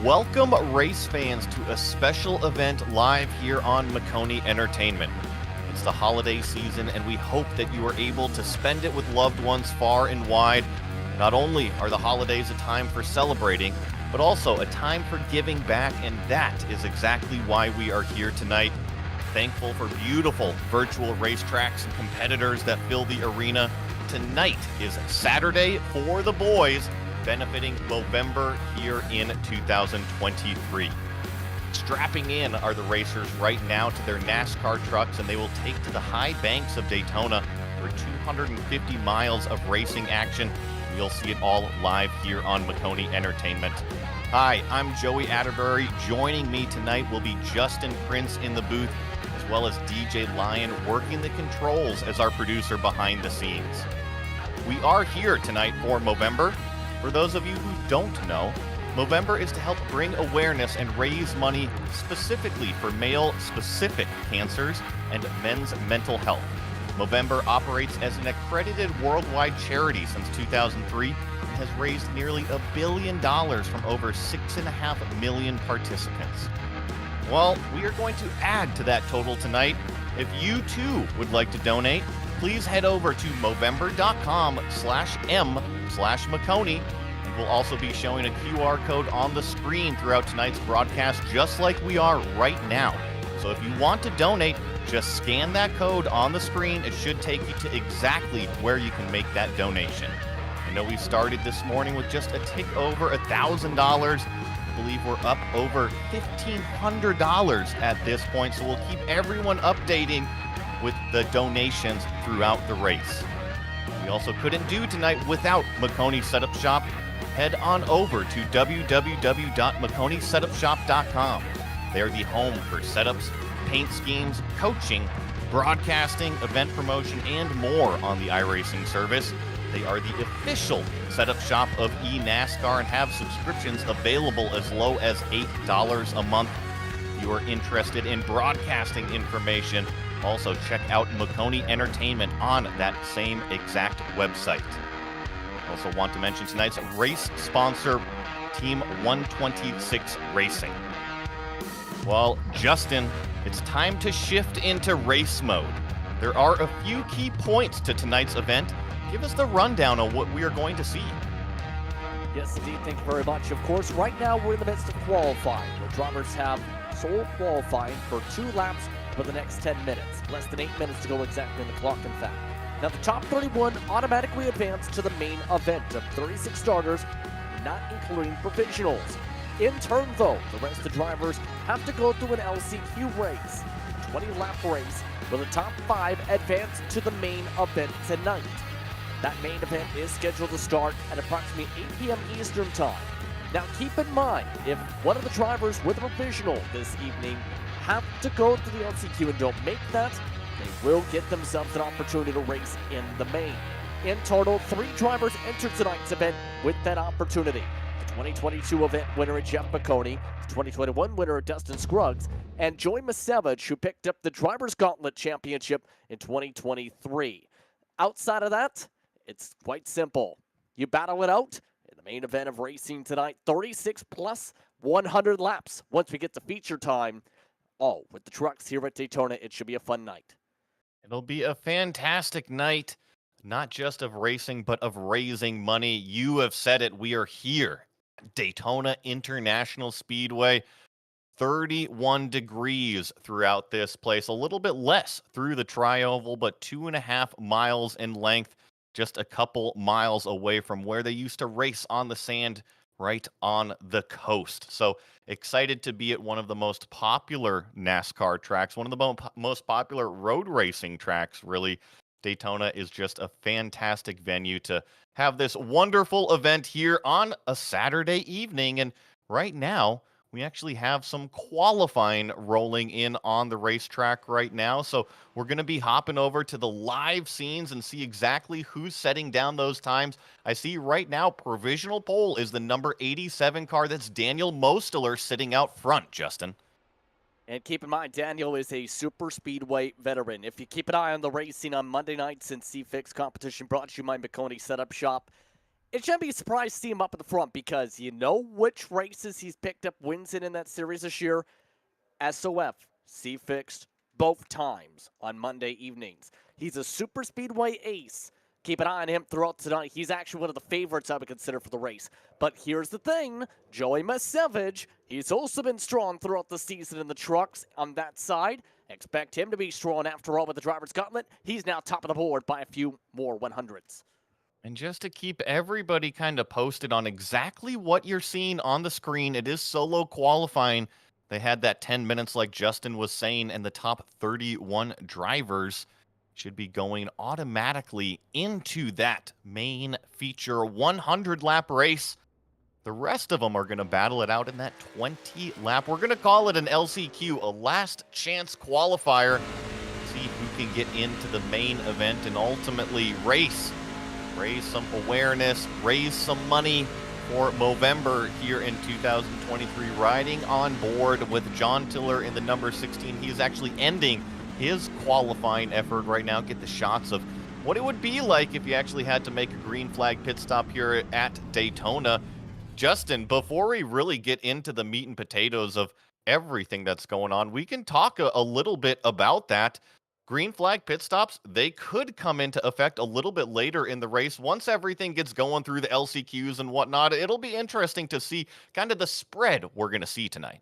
Welcome, race fans, to a special event live here on Maconi Entertainment. It's the holiday season, and we hope that you are able to spend it with loved ones far and wide. Not only are the holidays a time for celebrating, but also a time for giving back, and that is exactly why we are here tonight. Thankful for beautiful virtual racetracks and competitors that fill the arena. Tonight is Saturday for the boys, benefiting Movember here in 2023. Strapping in are the racers right now to their NASCAR trucks, and they will take to the high banks of Daytona for 250 miles of racing action. You'll see it all live here on Maconi Entertainment. Hi, I'm Joey Atterbury. Joining me tonight will be Justin Prince in the booth, as well as DJ Lyon working the controls as our producer behind the scenes. We are here tonight for Movember. For those of you who don't know, Movember is to help bring awareness and raise money specifically for male-specific cancers and men's mental health. Movember operates as an accredited worldwide charity since 2003 and has raised nearly $1 billion from over 6.5 million participants. Well, we are going to add to that total tonight. If you too would like to donate, please head over to movember.com/m/Maconi. And we'll also be showing a QR code on the screen throughout tonight's broadcast, just like we are right now. So if you want to donate, just scan that code on the screen. It should take you to exactly where you can make that donation. I know we started this morning with just a tick over $1,000. I believe we're up over $1,500 at this point, so we'll keep everyone updating with the donations throughout the race. We also couldn't do tonight without Maconi Setup Shop. Head on over to www.maconisetupshop.com. They're the home for setups, paint schemes, coaching, broadcasting, event promotion, and more on the iRacing service. They are the official setup shop of eNASCAR and have subscriptions available as low as $8 a month. If you are interested in broadcasting information, also check out Maconi Entertainment on that same exact website. Also want to mention tonight's race sponsor, Team 126 Racing. Well, Justin, it's time to shift into race mode. There are a few key points to tonight's event. Give us the rundown on what we are going to see. Yes, indeed. Thank you very much. Of course, right now we're in the midst of qualifying. The drivers have sole qualifying for 2 laps for the next 10 minutes. Less than 8 minutes to go exactly on the clock, in fact. Now, the top 31 automatically advance to the main event of 36 starters, not including provisionals. In turn, though, the rest of the drivers have to go through an LCQ race, a 20-lap race, where the top 5 advance to the main event tonight. That main event is scheduled to start at approximately 8 p.m. Eastern Time. Now, keep in mind, if one of the drivers with a provisional this evening have to go to the LCQ and don't make that, they will get themselves an opportunity to race in the main. In total, 3 drivers entered tonight's event with that opportunity. The 2022 event winner, Jeff Maconi, the 2021 winner, Dustin Scruggs, and Joey Masevich, who picked up the Drivers' Gauntlet Championship in 2023. Outside of that, it's quite simple. You battle it out in the main event of racing tonight, 36 plus 100 laps. Once we get to feature time, with the trucks here at Daytona, it should be a fun night. It'll be a fantastic night, not just of racing, but of raising money. You have said it. We are here. Daytona International Speedway. 31 degrees throughout this place. A little bit less through the tri-oval, but 2.5 miles in length. Just a couple miles away from where they used to race on the sand right on the coast. So excited to be at one of the most popular NASCAR tracks, one of the most popular road racing tracks, really. Daytona is just a fantastic venue to have this wonderful event here on a Saturday evening. And right now, we actually have some qualifying rolling in on the racetrack right now. So we're going to be hopping over to the live scenes and see exactly who's setting down those times. I see right now provisional pole is the number 87 car. That's Daniel Mosteler sitting out front, Justin. And keep in mind, Daniel is a super speedway veteran. If you keep an eye on the racing on Monday nights in C-Fix competition brought to you by Maconi Setup Shop, It shouldn't be a surprise to see him up at the front because you know which races he's picked up wins in that series this year. SOF, C fixed both times on Monday evenings. He's a super speedway ace. Keep an eye on him throughout tonight. He's actually one of the favorites I would consider for the race. But here's the thing, Joey Masevich, he's also been strong throughout the season in the trucks on that side. Expect him to be strong after all with the driver's gauntlet. He's now top of the board by a few more 100s. And just to keep everybody kind of posted on exactly what you're seeing on the screen, it is solo qualifying. They had that 10 minutes, like Justin was saying, and the top 31 drivers should be going automatically into that main feature 100 lap race. The rest of them are going to battle it out in that 20 lap. We're going to call it an LCQ, a last chance qualifier. See who can get into the main event and ultimately raise some awareness, raise some money for Movember here in 2023. Riding on board with John Tiller in the number 16. He is actually ending his qualifying effort right now. Get the shots of what it would be like if you actually had to make a green flag pit stop here at Daytona. Justin, before we really get into the meat and potatoes of everything that's going on, we can talk a little bit about that. Green flag pit stops, they could come into effect a little bit later in the race. Once everything gets going through the LCQs and whatnot, it'll be interesting to see kind of the spread we're going to see tonight.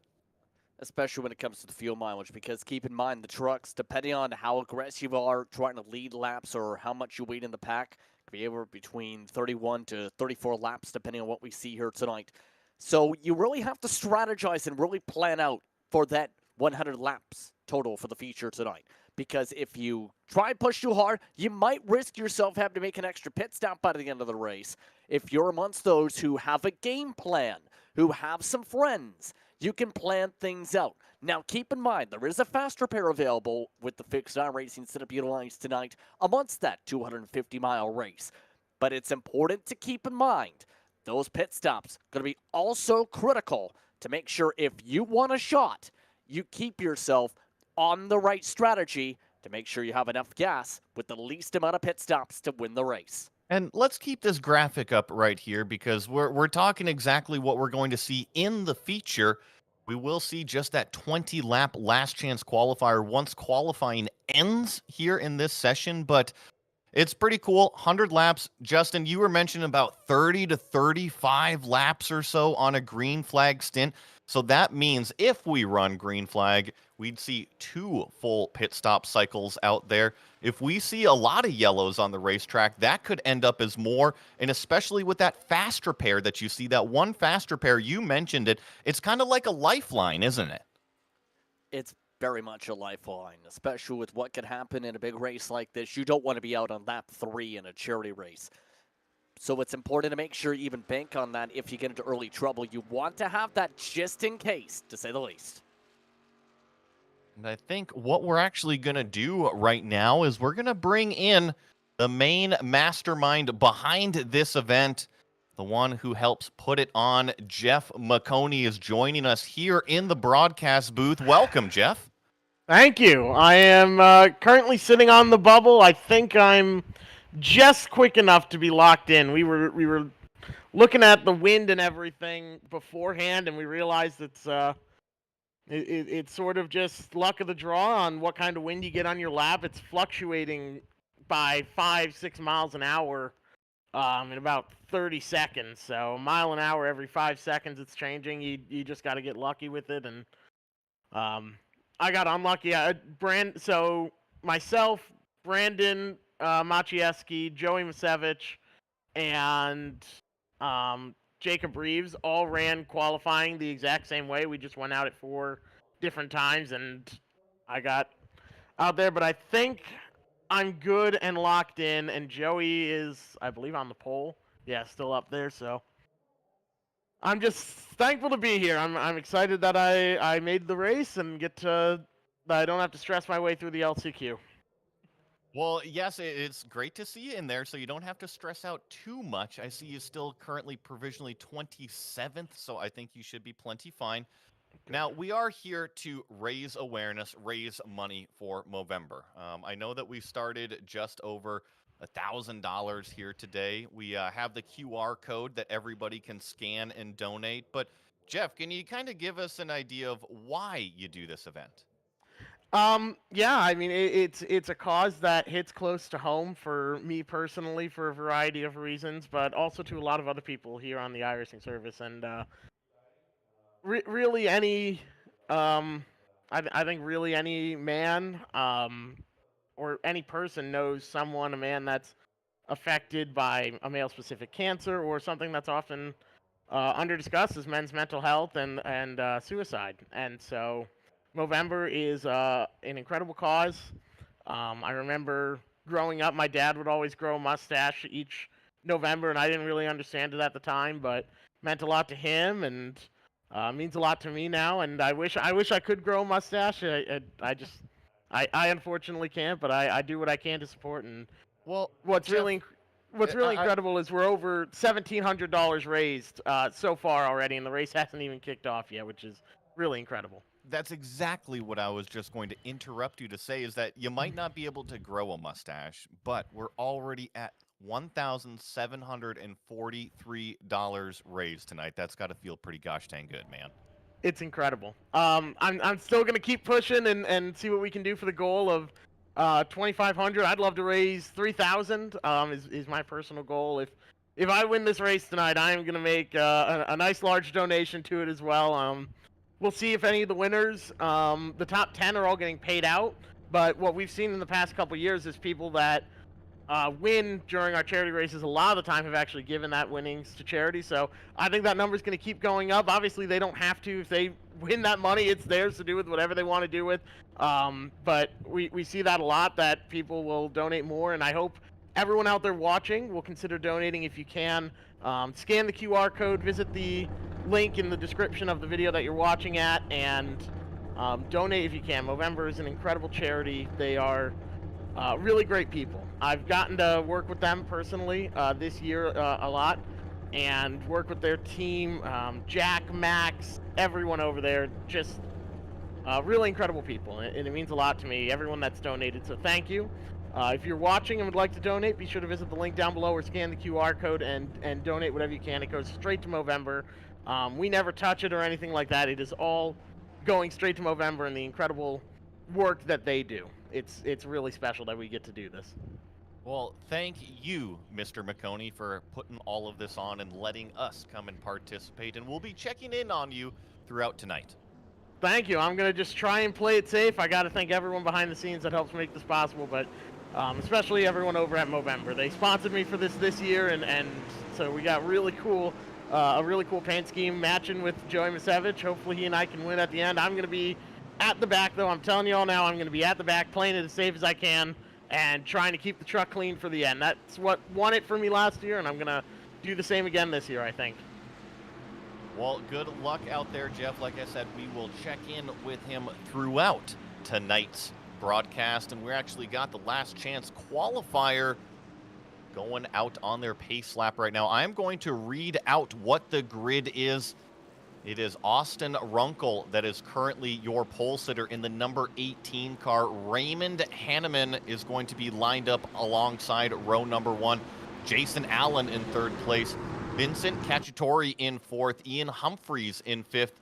Especially when it comes to the fuel mileage, because keep in mind the trucks, depending on how aggressive you are trying to lead laps or how much you wait in the pack, can be able between 31 to 34 laps, depending on what we see here tonight. So you really have to strategize and really plan out for that 100 laps total for the feature tonight. Because if you try and push too hard, you might risk yourself having to make an extra pit stop by the end of the race. If you're amongst those who have a game plan, who have some friends, you can plan things out. Now, keep in mind, there is a fast repair available with the fixed racing setup utilized tonight amongst that 250-mile race. But it's important to keep in mind, those pit stops going to be also critical to make sure if you want a shot, you keep yourself on the right strategy to make sure you have enough gas with the least amount of pit stops to win the race. And let's keep this graphic up right here because we're talking exactly what we're going to see in the feature. We will see just that 20 lap last chance qualifier once qualifying ends here in this session, but it's pretty cool. 100 laps. Justin, you were mentioning about 30 to 35 laps or so on a green flag stint. So that means if we run green flag, we'd see 2 full pit stop cycles out there. If we see a lot of yellows on the racetrack, that could end up as more, and especially with that fast repair that you see, that one fast repair, you mentioned it, it's kind of like a lifeline, isn't it? It's very much a lifeline, especially with what could happen in a big race like this. You don't want to be out on lap 3 in a charity race. So it's important to make sure you even bank on that if you get into early trouble. You want to have that just in case, to say the least. And I think what we're actually going to do right now is we're going to bring in the main mastermind behind this event, the one who helps put it on. Jeff Maconi is joining us here in the broadcast booth. Welcome, Jeff. Thank you. I am currently sitting on the bubble. I think I'm just quick enough to be locked in. We were looking at the wind and everything beforehand, and we realized it's sort of just luck of the draw on what kind of wind you get on your lap. It's fluctuating by 5-6 miles an hour in about 30 seconds. So a mile an hour every 5 seconds, it's changing. You just got to get lucky with it, and I got unlucky. So myself, Brandon Maciejewski, Joey Masevich, and Jacob Reeves all ran qualifying the exact same way. We just went out at 4 different times, and I got out there. But I think I'm good and locked in, and Joey is, I believe, on the pole. Yeah, still up there, so I'm just thankful to be here. I'm excited that I made the race and that I don't have to stress my way through the LCQ. Well, yes, it's great to see you in there, so you don't have to stress out too much. I see you still currently provisionally 27th, so I think you should be plenty fine. Now, we are here to raise awareness, raise money for Movember. I know that we started just over $1,000 here today. We have the QR code that everybody can scan and donate. But Jeff, can you kind of give us an idea of why you do this event? Yeah, I mean it's a cause that hits close to home for me personally for a variety of reasons, but also to a lot of other people here on the iRacing service, and really any, um, I think really any man, or any person knows someone, a man that's affected by a male-specific cancer or something that's often under discussed is men's mental health and suicide. And so, Movember is an incredible cause. I remember growing up, my dad would always grow a mustache each November, and I didn't really understand it at the time, but meant a lot to him and means a lot to me now. And I wish I could grow a mustache. I unfortunately can't, but I do what I can to support. And Well, what's Jeff, really what's really incredible is we're over $1,700 raised so far already, and the race hasn't even kicked off yet, which is really incredible. that's exactly what I was just going to interrupt you to say is that you might not be able to grow a mustache, but we're already at $1,743 raised tonight. That's got to feel pretty gosh dang good, man. It's incredible. I'm still gonna keep pushing and see what we can do for the goal of 2,500. I'd love to raise 3,000. Is my personal goal. If I win this race tonight, I am gonna make a nice large donation to it as well. We'll see if any of the winners, the top 10 are all getting paid out. But what we've seen in the past couple years is people that win during our charity races a lot of the time have actually given that winnings to charity. So I think that number is going to keep going up. Obviously, they don't have to. If they win that money, it's theirs to do with whatever they want to do with. But we see that a lot, that people will donate more. And I hope everyone out there watching will consider donating if you can. Scan the QR code, visit the link in the description of the video that you're watching at, and donate if you can. Movember is an incredible charity. They are really great people. I've gotten to work with them personally this year a lot, and work with their team, Jack, Max, everyone over there. Just really incredible people, and it means a lot to me, everyone that's donated, so thank you. If you're watching and would like to donate, be sure to visit the link down below or scan the QR code and donate whatever you can. It goes straight to Movember. We never touch it or anything like that. It is all going straight to Movember and the incredible work that they do. It's really special that we get to do this. Well, thank you, Mr. Maconi, for putting all of this on and letting us come and participate. And we'll be checking in on you throughout tonight. Thank you. I'm going to just try and play it safe. I got to thank everyone behind the scenes that helps make this possible, but especially everyone over at Movember. They sponsored me for this year, and so we got really cool, a really cool paint scheme matching with Joey Masevich. Hopefully he and I can win at the end. I'm going to be at the back, though. I'm telling you all now, I'm going to be at the back, playing it as safe as I can, and trying to keep the truck clean for the end. That's what won it for me last year, and I'm going to do the same again this year, I think. Well, good luck out there, Jeff. Like I said, we will check in with him throughout tonight's broadcast, and we actually got the last chance qualifier going out on their pace lap right now. I'm going to read out what the grid is. It is Austin Runkle that is currently your pole sitter in the number 18 car. Raymond Hanneman is going to be lined up alongside row number 1. Jason Allen in 3rd place. Vincent Cacciatore in 4th. Ian Humphreys in 5th.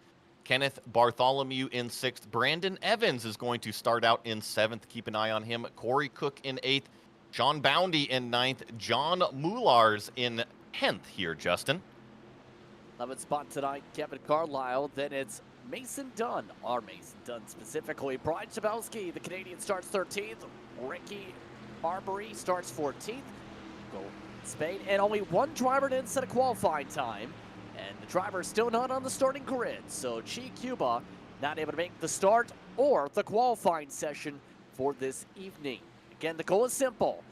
Kenneth Bartholomew in 6th. Brandon Evans is going to start out in 7th. Keep an eye on him. Corey Cook in 8th. Sean Boundy in 9th. John Moulars in 10th here, Justin. 11th spot tonight, Kevin Carlisle. Then it's Mason Dunn, our Mason Dunn specifically. Brian Chabowski, the Canadian, starts 13th. Ricky Marbury starts 14th. Go Spain, and only one driver didn't set a qualifying time. And the driver is still not on the starting grid. So Chi Cuba not able to make the start or the qualifying session for this evening. Again, the goal is simple.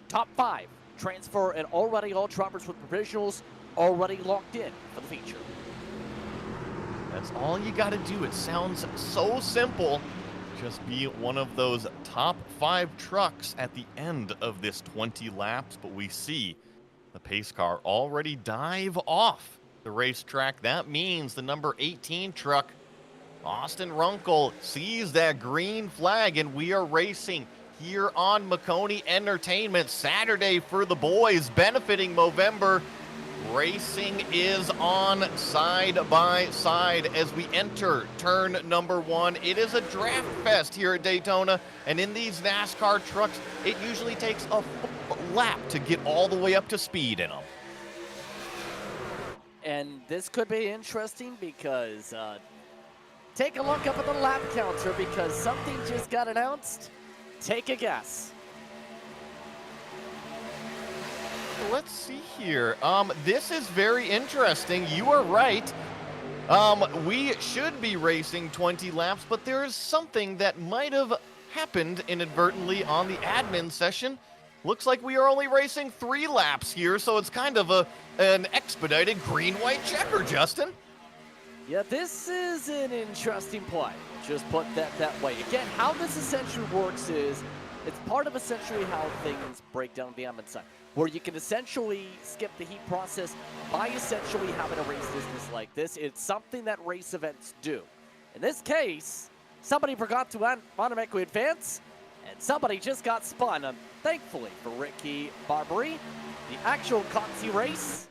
Top 5 transfer, and already all drivers with provisionals already locked in for the feature. That's all you got to do. It sounds so simple. Just be one of those top 5 trucks at the end of this 20 laps. But we see the pace car already dive off the racetrack. That means the number 18 truck, Austin Runkle, sees that green flag, and we are racing here on Maconi Entertainment. Saturday for the boys, benefiting Movember. Racing is on side by side as we enter turn number 1. It is a draft fest here at Daytona, and in these NASCAR trucks, it usually takes a full lap to get all the way up to speed in them. And this could be interesting because take a look up at the lap counter because something just got announced. Take a guess. Let's see here. This is very interesting. You are right. We should be racing 20 laps, but there is something that might have happened inadvertently on the admin session. Looks like we are only racing 3 laps here, so it's kind of an expedited green-white checker, Justin. Yeah, this is an interesting play. Just put that way. Again, how this essentially works is it's part of essentially how things break down the admin side, where you can essentially skip the heat process by essentially having a race distance like this. It's something that race events do. In this case, somebody forgot to automatically advance, and somebody just got spun. And thankfully for Ricky Barbary, the actual Coxie race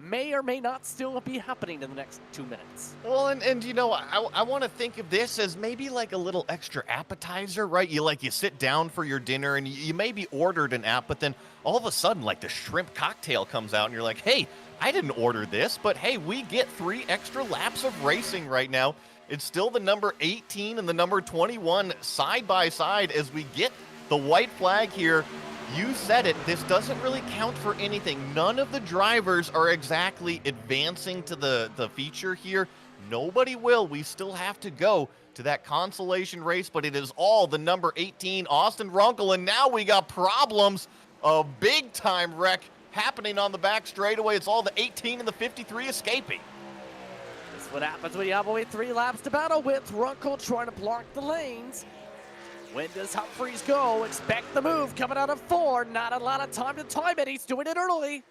may or may not still be happening in the next 2 minutes. Well, and you know, I want to think of this as maybe like a little extra appetizer, right? You sit down for your dinner and you maybe ordered an app, but then all of a sudden, like the shrimp cocktail comes out and you're like, hey, I didn't order this, but hey, we get 3 extra laps of racing right now. It's still the number 18 and the number 21 side by side as we get the white flag here. You said it, this doesn't really count for anything. None of the drivers are exactly advancing to the feature here. Nobody will. We still have to go to that consolation race, but it is all the number 18, Austin Runkle, and now we got problems. A big-time wreck happening on the back straightaway. It's all the 18 and the 53 escaping. This is what happens when you have only 3 laps to battle with. Runkle trying to block the lanes. When does Humphreys go? Expect the move coming out of 4. Not a lot of time to time it. He's doing it early.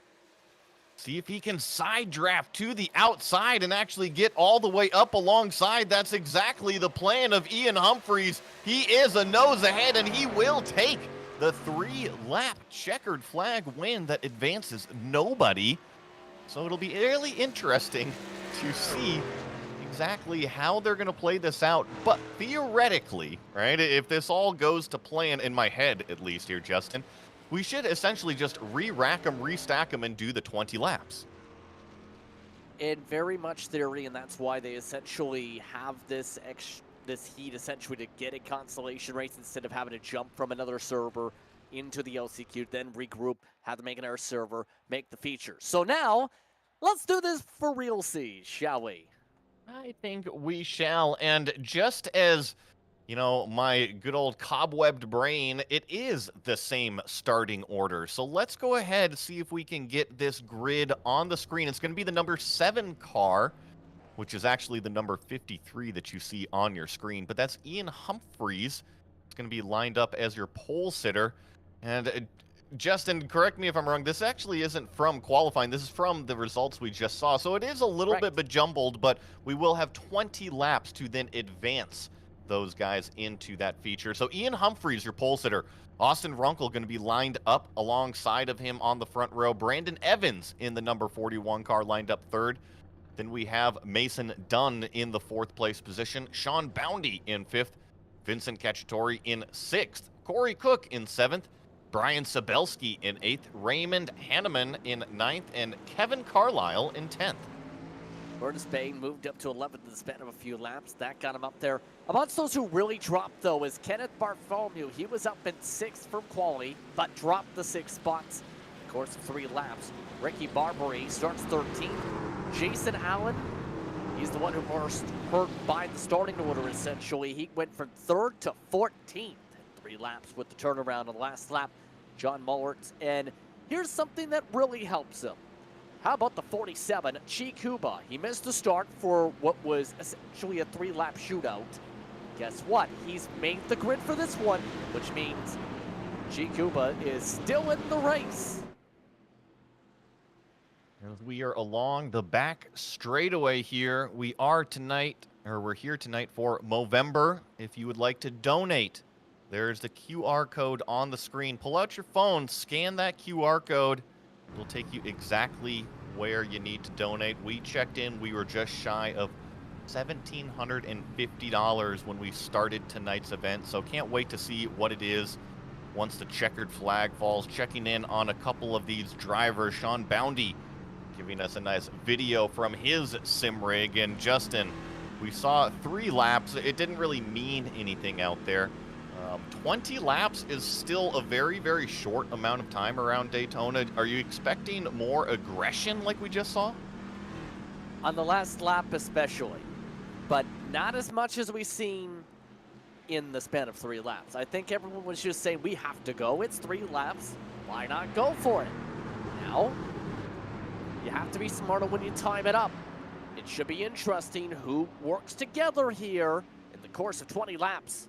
See if he can side draft to the outside and actually get all the way up alongside. That's exactly the plan of Ian Humphreys. He is a nose ahead, and he will take the 3-lap checkered flag win that advances nobody. So it'll be really interesting to see exactly how they're going to play this out. But theoretically, right, if this all goes to plan, in my head at least here, Justin, we should essentially just re-rack them, restack them, and do the 20 laps. In very much theory, and that's why they essentially have this heat essentially to get a consolation race instead of having to jump from another server into the LCQ, then regroup, have to make another server, make the feature. So now, let's do this for real, shall we? I think we shall, and just as, you know, my good old cobwebbed brain, it is the same starting order. So let's go ahead and see if we can get this grid on the screen. It's going to be the number 7 car, which is actually the number 53 that you see on your screen. But that's Ian Humphreys. It's going to be lined up as your pole sitter. And Justin, correct me if I'm wrong, this actually isn't from qualifying. This is from the results we just saw. So it is a little bit bejumbled, but we will have 20 laps to then advance those guys into that feature. So Ian Humphreys, your pole sitter. Austin Runkle going to be lined up alongside of him on the front row. Brandon Evans in the number 41 car lined up 3rd. Then we have Mason Dunn in the 4th place position. Sean Boundy in 5th. Vincent Cacciatore in 6th. Corey Cook in 7th. Brian Sabelski in 8th, Raymond Hanneman in 9th, and Kevin Carlisle in 10th. Curtis Bain moved up to 11th in the span of a few laps. That got him up there. Amongst those who really dropped, though, is Kenneth Bartholomew. He was up in 6th from quality, but dropped the 6 spots in the course of 3 laps. Ricky Barbary starts 13th. Jason Allen, he's the one who first hurt by the starting order, essentially. He went from 3rd to 14th. 3 laps with the turnaround on the last lap. John Mullerts. And here's something that really helps him. How about the 47, Chikuba? He missed the start for what was essentially a 3-lap shootout. Guess what? He's made the grid for this one, which means Chikuba is still in the race. As we are along the back straightaway here, we're here tonight for Movember. If you would like to donate There's the QR code on the screen. Pull out your phone, scan that QR code. It'll take you exactly where you need to donate. We checked in. We were just shy of $1,750 when we started tonight's event, so can't wait to see what it is once the checkered flag falls. Checking in on a couple of these drivers. Sean Boundy giving us a nice video from his sim rig. And Justin, we saw 3 laps. It didn't really mean anything out there. 20 laps is still a very, very short amount of time around Daytona. Are you expecting more aggression like we just saw? On the last lap especially, but not as much as we've seen in the span of 3 laps. I think everyone was just saying, we have to go. It's 3 laps. Why not go for it? Now, you have to be smarter when you time it up. It should be interesting who works together here in the course of 20 laps.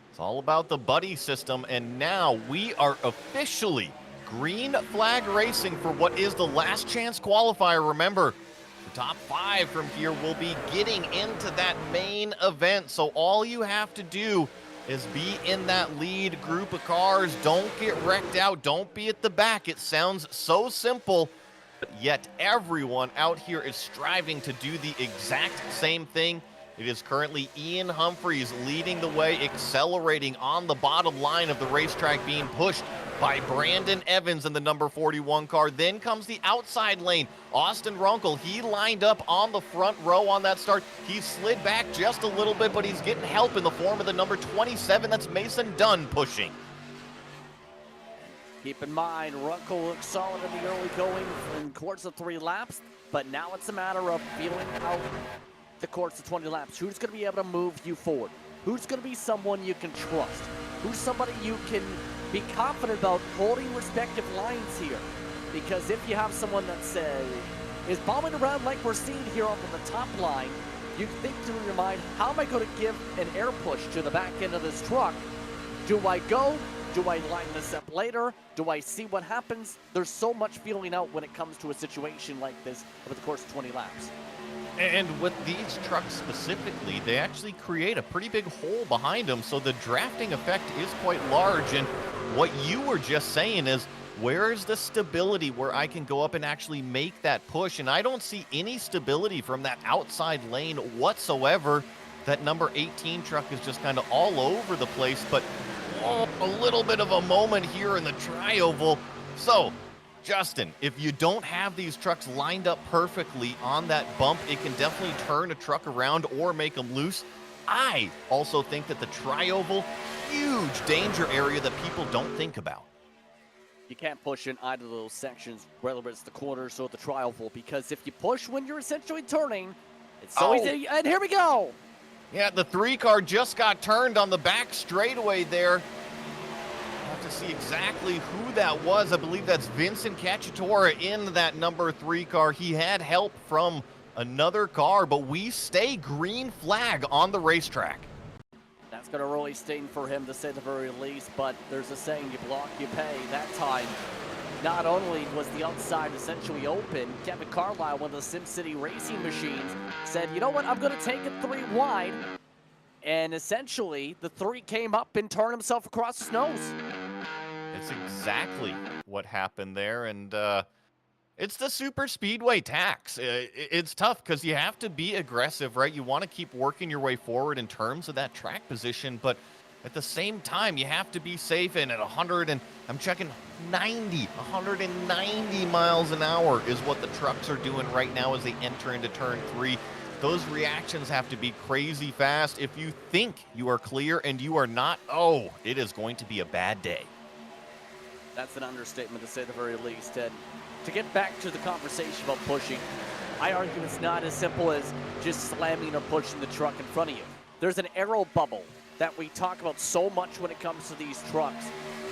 It's all about the buddy system, and now we are officially green flag racing for what is the last chance qualifier. Remember, the top 5 from here will be getting into that main event, so all you have to do is be in that lead group of cars. Don't get wrecked out. Don't be at the back. It sounds so simple, but yet everyone out here is striving to do the exact same thing. It is currently Ian Humphreys leading the way, accelerating on the bottom line of the racetrack, being pushed by Brandon Evans in the number 41 car. Then comes the outside lane. Austin Runkle, he lined up on the front row on that start. He slid back just a little bit, but he's getting help in the form of the number 27. That's Mason Dunn pushing. Keep in mind, Runkle looks solid in the early going in course of 3 laps, but now it's a matter of feeling out the course of 20 laps. Who's going to be able to move you forward? Who's going to be someone you can trust? Who's somebody you can be confident about holding respective lines here? Because if you have someone that is bombing around like we're seeing here up on the top line, you think through your mind, how am I going to give an air push to the back end of this truck? Do I go? Do I line this up later? Do I see what happens? There's so much feeling out when it comes to a situation like this over the course of 20 laps. And with these trucks specifically, they actually create a pretty big hole behind them, so the drafting effect is quite large. And what you were just saying is, where is the stability where I can go up and actually make that push? And I don't see any stability from that outside lane whatsoever. That number 18 truck is just kind of all over the place, but a little bit of a moment here in the tri-oval. So, Justin, if you don't have these trucks lined up perfectly on that bump, it can definitely turn a truck around or make them loose. I also think that the tri-oval, huge danger area that people don't think about. You can't push in either of those sections, whether it's the corners or the tri-oval, because if you push when you're essentially turning, it's so easy. And here we go. Yeah, the 3 car just got turned on the back straightaway there. Have to see exactly who that was. I believe that's Vincent Cacciatore in that number 3 car. He had help from another car, but we stay green flag on the racetrack. That's going to really sting for him, to say the very least, but there's a saying, you block, you pay. That time, not only was the outside essentially open, Kevin Carlisle, one of the SimCity racing machines, said, you know what, I'm going to take it 3 wide. And essentially, the 3 came up and turned himself across his nose. It's exactly what happened there, and it's the super speedway tax. It's tough because you have to be aggressive, right? You want to keep working your way forward in terms of that track position, but at the same time, you have to be safe, and at 100 and I'm checking 190 miles an hour is what the trucks are doing right now as they enter into turn 3. Those reactions have to be crazy fast. If you think you are clear and you are not, oh, it is going to be a bad day. That's an understatement, to say the very least. And to get back to the conversation about pushing, I argue it's not as simple as just slamming or pushing the truck in front of you. There's an aero bubble that we talk about so much when it comes to these trucks,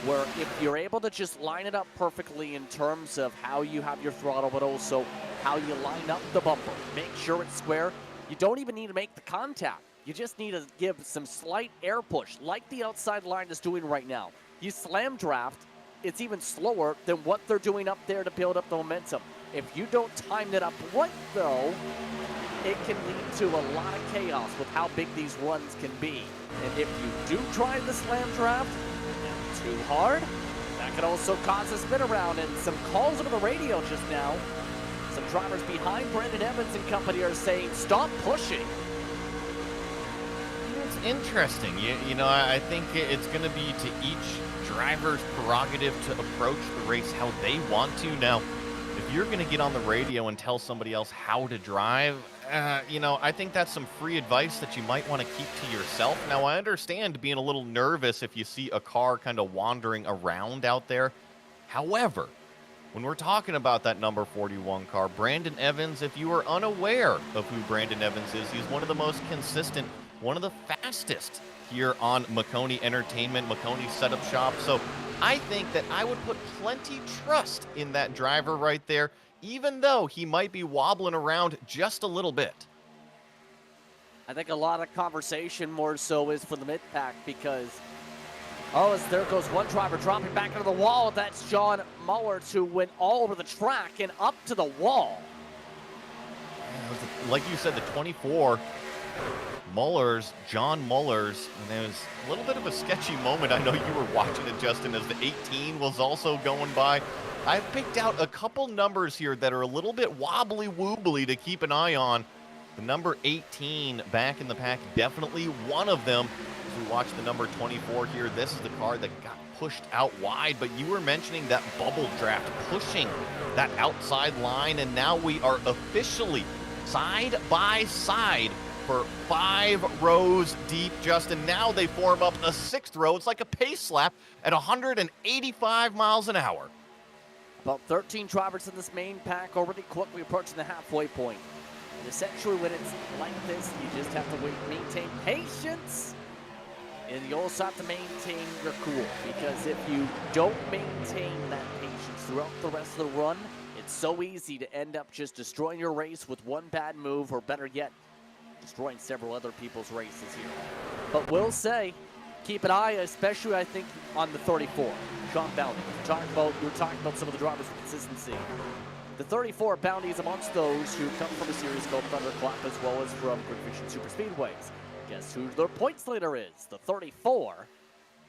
where if you're able to just line it up perfectly in terms of how you have your throttle, but also how you line up the bumper, make sure it's square, you don't even need to make the contact. You just need to give some slight air push, like the outside line is doing right now. You slam draft, it's even slower than what they're doing up there to build up the momentum. If you don't time it up right, though, it can lead to a lot of chaos with how big these runs can be. And if you do try the slam draft too hard, that could also cause a spin around. And some calls over the radio just now. Some drivers behind Brandon Evans and company are saying, stop pushing. It's interesting. You know, I think it's going to be to each driver's prerogative to approach the race how they want to. Now, if you're going to get on the radio and tell somebody else how to drive, you know, I think that's some free advice that you might want to keep to yourself. Now, I understand being a little nervous if you see a car kind of wandering around out there. However, when we're talking about that number 41 car, Brandon Evans, if you are unaware of who Brandon Evans is, he's one of the most consistent, one of the fastest here on Maconi Entertainment, Maconi Setup Shop. So I think that I would put plenty trust in that driver right there, even though he might be wobbling around just a little bit. I think a lot of conversation more so is for the mid-pack because, oh, as there goes one driver dropping back into the wall. That's John Mullers, who went all over the track and up to the wall. Like you said, the 24, Mullers, John Mullers, and there was a little bit of a sketchy moment. I know you were watching it, Justin, as the 18 was also going by. I've picked out a couple numbers here that are a little bit wobbly-woobly to keep an eye on. The number 18 back in the pack, definitely one of them. As we watch the number 24 here, this is the car that got pushed out wide, but you were mentioning that bubble draft pushing that outside line, and now we are officially side by side for 5 rows deep, Justin. Now they form up a 6th row. It's like a pace slap at 185 miles an hour. About 13 drivers in this main pack, already quickly approaching the halfway point. And essentially when it's like this, you just have to maintain patience. And you also have to maintain your cool, because if you don't maintain that patience throughout the rest of the run, it's so easy to end up just destroying your race with one bad move, or better yet, destroying several other people's races here. But we'll say, keep an eye, especially I think on the 34, Sean Bounty. You were talking about some of the drivers with consistency. The 34 Bounty is amongst those who come from a series called Thunderclap, as well as from Good Vision Super Speedways. Guess who their points leader is? The 34.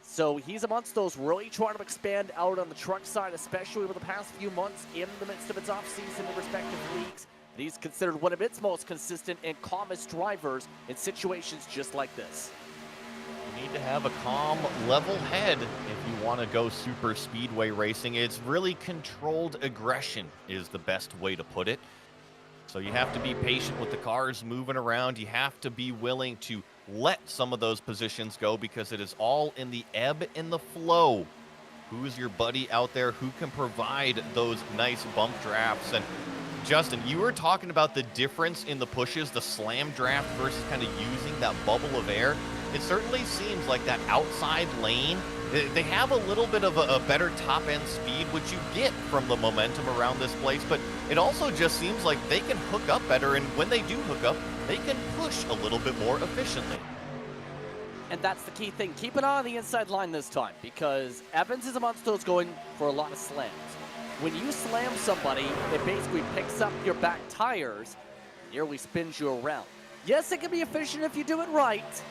So he's amongst those really trying to expand out on the truck side, especially over the past few months in the midst of its offseason in respective leagues. And he's considered one of its most consistent and calmest drivers in situations just like this. You need to have a calm, level head if you want to go super speedway racing. It's really controlled aggression is the best way to put it. So you have to be patient with the cars moving around. You have to be willing to let some of those positions go, because it is all in the ebb and the flow. Who's your buddy out there who can provide those nice bump drafts? And Justin, you were talking about the difference in the pushes, the slam draft versus kind of using that bubble of air. It certainly seems like that outside lane, they have a little bit of a better top-end speed, which you get from the momentum around this place, but it also just seems like they can hook up better, and when they do hook up, they can push a little bit more efficiently. And that's the key thing. Keep an eye on the inside line this time, because Evans is amongst those going for a lot of slams. When you slam somebody, it basically picks up your back tires, nearly spins you around. Yes, it can be efficient if you do it right,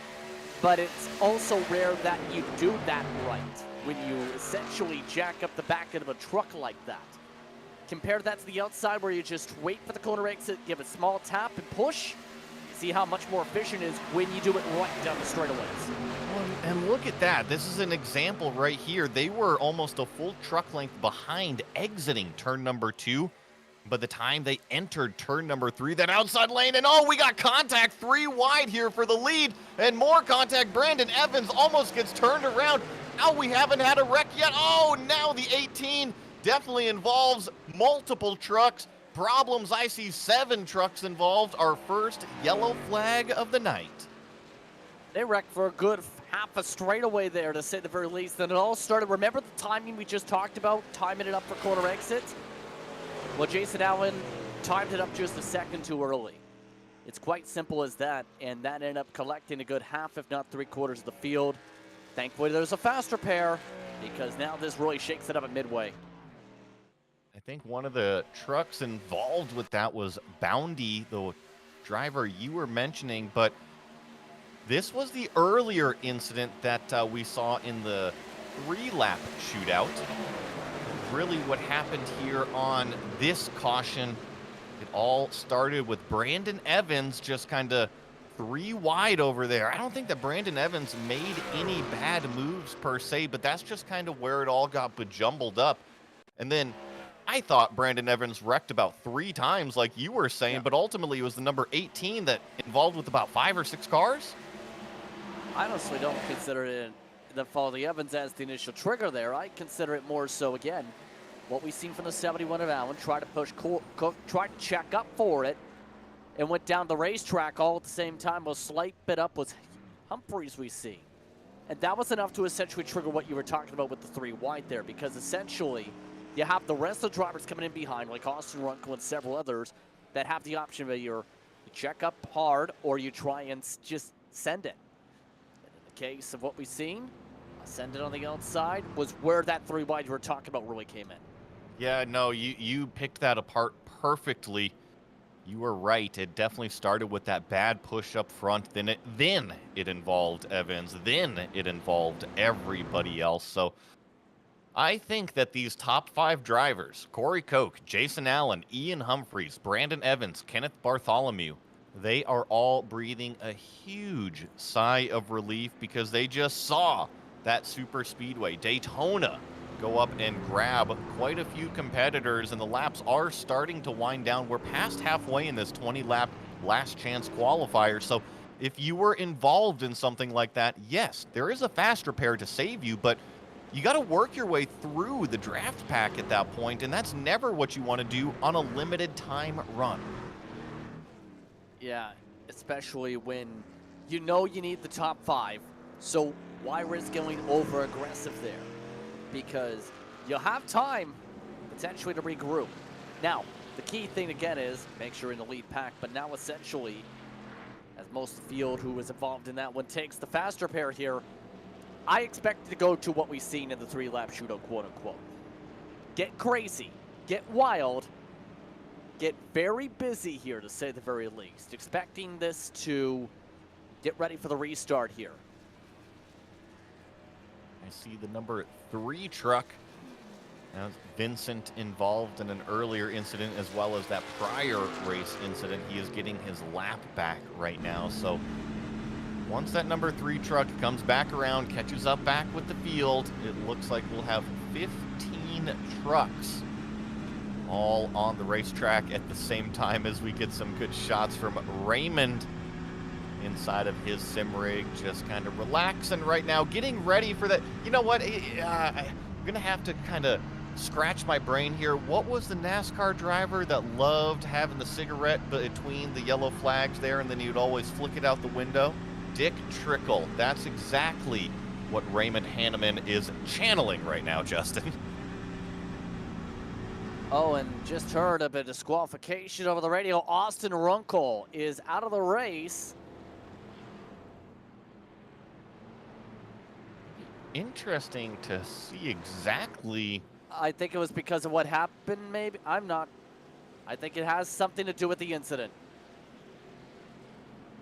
but it's also rare that you do that right when you essentially jack up the back end of a truck like that. Compare that to the outside where you just wait for the corner exit, give a small tap and push. You see how much more efficient it is when you do it right down the straightaways. And look at that. This is an example right here. They were almost a full truck length behind exiting turn number 2. By the time they entered turn number 3, that outside lane, and oh, we got contact 3 wide here for the lead, and more contact. Brandon Evans almost gets turned around. Now we haven't had a wreck yet. Oh, now the 18 definitely involves multiple trucks. Problems, I see 7 trucks involved. Our first yellow flag of the night. They wrecked for a good half a straightaway there, to say the very least. And it all started, remember the timing we just talked about, timing it up for corner exits? Well, Jason Allen timed it up just a second too early. It's quite simple as that, and that ended up collecting a good half, if not 3/4 of the field. Thankfully, there's a faster pair, because now this really shakes it up at midway. I think one of the trucks involved with that was Boundy, the driver you were mentioning, but this was the earlier incident that we saw in the 3-lap shootout. Really what happened here on this caution, it all started with Brandon Evans just kind of 3 wide over there. I don't think that Brandon Evans made any bad moves per se, but that's just kind of where it all got bejumbled up. And then I thought Brandon Evans wrecked about 3 times like you were saying, but ultimately it was the number 18 that involved with about 5 or 6 cars. I honestly don't consider it the fall of the Evans as the initial trigger there. I consider it more so, again, what we've seen from the 71 of Allen, try to push Cook, try to check up for it, and went down the racetrack all at the same time. A slight bit up was Humphreys we see. And that was enough to essentially trigger what you were talking about with the 3 wide there, because essentially you have the rest of the drivers coming in behind, like Austin Runkel and several others, that have the option of you check up hard or you try and just send it. Case of what we've seen, send it on the outside was where that 3 wide you were talking about really came in. Yeah, no, you picked that apart perfectly. You were right. It definitely started with that bad push up front. Then it involved Evans. Then it involved everybody else. So I think that these top 5 drivers, Corey Koch, Jason Allen, Ian Humphreys, Brandon Evans, Kenneth Bartholomew, they are all breathing a huge sigh of relief because they just saw that super speedway Daytona go up and grab quite a few competitors, and the laps are starting to wind down. We're past halfway in this 20-lap last chance qualifier. So if you were involved in something like that, yes, there is a fast repair to save you, but you got to work your way through the draft pack at that point, and that's never what you want to do on a limited time run. Yeah, especially when you know you need the top 5. So why risk going over aggressive there? Because you'll have time potentially to regroup. Now, the key thing again is make sure you're in the lead pack, but now essentially, as most of the field who was involved in that one takes the fast repair here, I expect to go to what we've seen in the 3-lap shootout, quote unquote. Get crazy, get wild, get very busy here, to say the very least. Expecting this to get ready for the restart here. I see the number 3 truck. Now Vincent involved in an earlier incident as well as that prior race incident. He is getting his lap back right now. So once that number 3 truck comes back around, catches up back with the field, it looks like we'll have 15 trucks all on the racetrack at the same time as we get some good shots from Raymond inside of his sim rig, just kind of relaxing right now, getting ready for that. You know what? I'm going to have to kind of scratch my brain here. What was the NASCAR driver that loved having the cigarette between the yellow flags there, and then he would always flick it out the window? Dick Trickle. That's exactly what Raymond Hanneman is channeling right now, Justin. Oh, and just heard of a disqualification over the radio. Austin Runkel is out of the race. Interesting to see exactly. I think it was because of what happened, maybe. I'm not. I think it has something to do with the incident.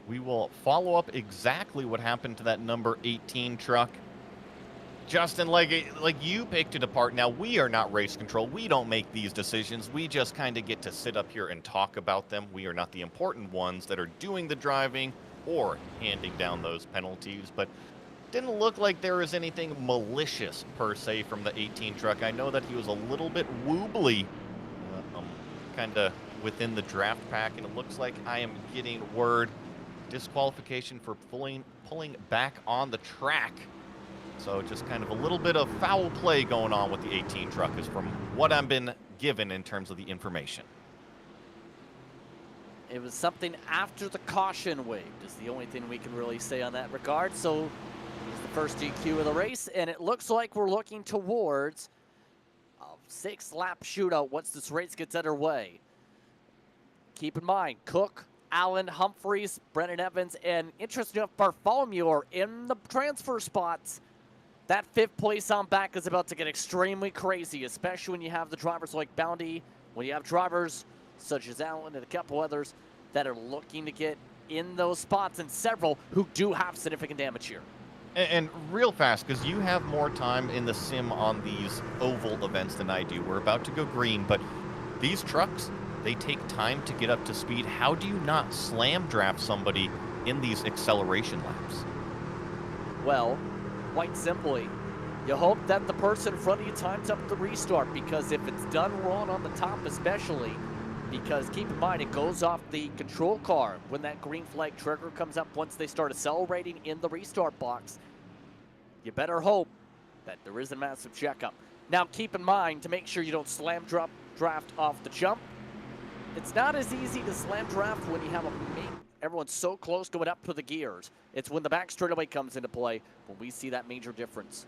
We will follow up exactly what happened to that number 18 truck. Justin, like you picked it apart. Now, we are not race control. We don't make these decisions. We just kind of get to sit up here and talk about them. We are not the important ones that are doing the driving or handing down those penalties. But didn't look like there was anything malicious, per se, from the 18 truck. I know that he was a little bit wobbly, kind of within the draft pack. And it looks like I am getting word disqualification for pulling back on the track. So just kind of a little bit of foul play going on with the 18 truck is from what I've been given in terms of the information. It was something after the caution waved is the only thing we can really say on that regard. So it's the first DQ of the race, and it looks like we're looking towards a 6-lap shootout once this race gets underway. Keep in mind, Cook, Allen, Humphreys, Brennan Evans, and interesting enough, Bartholomew are in the transfer spots. That 5th place on back is about to get extremely crazy, especially when you have the drivers like Bounty, when you have drivers such as Allen and a couple others that are looking to get in those spots, and several who do have significant damage here. And real fast, because you have more time in the sim on these oval events than I do. We're about to go green, but these trucks, they take time to get up to speed. How do you not slam draft somebody in these acceleration laps? Well, quite simply, you hope that the person in front of you times up the restart, because if it's done wrong on the top especially, because keep in mind, it goes off the control car when that green flag trigger comes up once they start accelerating in the restart box. You better hope that there is a massive checkup. Now, keep in mind to make sure you don't slam draft off the jump. It's not as easy to slam draft when you have everyone's so close going up to the gears. It's when the back straightaway comes into play when we see that major difference.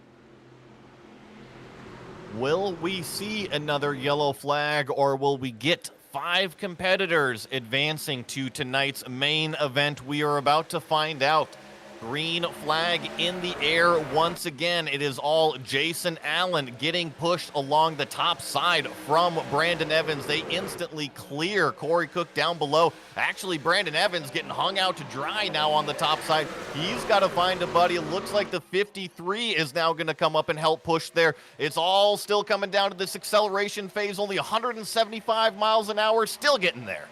Will we see another yellow flag, or will we get 5 competitors advancing to tonight's main event? We are about to find out. Green flag in the air once again. It is all Jason Allen getting pushed along the top side from Brandon Evans. They instantly clear Corey Cook down below. Actually, Brandon Evans getting hung out to dry now on the top side. He's got to find a buddy. It looks like the 53 is now going to come up and help push there. It's all still coming down to this acceleration phase. Only 175 miles an hour, still getting there.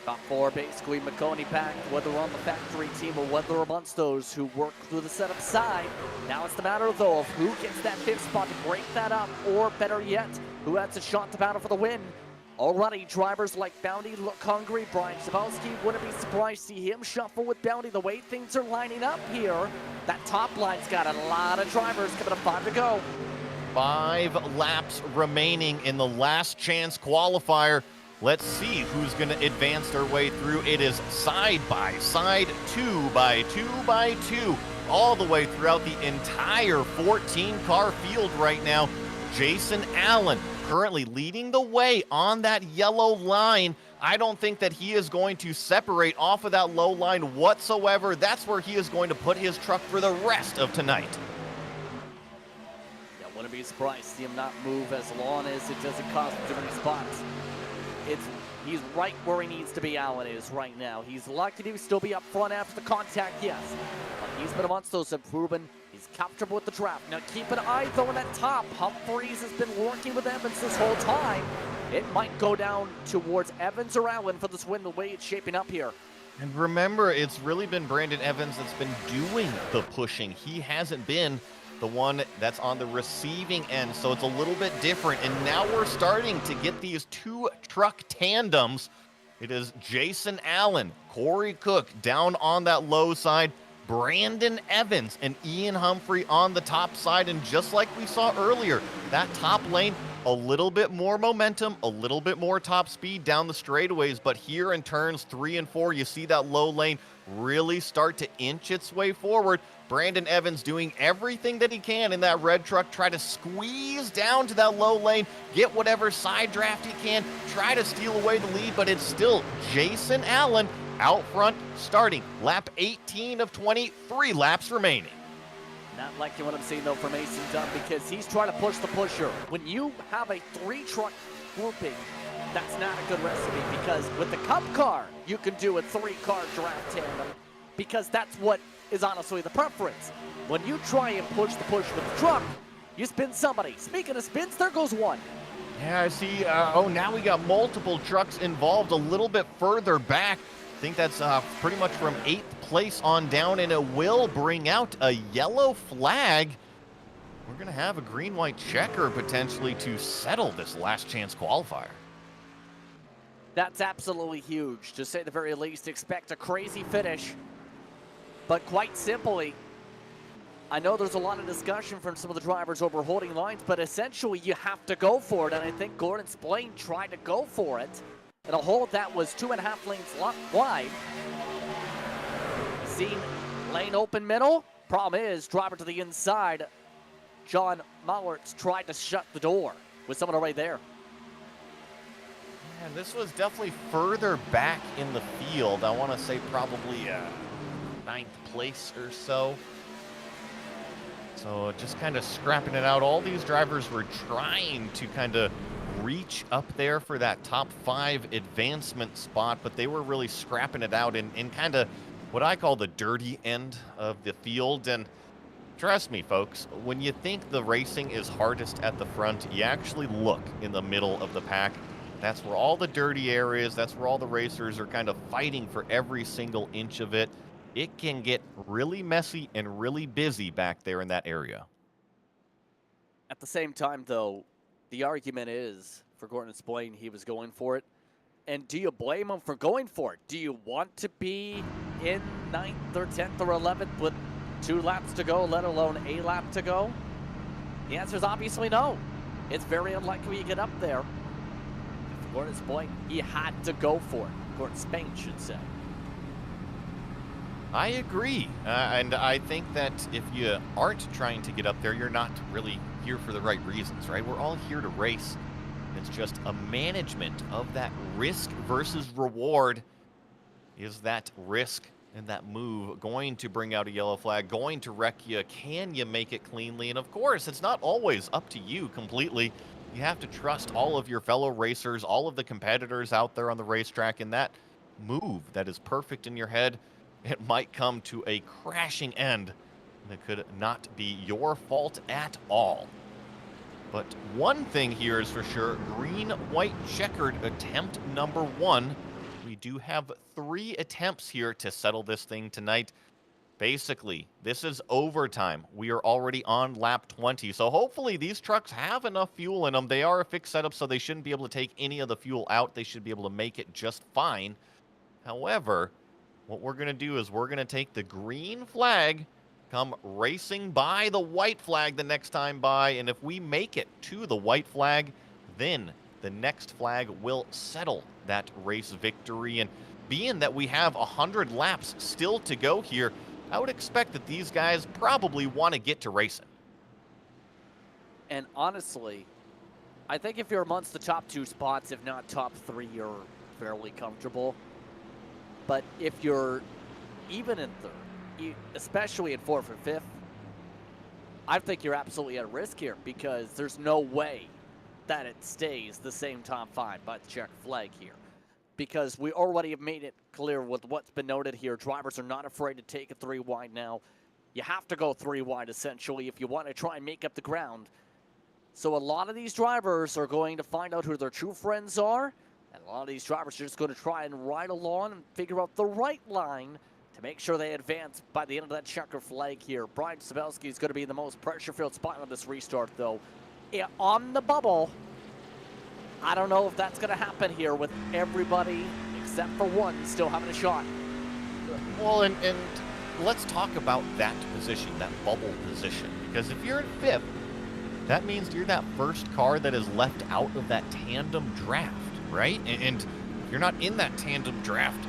Top 4 basically Maconi packed, whether on the factory team or whether amongst those who work through the setup side. Now it's the matter though of who gets that 5th spot to break that up, or better yet, who has a shot to battle for the win. Already drivers like Bounty look hungry. Brian Sabowski, wouldn't be surprised to see him shuffle with Bounty the way things are lining up here. That top line's got a lot of drivers coming up, 5 to go. 5 laps remaining in the last chance qualifier. Let's see who's going to advance their way through. It is side by side, 2 by 2 by 2, all the way throughout the entire 14-car field right now. Jason Allen currently leading the way on that yellow line. I don't think that he is going to separate off of that low line whatsoever. That's where he is going to put his truck for the rest of tonight. Yeah, wouldn't be surprised to see him not move as long as it doesn't cost him too many spots. He's right where he needs to be, Allen is right now. He's lucky to still be up front after the contact, yes. But he's been amongst those have proven he's comfortable with the draft. Now keep an eye though on that top. Humphreys has been working with Evans this whole time. It might go down towards Evans or Allen for this win the way it's shaping up here. And remember, it's really been Brandon Evans that's been doing the pushing. He hasn't been the one that's on the receiving end, so it's a little bit different. And now we're starting to get these 2 truck tandems. It is Jason Allen, Corey Cook down on that low side, Brandon Evans and Ian Humphrey on the top side. And just like we saw earlier, that top lane, a little bit more momentum, a little bit more top speed down the straightaways, but here in turns 3 and 4, you see that low lane really start to inch its way forward. Brandon Evans doing everything that he can in that red truck, try to squeeze down to that low lane, get whatever side draft he can, try to steal away the lead, but it's still Jason Allen out front starting lap 18 of 23 laps remaining. Not liking what I'm seeing though from Mason Dunn, because he's trying to push the pusher. When you have a 3-truck grouping, that's not a good recipe, because with the Cup car, you can do a 3-car draft tandem, because that's what is honestly the preference. When you try and push the push with the truck, you spin somebody. Speaking of spins, there goes one. Yeah, I see. Now we got multiple trucks involved a little bit further back. I think that's pretty much from 8th place on down, and it will bring out a yellow flag. We're going to have a green-white checker potentially to settle this last chance qualifier. That's absolutely huge. To say the very least, expect a crazy finish. But quite simply, I know there's a lot of discussion from some of the drivers over holding lines, but essentially you have to go for it. And I think Gordon Splain tried to go for it in a hold that was 2.5 lanes wide. Seen lane open middle. Problem is, driver to the inside, John Mallertz tried to shut the door with someone already there. And this was definitely further back in the field. I want to say probably 9th place or so. So just kind of scrapping it out. All these drivers were trying to kind of reach up there for that top 5 advancement spot, but they were really scrapping it out in kind of what I call the dirty end of the field. And trust me, folks, when you think the racing is hardest at the front, you actually look in the middle of the pack. That's where all the dirty areas, that's where all the racers are kind of fighting for every single inch of it. It can get really messy and really busy back there in that area. At the same time, though, the argument is for Gordon Spillane, he was going for it. And do you blame him for going for it? Do you want to be in 9th or 10th or 11th with 2 laps to go, let alone a lap to go? The answer is obviously no. It's very unlikely you get up there. For Gordon Spillane, he had to go for it. Gordon Spain should say. I agree. And I think that if you aren't trying to get up there, you're not really here for the right reasons, right? We're all here to race. It's just a management of that risk versus reward. Is that risk and that move going to bring out a yellow flag, going to wreck you? Can you make it cleanly? And of course, it's not always up to you completely. You have to trust all of your fellow racers, all of the competitors out there on the racetrack, and that move that is perfect in your head, it might come to a crashing end that could not be your fault at all. But one thing here is for sure, green-white checkered attempt number 1. We do have 3 attempts here to settle this thing tonight. Basically, this is overtime. We are already on lap 20, so hopefully these trucks have enough fuel in them. They are a fixed setup, so they shouldn't be able to take any of the fuel out. They should be able to make it just fine. However, what we're going to do is we're going to take the green flag, come racing by the white flag the next time by, and if we make it to the white flag, then the next flag will settle that race victory. And being that we have 100 laps still to go here, I would expect that these guys probably want to get to racing. And honestly, I think if you're amongst the top 2 spots, if not top 3, you're fairly comfortable. But if you're even in 3rd, especially in 4th or 5th, I think you're absolutely at risk here because there's no way that it stays the same top 5 by the check flag here. Because we already have made it clear with what's been noted here. Drivers are not afraid to take a 3 wide now. You have to go 3 wide essentially if you want to try and make up the ground. So a lot of these drivers are going to find out who their true friends are. And a lot of these drivers are just going to try and ride along and figure out the right line to make sure they advance by the end of that checker flag here. Brian Sabelski is going to be in the most pressure-filled spot on this restart, though. On the bubble, I don't know if that's going to happen here with everybody except for one still having a shot. Well, and let's talk about that position, that bubble position. Because if you're in 5th, that means you're that first car that is left out of that tandem draft, right? And if you're not in that tandem draft,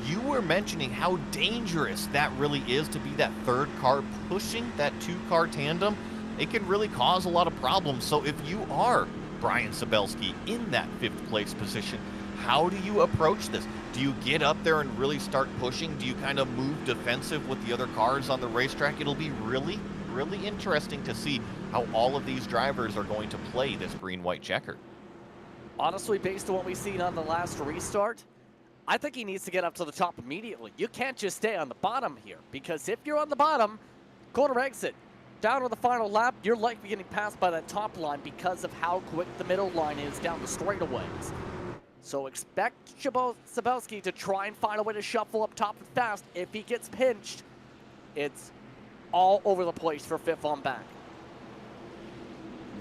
you were mentioning how dangerous that really is to be that 3rd car pushing that 2-car tandem. It can really cause a lot of problems. So if you are Brian Sabelski in that 5th place position, how do you approach this? Do you get up there and really start pushing? Do you kind of move defensive with the other cars on the racetrack? It'll be really, really interesting to see how all of these drivers are going to play this green-white checker. Honestly, based on what we've seen on the last restart, I think he needs to get up to the top immediately. You can't just stay on the bottom here, because if you're on the bottom, corner exit, down to the final lap, you're likely getting passed by that top line because of how quick the middle line is down the straightaways. So expect Sabelski to try and find a way to shuffle up top and fast. If he gets pinched, it's all over the place for 5th on back.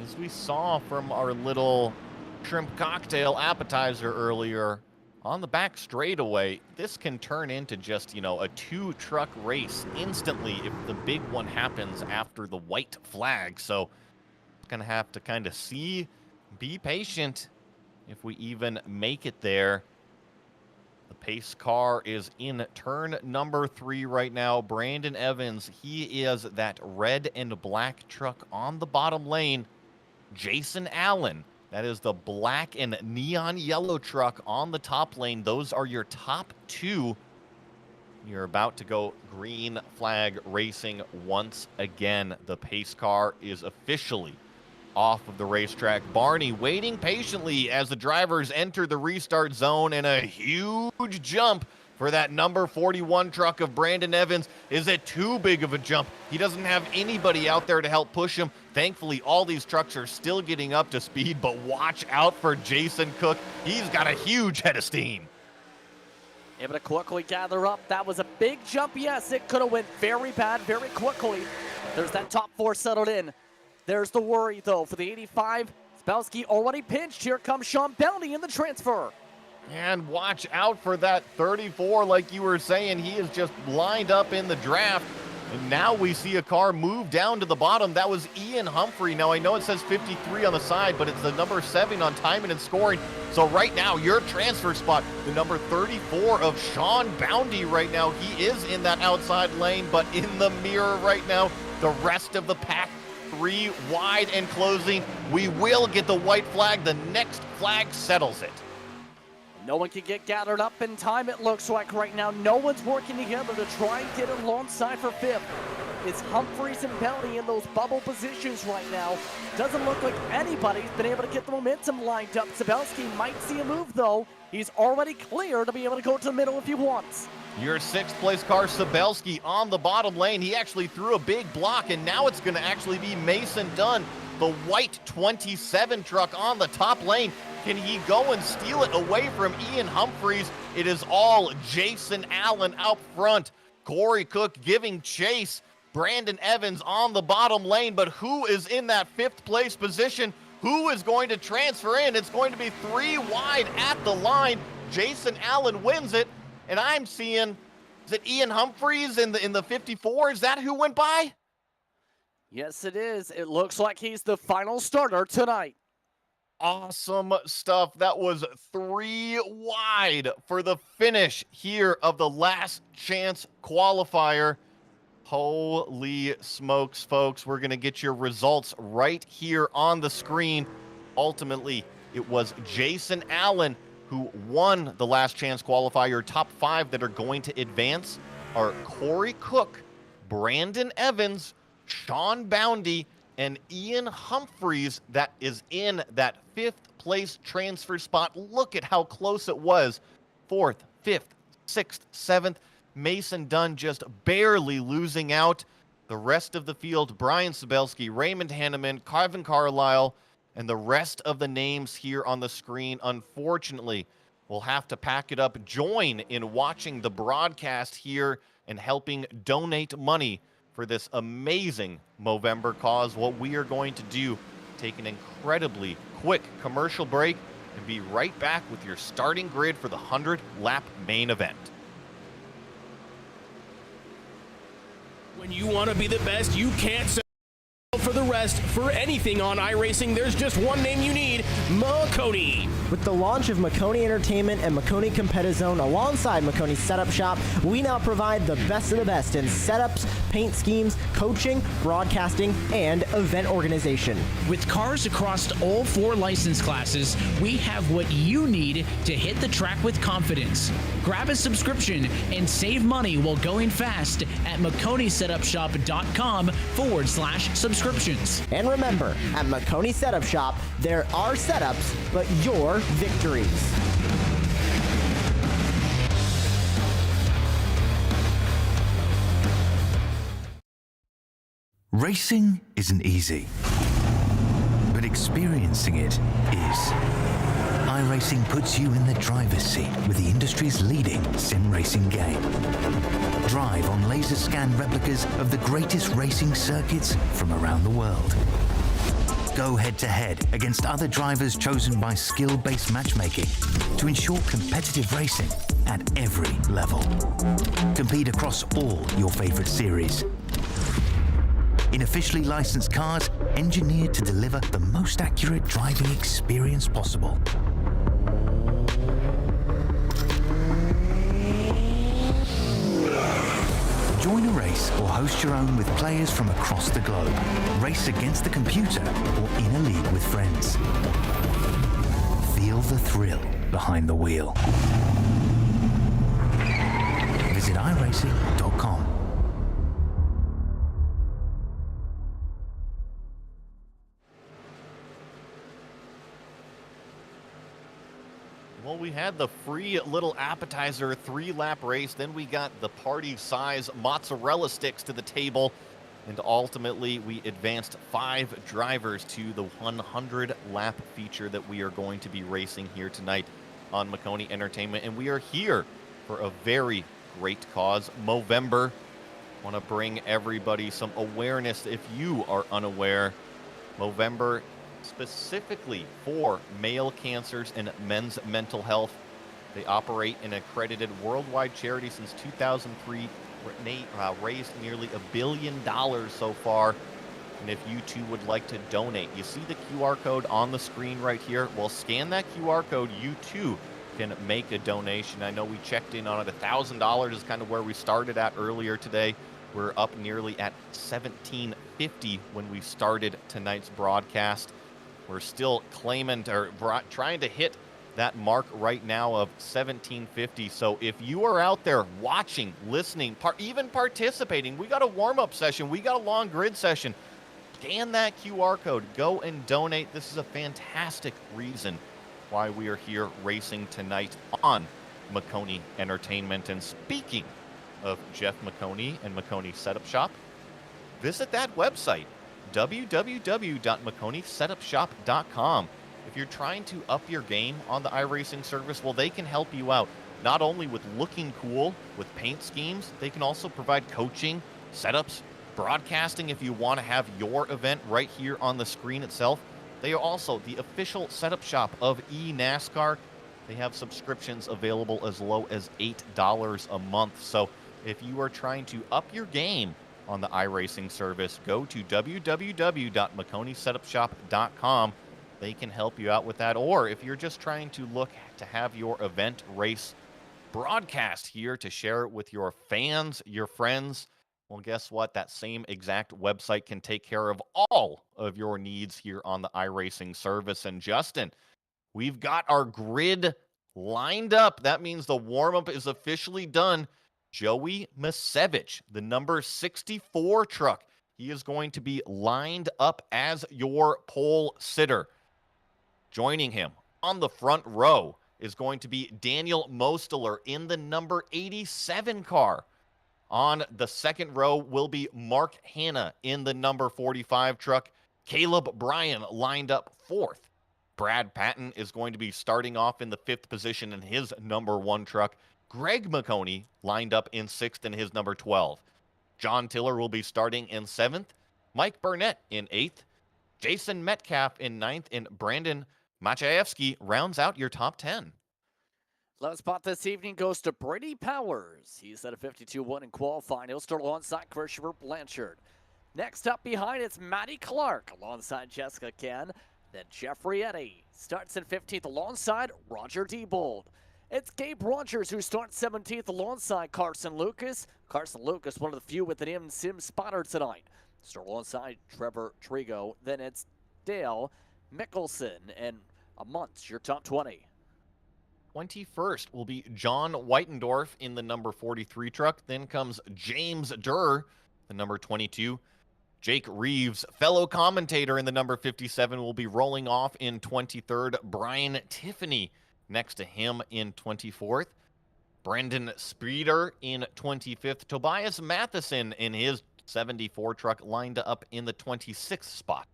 As we saw from our little shrimp cocktail appetizer earlier, on the back straightaway, this can turn into just, a 2-truck race instantly if the big one happens after the white flag. So, gonna have to kind of see, be patient if we even make it there. The pace car is in turn number 3 right now. Brandon Evans, he is that red and black truck on the bottom lane. Jason Allen, that is the black and neon yellow truck on the top lane. Those are your top 2. You're about to go green flag racing once again. The pace car is officially off of the racetrack. Barney waiting patiently as the drivers enter the restart zone, and a huge jump for that number 41 truck of Brandon Evans. Is it too big of a jump? He doesn't have anybody out there to help push him. Thankfully, all these trucks are still getting up to speed, but watch out for Jason Cook. He's got a huge head of steam. Able to quickly gather up. That was a big jump. Yes, it could have went very bad very quickly. There's that top four settled in. There's the worry, though, for the 85. Spelski already pinched. Here comes Sean Bounty in the transfer. And watch out for that 34, like you were saying. He is just lined up in the draft. And now we see a car move down to the bottom. That was Ian Humphrey. Now, I know it says 53 on the side, but it's the number 7 on timing and scoring. So right now, your transfer spot, the number 34 of Sean Bounty right now. He is in that outside lane, but in the mirror right now, the rest of the pack, 3 wide and closing. We will get the white flag. The next flag settles it. No one can get gathered up in time, it looks like right now. No one's working together to try and get alongside for 5th. It's Humphreys and Bounty in those bubble positions right now. Doesn't look like anybody's been able to get the momentum lined up. Sabelski might see a move, though. He's already clear to be able to go to the middle if he wants. Your 6th place car, Sabelski, on the bottom lane. He actually threw a big block, and now it's going to actually be Mason Dunn, the white 27 truck on the top lane. Can he go and steal it away from Ian Humphreys? It is all Jason Allen out front. Corey Cook giving chase. Brandon Evans on the bottom lane, but who is in that 5th place position? Who is going to transfer in? It's going to be 3 wide at the line. Jason Allen wins it, and I'm seeing, is it Ian Humphreys in the 54? Is that who went by? Yes, it is. It looks like he's the final starter tonight. Awesome stuff. That was 3 wide for the finish here of the last chance qualifier. Holy smokes, folks. We're going to get your results right here on the screen. Ultimately, it was Jason Allen who won the last chance qualifier. Top 5 that are going to advance are Corey Cook, Brandon Evans, Sean Bounty, and Ian Humphreys. That is in that 5th place transfer spot. Look at how close it was. 4th, 5th, 6th, 7th. Mason Dunn just barely losing out. The rest of the field, Brian Sabelski, Raymond Hanneman, Kevin Carlisle, and the rest of the names here on the screen, unfortunately, will have to pack it up. Join in watching the broadcast here and helping donate money for this amazing Movember cause. What we are going to do, take an incredibly quick commercial break and be right back with your starting grid for the 100-lap main event. When you want to be the best, you can't settle for the rest. For anything on iRacing, there's just one name you need: Maconi. With the launch of Maconi Entertainment and Maconi Competizone alongside Maconi Setup Shop, we now provide the best of the best in setups, paint schemes, coaching, broadcasting, and event organization. With cars across all 4 license classes, we have what you need to hit the track with confidence. Grab a subscription and save money while going fast at MaconiSetupShop.com/subscriptions. And remember, at Maconi Setup Shop, there are setups, but your victories. Racing isn't easy, but experiencing it is. iRacing puts you in the driver's seat with the industry's leading sim racing game. Drive on laser scan replicas of the greatest racing circuits from around the world. Go head-to-head against other drivers chosen by skill-based matchmaking to ensure competitive racing at every level. Compete across all your favorite series. In officially licensed cars, engineered to deliver the most accurate driving experience possible. Join a race or host your own with players from across the globe. Race against the computer or in a league with friends. Feel the thrill behind the wheel. Visit iRacing.com. we had the free little appetizer 3-lap race. Then we got the party size mozzarella sticks to the table. And ultimately, we advanced 5 drivers to the 100-lap feature that we are going to be racing here tonight on Maconi Entertainment. And we are here for a very great cause, Movember. Want to bring everybody some awareness if you are unaware. Movember specifically for male cancers and men's mental health. They operate an accredited worldwide charity since 2003. Raised nearly $1 billion so far. And if you too would like to donate, you see the QR code on the screen right here. Well, scan that QR code. You too can make a donation. I know we checked in on it. $1,000 is kind of where we started at earlier today. We're up nearly at $1,750 when we started tonight's broadcast. We're still claiming or trying to hit that mark right now of $1,750. So if you are out there watching, listening, even participating, we got a warm-up session, we got a long grid session, scan that QR code, go and donate. This is a fantastic reason why we are here racing tonight on Maconi Entertainment. And speaking of Jeff Maconi and Maconi Setup Shop, visit that website, www.maconisetupshop.com. If you're trying to up your game on the iRacing service, well, they can help you out. Not only with looking cool, with paint schemes, they can also provide coaching, setups, broadcasting if you want to have your event right here on the screen itself. They are also the official setup shop of eNASCAR. They have subscriptions available as low as $8 a month. So if you are trying to up your game on the iRacing service, go to www.maconisetupshop.com. They can help you out with that. Or if you're just trying to look to have your event race broadcast here to share it with your fans, your friends, well, guess what? That same exact website can take care of all of your needs here on the iRacing service. And Justin, we've got our grid lined up. That means the warm-up is officially done. Joey Masevich, the number 64 truck, he is going to be lined up as your pole sitter. Joining him on the front row is going to be Daniel Mosteler in the number 87 car. On the second row will be Mark Hanna in the number 45 truck. Caleb Bryan lined up 4th. Brad Patton is going to be starting off in the 5th position in his number 1 truck. Greg Maconi lined up in 6th in his number 12. John Tiller will be starting in 7th. Mike Burnett in 8th. Jason Metcalf in 9th. And Brandon Maciejewski rounds out your top 10. Last spot this evening goes to Brady Powers. He's at a 52-1 in qualifying. He'll start alongside Christopher Blanchard. Next up behind, it's Matty Clark alongside Jessica Ken. Then Jeffrey Eddy starts in 15th alongside Roger Diebold. It's Gabe Rogers who starts 17th alongside Carson Lucas. Carson Lucas, one of the few with an M-Sim spotter tonight. Start alongside Trevor Trigo. Then it's Dale Mickelson and a month's your top 20. 21st will be John Whitendorf in the number 43 truck. Then comes James Durr, the number 22. Jake Reeves, fellow commentator in the number 57, will be rolling off in 23rd. Brian Tiffany next to him in 24th. Brendan Speeder in 25th. Tobias Matheson in his 74 truck lined up in the 26th spot.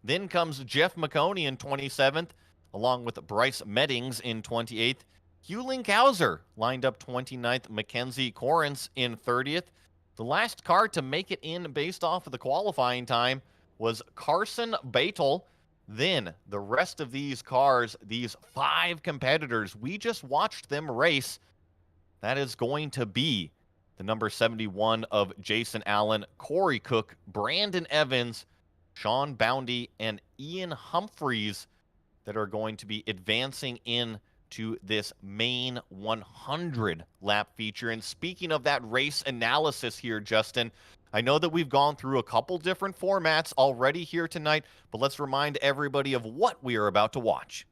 Then comes Jeff Maconi in 27th, along with Bryce Meddings in 28th. Hugh Linkhauser lined up 29th. Mackenzie Corrins in 30th. The last car to make it in based off of the qualifying time was Carson Batel. Then the rest of these cars, these 5 competitors, we just watched them race. That is going to be the number 71 of Jason Allen, Corey Cook, Brandon Evans, Sean Boundy, and Ian Humphreys that are going to be advancing in to this main 100 lap feature. And speaking of that race analysis here, Justin, I know that we've gone through a couple different formats already here tonight, but let's remind everybody of what we are about to watch.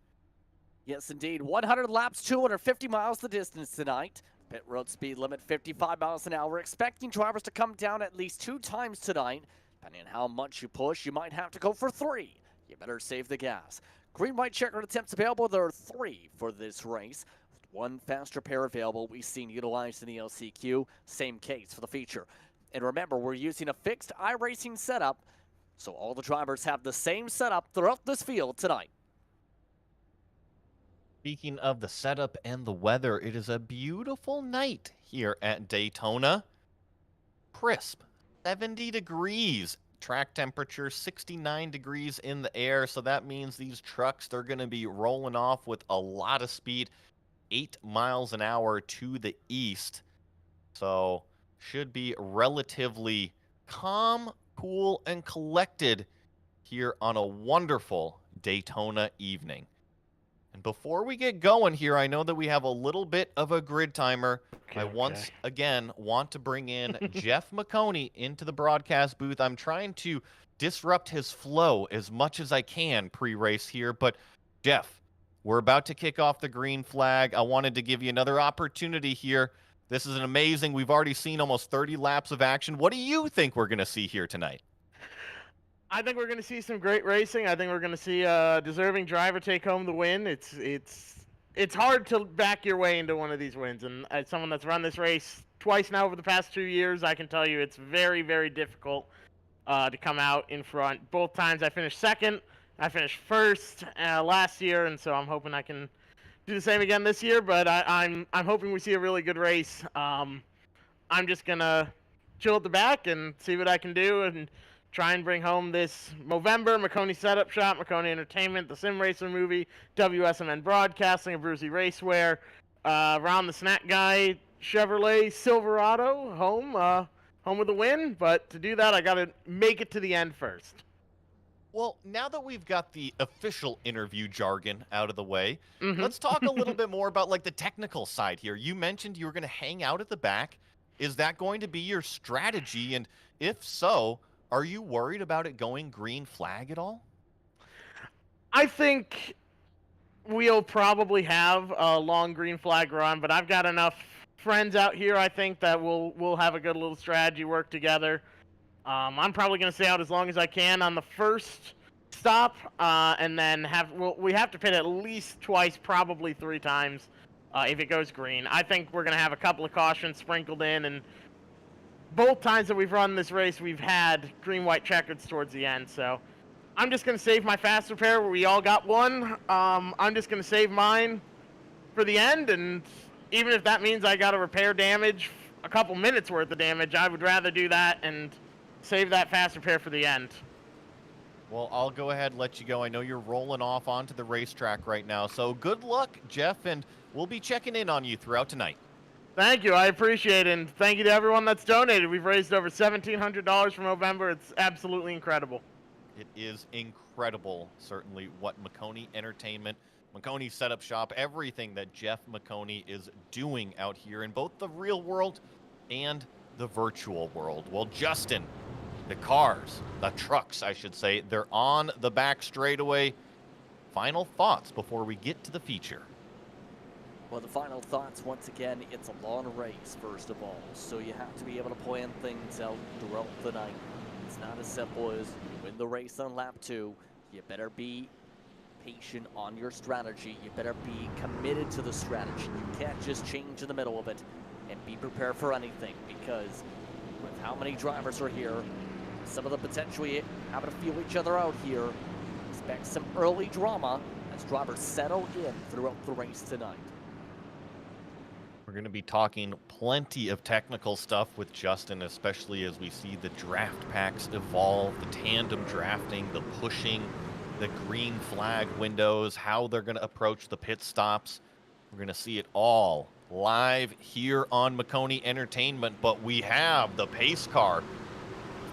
Yes, indeed. 100 laps, 250 miles the distance tonight. Pit road speed limit 55 miles an hour. We're expecting drivers to come down at least 2 times tonight. Depending on how much you push, you might have to go for 3. You better save the gas. Green, white, checker attempts available. There are 3 for this race. One faster pair available we've seen utilized in the LCQ. Same case for the feature. And remember, we're using a fixed iRacing setup, so all the drivers have the same setup throughout this field tonight. Speaking of the setup and the weather, it is a beautiful night here at Daytona. Crisp, 70 degrees. Track temperature, 69 degrees in the air. So that means these trucks, they're going to be rolling off with a lot of speed, 8 miles an hour to the east. So should be relatively calm, cool, and collected here on a wonderful Daytona evening. And before we get going here, I know that we have a little bit of a grid timer. I once again want to bring in Jeff Maconi into the broadcast booth. I'm trying to disrupt his flow as much as I can pre-race here. But Jeff, we're about to kick off the green flag. I wanted to give you another opportunity here. This is an amazing, we've already seen almost 30 laps of action. What do you think we're going to see here tonight? I think we're going to see some great racing. I think we're going to see a deserving driver take home the win. It's hard to back your way into one of these wins, and as someone that's run this race twice now over the past 2 years, I can tell you it's very, very difficult to come out in front. Both times I finished second. I finished first last year, and so I'm hoping I can do the same again this year. But I'm hoping we see a really good race. I'm just gonna chill at the back and see what I can do and try and bring home this Movember, Maconi Setup Shop, Maconi Entertainment, the Sim Racer movie, WSMN Broadcasting, Abruzzi Racewear, Round the Snack Guy, Chevrolet Silverado, home with a win. But to do that, I got to make it to the end first. Well, now that we've got the official interview jargon out of the way, let's talk a little bit more about like the technical side here. You mentioned you were going to hang out at the back. Is that going to be your strategy? And if so, are you worried about it going green flag at all? I think we'll probably have a long green flag run, but I've got enough friends out here, I think, that we'll have a good little strategy work together. I'm probably going to stay out as long as I can on the first stop, and then we have to pit at least twice, probably 3 times, if it goes green. I think we're going to have a couple of cautions sprinkled in, and both times that we've run this race, we've had green-white checkers towards the end. So I'm just going to save my fast repair where we all got one. I'm just going to save mine for the end, and even if that means I got to repair damage, a couple minutes worth of damage, I would rather do that and save that fast repair for the end. Well, I'll go ahead and let you go. I know you're rolling off onto the racetrack right now. So good luck, Jeff, and we'll be checking in on you throughout tonight. Thank you. I appreciate it, and thank you to everyone that's donated. We've raised over $1,700 for Movember. It's absolutely incredible. It is incredible, certainly, what Maconi Entertainment, Maconi Setup Shop, everything that Jeff Maconi is doing out here in both the real world and the virtual world. Well, Justin, the cars, the trucks, I should say, they're on the back straightaway. Final thoughts before we get to the feature. Well, the final thoughts, once again, it's a long race, first of all, so you have to be able to plan things out throughout the night. It's not as simple as you win the race on lap 2. You better be patient on your strategy. You better be committed to the strategy. You can't just change in the middle of it, and be prepared for anything, because with how many drivers are here, some of them potentially having to feel each other out here, expect some early drama as drivers settle in throughout the race tonight. We're going to be talking plenty of technical stuff with Justin, especially as we see the draft packs evolve, the tandem drafting, the pushing, the green flag windows, how they're going to approach the pit stops. We're going to see it all live here on Maconi Entertainment, but we have the pace car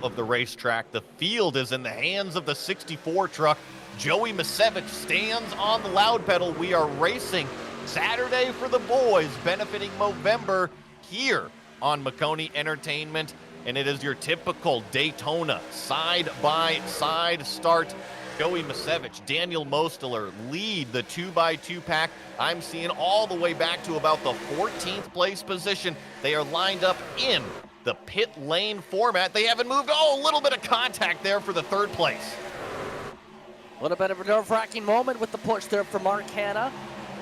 of the racetrack. The field is in the hands of the 64 truck. Joey Masevich stands on the loud pedal. We are racing Saturday for the boys, benefiting Movember here on Maconi Entertainment, and it is your typical Daytona side-by-side start. Joey Masevich, Daniel Mosteler lead the 2x2 pack. I'm seeing all the way back to about the 14th place position. They are lined up in the pit lane format. They haven't moved. Oh, a little bit of contact there for the 3rd place. A little bit of a nerve-wracking moment with the push there for Mark Hanna.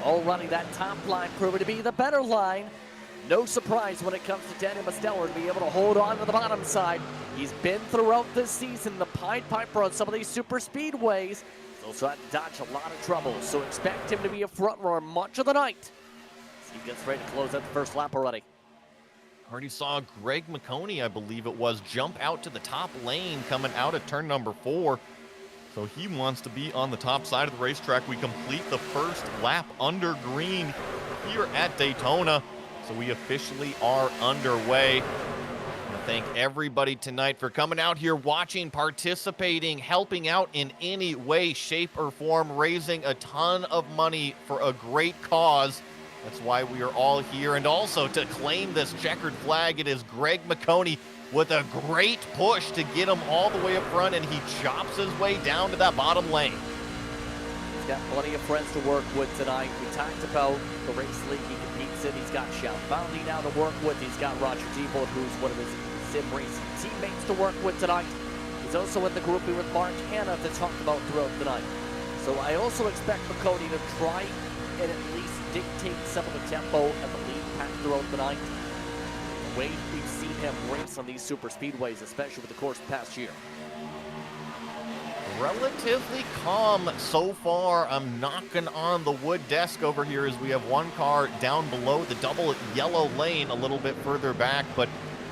Already that top line proving to be the better line. No surprise when it comes to Daniel Mosteller to be able to hold on to the bottom side. He's been throughout this season the Pied Piper on some of these super speedways. He's also had to dodge a lot of trouble, so expect him to be a front runner much of the night. He gets ready to close out the first lap already. Already saw Greg Maconi, I believe it was, jump out to the top lane coming out of turn number 4. So he wants to be on the top side of the racetrack. We complete the first lap under green here at Daytona. So we officially are underway. I want to thank everybody tonight for coming out here, watching, participating, helping out in any way, shape, or form, raising a ton of money for a great cause. That's why we are all here. And also to claim this checkered flag, it is Greg Maconi with a great push to get him all the way up front, and he chops his way down to that bottom lane. He's got plenty of friends to work with tonight. We talked about the race league he competes in. He's got Sean Bounty now to work with. He's got Roger Diebold, who's one of his sim racing teammates to work with tonight. He's also in the grouping with Mark Hanna to talk about throughout the night. So I also expect Maconi to try and at least dictate some of the tempo and the lead pack throughout the night. The way we've seen him race on these super speedways, especially with the course past year. Relatively calm so far. I'm knocking on the wood desk over here as we have one car down below the double yellow lane a little bit further back, but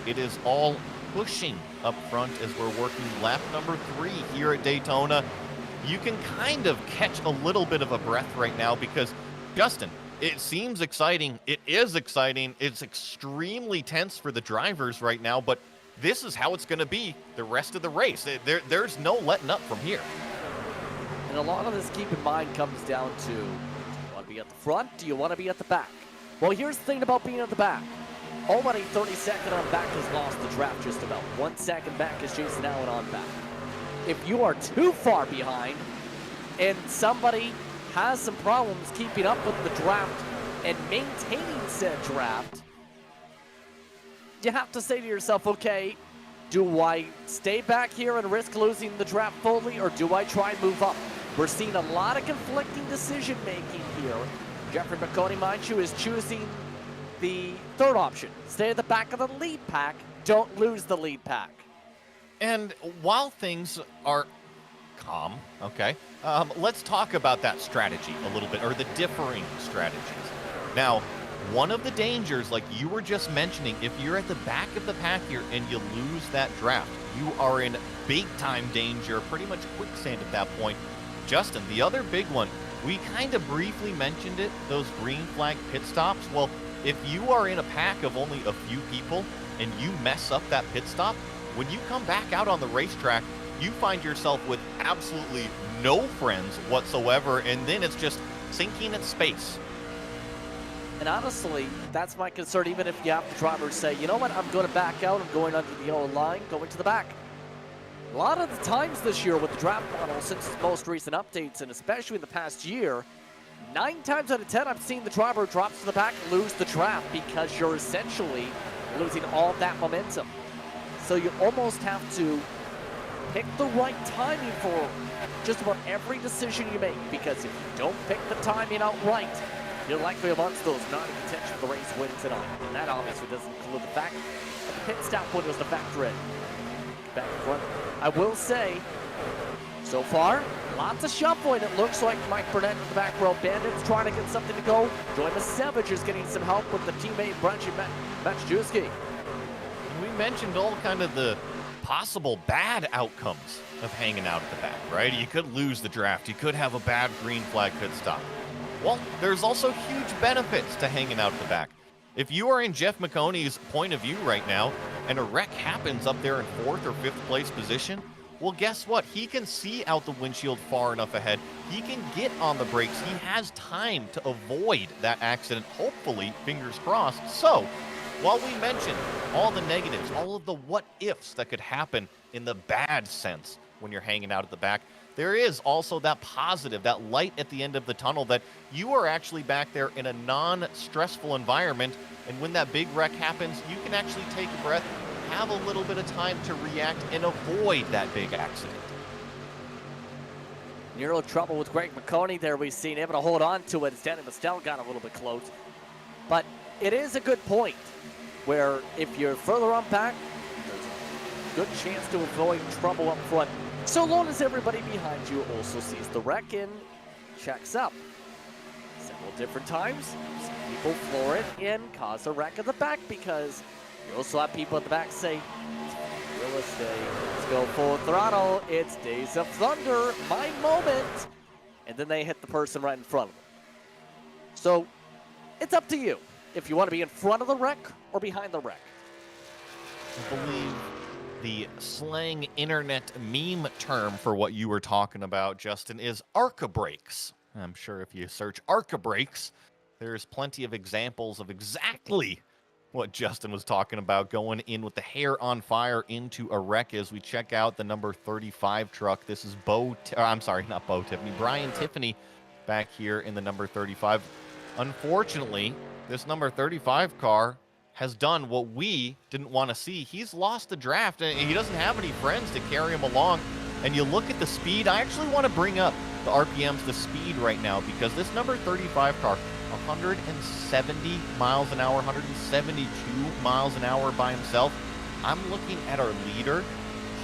it is all pushing up front as we're working lap number 3 here at Daytona. You can kind of catch a little bit of a breath right now because, Justin, it seems exciting. It is exciting. It's extremely tense for the drivers right now, but this is how it's going to be the rest of the race. There's no letting up from here. And a lot of this, keep in mind, comes down to, do you want to be at the front? Do you want to be at the back? Well, here's the thing about being at the back. Already 32nd on back has lost the draft just about. 1 second back is Jason Allen on back. If you are too far behind and somebody has some problems keeping up with the draft and maintaining said draft, you have to say to yourself, okay, do I stay back here and risk losing the draft fully, or do I try and move up? We're seeing a lot of conflicting decision-making here. Jeffrey Maconi, mind you, is choosing the third option. Stay at the back of the lead pack. Don't lose the lead pack. And while things are calm, okay, let's talk about that strategy a little bit, or the differing strategies. Now, one of the dangers, like you were just mentioning, if you're at the back of the pack here and you lose that draft, you are in big-time danger, pretty much quicksand at that point. Justin, the other big one, we kind of briefly mentioned it, those green flag pit stops. Well, if you are in a pack of only a few people and you mess up that pit stop, when you come back out on the racetrack, you find yourself with absolutely no friends whatsoever, and then it's just sinking in space. And honestly, that's my concern, even if you have the drivers say, you know what, I'm going to back out, I'm going under the yellow line, going to the back. A lot of the times this year with the draft model, since its most recent updates, and especially in the past year, 9 times out of 10, I've seen the driver drops to the back and lose the draft because you're essentially losing all that momentum. So you almost have to pick the right timing for just about every decision you make, because if you don't pick the timing out right, you're likely amongst those not in contention for the race win tonight. And that obviously doesn't include the fact that the pit stop windows to factor in. Back in front. I will say, so far, lots of shuffling. It looks like Mike Burnett in the back row. Bandits trying to get something to go. Joy Savage is getting some help with the teammate Branchy Matchewski. We mentioned all kind of the possible bad outcomes of hanging out at the back, right? You could lose the draft. You could have a bad green flag pit stop. Well, there's also huge benefits to hanging out at the back. If you are in Jeff Maconi's point of view right now, and a wreck happens up there in 4th or 5th place position, well, guess what? He can see out the windshield far enough ahead. He can get on the brakes. He has time to avoid that accident, hopefully, fingers crossed. So, while we mentioned all the negatives, all of the what-ifs that could happen in the bad sense when you're hanging out at the back, there is also that positive, that light at the end of the tunnel, that you are actually back there in a non-stressful environment, and when that big wreck happens, you can actually take a breath, have a little bit of time to react, and avoid that big accident. You're in trouble with Greg Maconi there. We've seen able to hold on to it. Danny Mastel got a little bit close. But it is a good point where if you're further on back, there's a good chance to avoid trouble up front, so long as everybody behind you also sees the wreck and checks up. Several different times, some people floor it and cause a wreck at the back because you also have people at the back say, real estate, let's go full throttle, it's Days of Thunder, my moment, and then they hit the person right in front of them. So it's up to you if you want to be in front of the wreck or behind the wreck. I believe the slang internet meme term for what you were talking about, Justin, is ARCA brakes. I'm sure if you search ARCA brakes, there's plenty of examples of exactly what Justin was talking about, going in with the hair on fire into a wreck as we check out the number 35 truck. This is Brian Tiffany back here in the number 35. Unfortunately, this number 35 car has done what we didn't want to see. He's lost the draft, and he doesn't have any friends to carry him along. And you look at the speed. I actually want to bring up the RPMs, the speed right now, because this number 35 car, 170 miles an hour, 172 miles an hour by himself. I'm looking at our leader,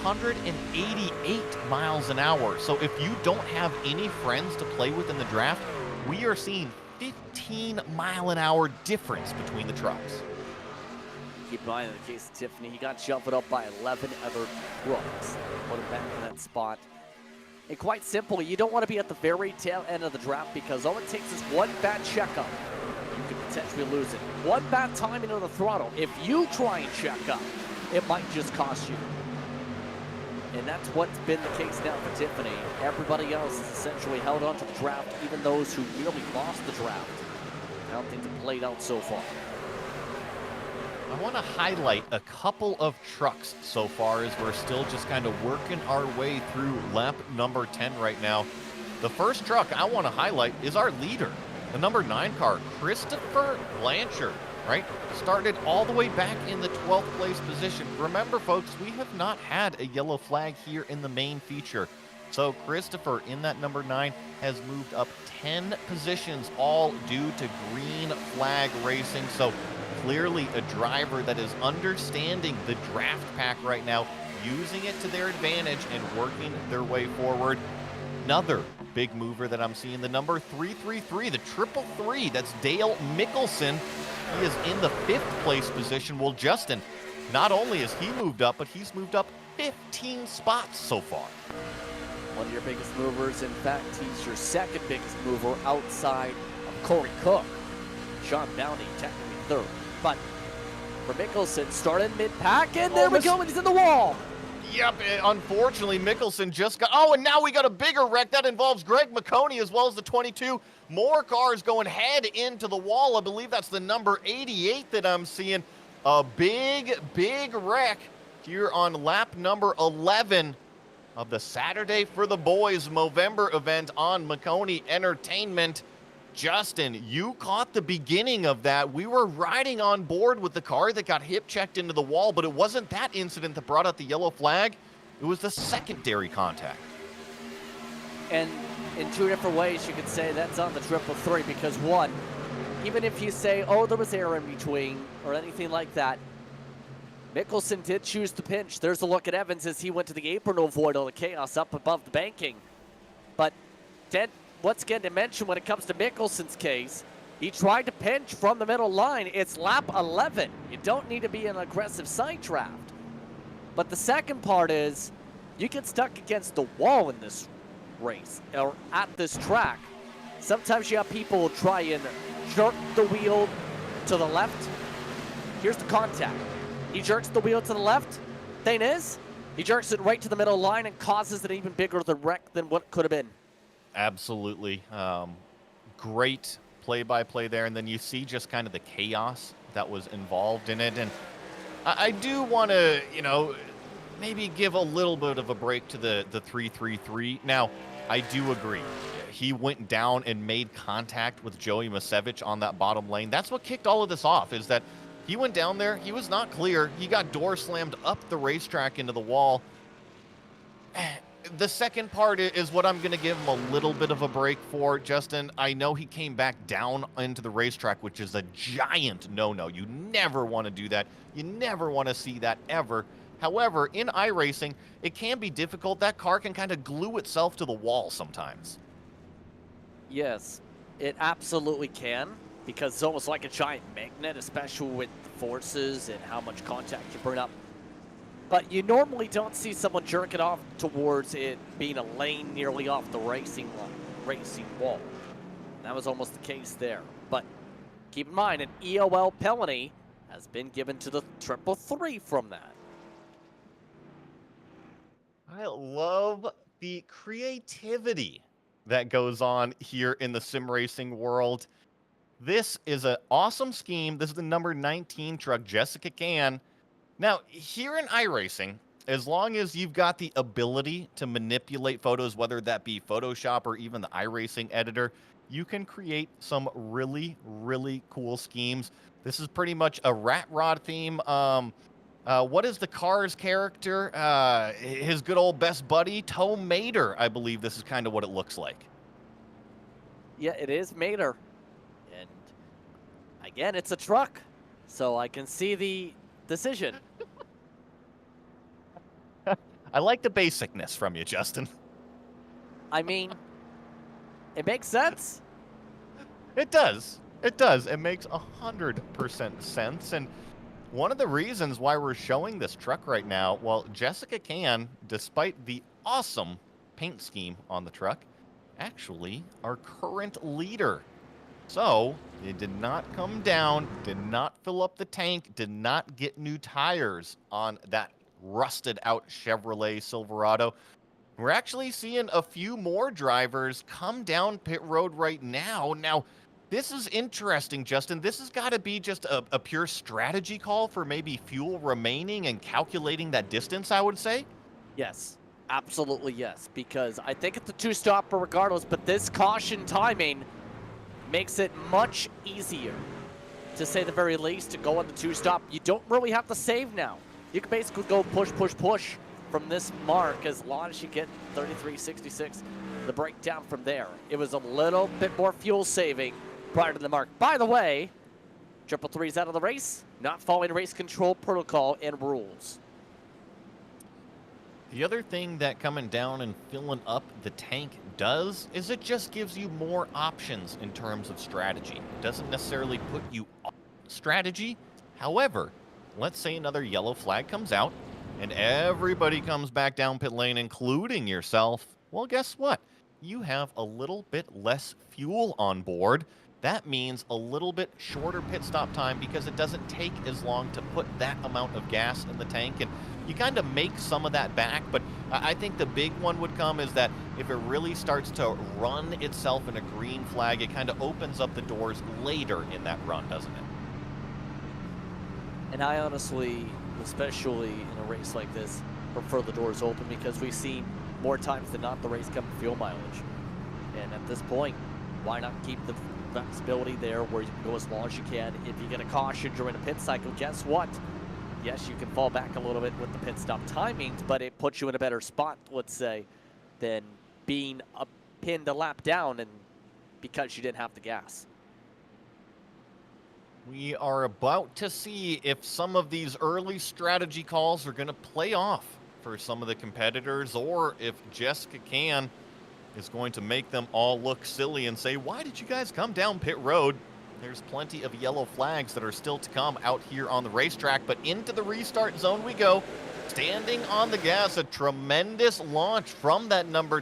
188 miles an hour. So if you don't have any friends to play with in the draft, we are seeing 15 mile an hour difference between the trucks. Keep in mind, in the case of Tiffany, he got shuffled up by 11 other trucks. Put him back in that spot. And quite simple, you don't want to be at the very tail end of the draft because all it takes is one bad checkup. You could potentially lose it. One bad timing on the throttle. If you try and check up, it might just cost you. And that's what's been the case now for Tiffany. Everybody else has essentially held on to the draft, even those who really lost the draft. How things have played out so far. I want to highlight a couple of trucks so far as we're still just kind of working our way through lap number 10 right now. The first truck I want to highlight is our leader, the number 9 car, Christopher Blanchard, right? Started all the way back in the 12th place position. Remember, folks, we have not had a yellow flag here in the main feature. So Christopher in that number 9 has moved up 10 positions, all due to green flag racing. So clearly a driver that is understanding the draft pack right now, using it to their advantage and working their way forward. Another big mover that I'm seeing, the number 333, the triple three, that's Dale Mickelson. He is in the 5th place position. Well, Justin, not only has he moved up, but he's moved up 15 spots so far. One of your biggest movers. In fact, he's your second biggest mover outside of Corey Cook. Sean Downey technically 3rd. But for Mickelson, started mid-pack, and there we go, and he's in the wall. Yep, unfortunately, Mickelson just got... Oh, and now we got a bigger wreck. That involves Greg Maconi as well as the 22. More cars going head into the wall. I believe that's the number 88 that I'm seeing. A big, big wreck here on lap number 11 of the Saturday for the Boys Movember event on Maconi Entertainment. Justin, you caught the beginning of that. We were riding on board with the car that got hip checked into the wall, but it wasn't that incident that brought out the yellow flag. It was the secondary contact. And in two different ways, you could say that's on the triple three because one, even if you say, oh, there was air in between or anything like that, Mickelson did choose to pinch. There's a look at Evans as he went to the apron to avoid all the chaos up above the banking. But once again, to mention when it comes to Mickelson's case, he tried to pinch from the middle line. It's lap 11. You don't need to be an aggressive side draft. But the second part is you get stuck against the wall in this race or at this track. Sometimes you have people try and jerk the wheel to the left. Here's the contact. He jerks the wheel to the left. Thing is, he jerks it right to the middle line and causes an even bigger wreck than what could have been. Absolutely. Great play-by-play there. And then you see just kind of the chaos that was involved in it. And I do want to, maybe give a little bit of a break to the 333. Now, I do agree. He went down and made contact with Joey Masevich on that bottom lane. That's what kicked all of this off, is that he went down there. He was not clear. He got door slammed up the racetrack into the wall. The second part is what I'm going to give him a little bit of a break for, Justin. I know he came back down into the racetrack, which is a giant no-no. You never want to do that. You never want to see that ever. However, in iRacing, it can be difficult. That car can kind of glue itself to the wall sometimes. Yes, it absolutely can, because it's almost like a giant magnet, especially with the forces and how much contact you bring up. But you normally don't see someone jerk it off towards it being a lane nearly off the racing wall. That was almost the case there. But keep in mind, an EOL penalty has been given to the 333 from that. I love the creativity that goes on here in the sim racing world. This is an awesome scheme. This is the number 19 truck, Jessica Can. Now, here in iRacing, as long as you've got the ability to manipulate photos, whether that be Photoshop or even the iRacing editor, you can create some really, really cool schemes. This is pretty much a rat rod theme. What is the car's character? His good old best buddy, Toe Mater, I believe this is kind of what it looks like. Yeah, it is Mater. And again, it's a truck, so I can see the decision. I like the basicness from you, Justin. I mean, it makes sense. It does. It does. It makes 100% sense. And one of the reasons why we're showing this truck right now, well, Jessica Can, despite the awesome paint scheme on the truck, actually our current leader. So it did not come down, did not fill up the tank, did not get new tires on that rusted out Chevrolet Silverado. We're actually seeing a few more drivers come down pit road right now. Now, this is interesting, Justin. This has got to be just a pure strategy call for maybe fuel remaining and calculating that distance, I would say. Yes, absolutely yes, because I think it's a two-stopper regardless, but this caution timing makes it much easier, to say the very least, to go on the two-stop. You don't really have to save now. You can basically go push, push, push from this mark as long as you get 33.66, the breakdown from there. It was a little bit more fuel saving prior to the mark. By the way, 333's out of the race, not following race control protocol and rules. The other thing that coming down and filling up the tank does is it just gives you more options in terms of strategy. It doesn't necessarily put you off strategy. However, let's say another yellow flag comes out and everybody comes back down pit lane, including yourself. Well, guess what? You have a little bit less fuel on board. That means a little bit shorter pit stop time because it doesn't take as long to put that amount of gas in the tank. And you kind of make some of that back, but I think the big one would come is that if it really starts to run itself in a green flag, it kind of opens up the doors later in that run, doesn't it? And I honestly, especially in a race like this, prefer the doors open because we've seen more times than not the race come with fuel mileage. And at this point, why not keep the flexibility there where you can go as long as you can? If you get a caution during a pit cycle, guess what? Yes, you can fall back a little bit with the pit stop timings, but it puts you in a better spot, let's say, than being pinned a lap down and because you didn't have the gas. We are about to see if some of these early strategy calls are going to play off for some of the competitors, or if Jessica Can is going to make them all look silly and say, why did you guys come down pit road? There's plenty of yellow flags that are still to come out here on the racetrack, but into the restart zone we go. Standing on the gas, a tremendous launch from that number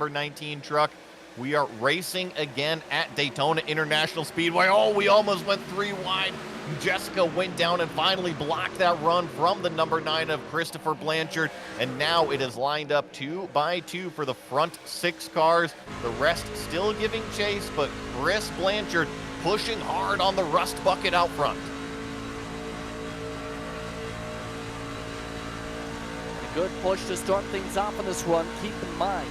19 truck. We are racing again at Daytona International Speedway. Oh, we almost went 3 wide. Jessica went down and finally blocked that run from the number 9 of Christopher Blanchard. And now it is lined up 2 by 2 for the front 6 cars. The rest still giving chase, but Chris Blanchard pushing hard on the rust bucket out front. A good push to start things off on this run. Keep in mind,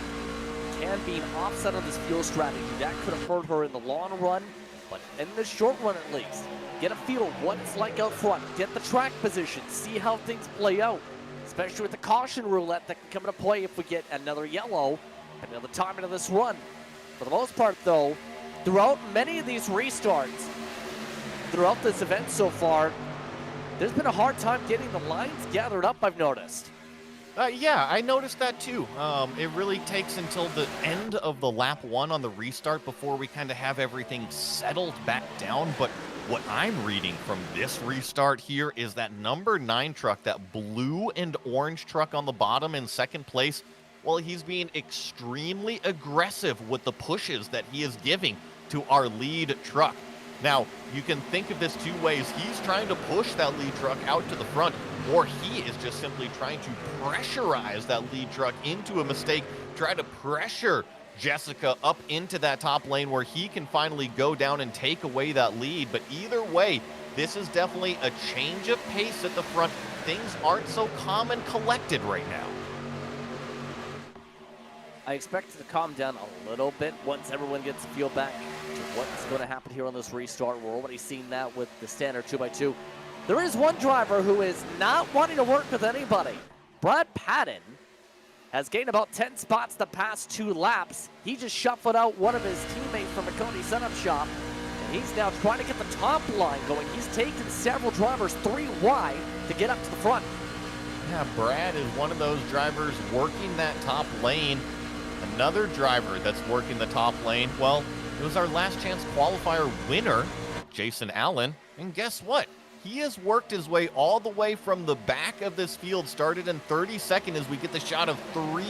Can being offset on this fuel strategy, that could have hurt her in the long run, but in the short run at least, get a feel of what it's like out front, get the track position, see how things play out, especially with the caution roulette that can come into play if we get another yellow, depending on the timing of this run. For the most part, though, throughout many of these restarts, throughout this event so far, there's been a hard time getting the lines gathered up, I've noticed. Yeah, I noticed that too. It really takes until the end of the lap 1 on the restart before we kind of have everything settled back down. But what I'm reading from this restart here is that number 9 truck, that blue and orange truck on the bottom in second place, well, he's being extremely aggressive with the pushes that he is giving to our lead truck. Now, you can think of this two ways. He's trying to push that lead truck out to the front, or he is just simply trying to pressurize that lead truck into a mistake, try to pressure Jessica up into that top lane where he can finally go down and take away that lead. But either way, this is definitely a change of pace at the front. Things aren't so calm and collected right now. I expect it to calm down a little bit once everyone gets the feel back to what's going to happen here on this restart. We're already seeing that with the standard 2x2. There is one driver who is not wanting to work with anybody. Brad Patton has gained about 10 spots the past 2 laps. He just shuffled out one of his teammates from Maconi setup shop, and he's now trying to get the top line going. He's taken several drivers 3 wide to get up to the front. Yeah, Brad is one of those drivers working that top lane. Another driver that's working the top lane, well, it was our last chance qualifier winner, Jason Allen. And guess what? He has worked his way all the way from the back of this field, started in 32nd as we get the shot of 3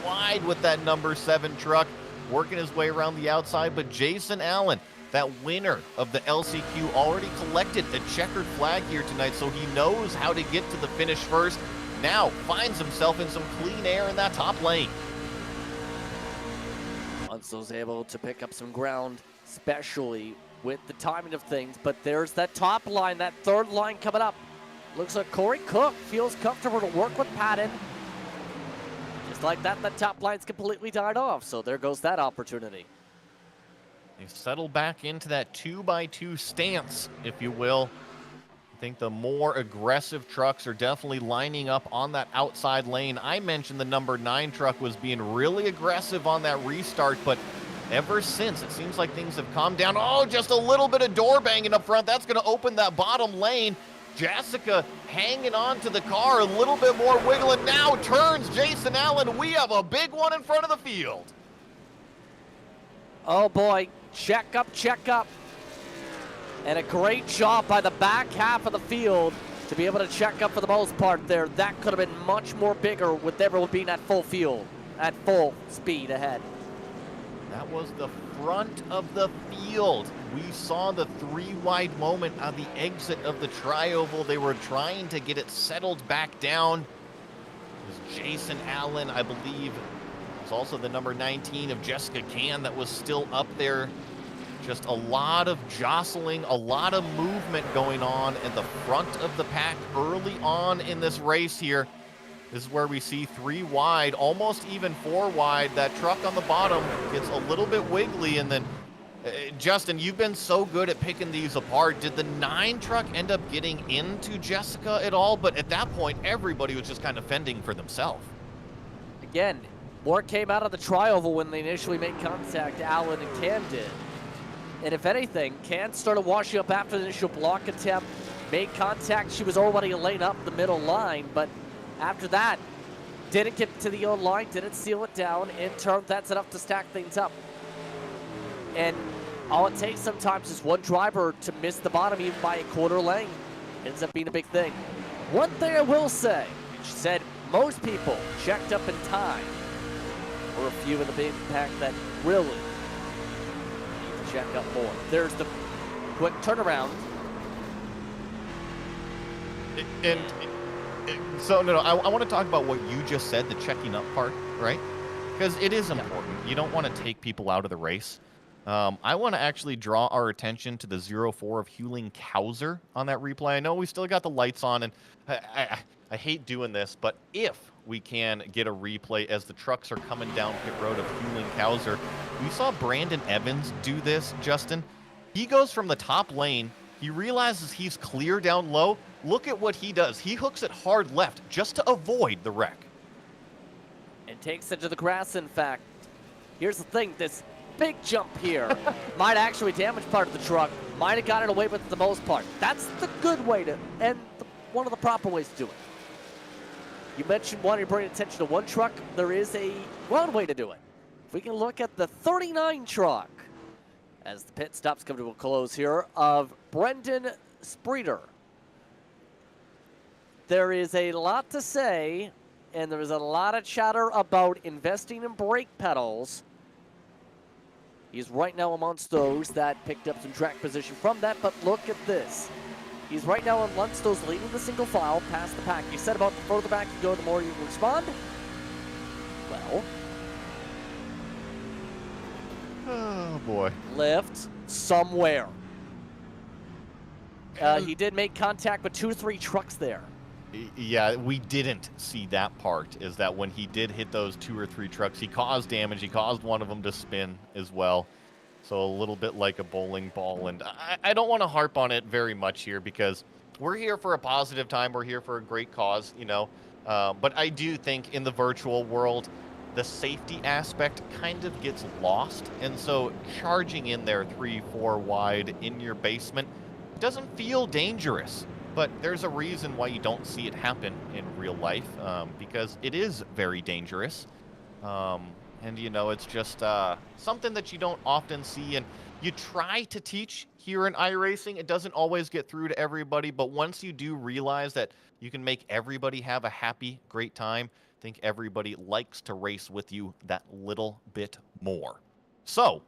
wide with that number 7 truck, working his way around the outside. But Jason Allen, that winner of the LCQ, already collected a checkered flag here tonight, so he knows how to get to the finish first. Now finds himself in some clean air in that top lane. Unso's able to pick up some ground, especially with the timing of things, but there's that top line, that third line coming up. Looks like Corey Cook feels comfortable to work with Patton. Just like that, that top line's completely died off, so there goes that opportunity. They settle back into that 2x2 stance, if you will. I think the more aggressive trucks are definitely lining up on that outside lane. I mentioned the number 9 truck was being really aggressive on that restart, but ever since, it seems like things have calmed down. Oh, just a little bit of door banging up front. That's going to open that bottom lane. Jessica hanging on to the car, a little bit more wiggling. Now turns Jason Allen. We have a big one in front of the field. Oh boy, check up, check up. And a great job by the back half of the field to be able to check up for the most part there. That could have been much more bigger with everyone being at full field, at full speed ahead. That was the front of the field. We saw the 3 wide moment on the exit of the tri-oval. They were trying to get it settled back down. It was Jason Allen, I believe. It was also the number 19 of Jessica Can that was still up there. Just a lot of jostling, a lot of movement going on in the front of the pack early on in this race here. This is where we see 3 wide, almost even 4 wide. That truck on the bottom gets a little bit wiggly. And then, Justin, you've been so good at picking these apart. Did the 9 truck end up getting into Jessica at all? But at that point, everybody was just kind of fending for themselves. Again, more came out of the tri-oval when they initially made contact, Allen and Cam did. And if anything, Can started washing up after the initial block attempt, made contact. She was already a lane up the middle line, but after that, didn't get to the old line, didn't seal it down. In turn, that's enough to stack things up. And all it takes sometimes is one driver to miss the bottom even by a quarter lane. Ends up being a big thing. One thing I will say, she said most people checked up in time. Or a few in the big pack that really need to check up more. There's the quick turnaround. So, I want to talk about what you just said, the checking up part, right? Because it is important. You don't want to take people out of the race. I want to actually draw our attention to the 04 of Hewling Kauser on that replay. I know we still got the lights on, and I hate doing this, but if we can get a replay as the trucks are coming down pit road of Hewling Kauser, we saw Brandon Evans do this, Justin. He goes from the top lane He realizes he's clear down low. Look at what he does. He hooks it hard left just to avoid the wreck. And takes it to the grass, in fact. Here's the thing, this big jump here might actually damage part of the truck, might have got it away with the most part. That's the good way to, and one of the proper ways to do it. You mentioned wanting to bring attention to one truck. There is a wrong way to do it. If we can look at the 39 truck, as the pit stops come to a close here, of Brendan Spreeder. There is a lot to say, and there is a lot of chatter about investing in brake pedals. He's right now amongst those that picked up some track position from that, but look at this. He's right now amongst those leading the single file past the pack. You said about the further back you go, the more you respond. Well, oh boy. lift somewhere. He did make contact with 2 or 3 trucks there. Yeah, we didn't see that part, is that when he did hit those 2 or 3 trucks, he caused damage. He caused one of them to spin as well. So a little bit like a bowling ball. And I don't want to harp on it very much here because we're here for a positive time. We're here for a great cause, you know. But I do think in the virtual world, the safety aspect kind of gets lost. And so charging in there 3-4 wide in your basement doesn't feel dangerous. But there's a reason why you don't see it happen in real life, because it is very dangerous. And, you know, it's just something that you don't often see. And you try to teach here in iRacing. It doesn't always get through to everybody. But once you do realize that you can make everybody have a happy, great time, I think everybody likes to race with you that little bit more. So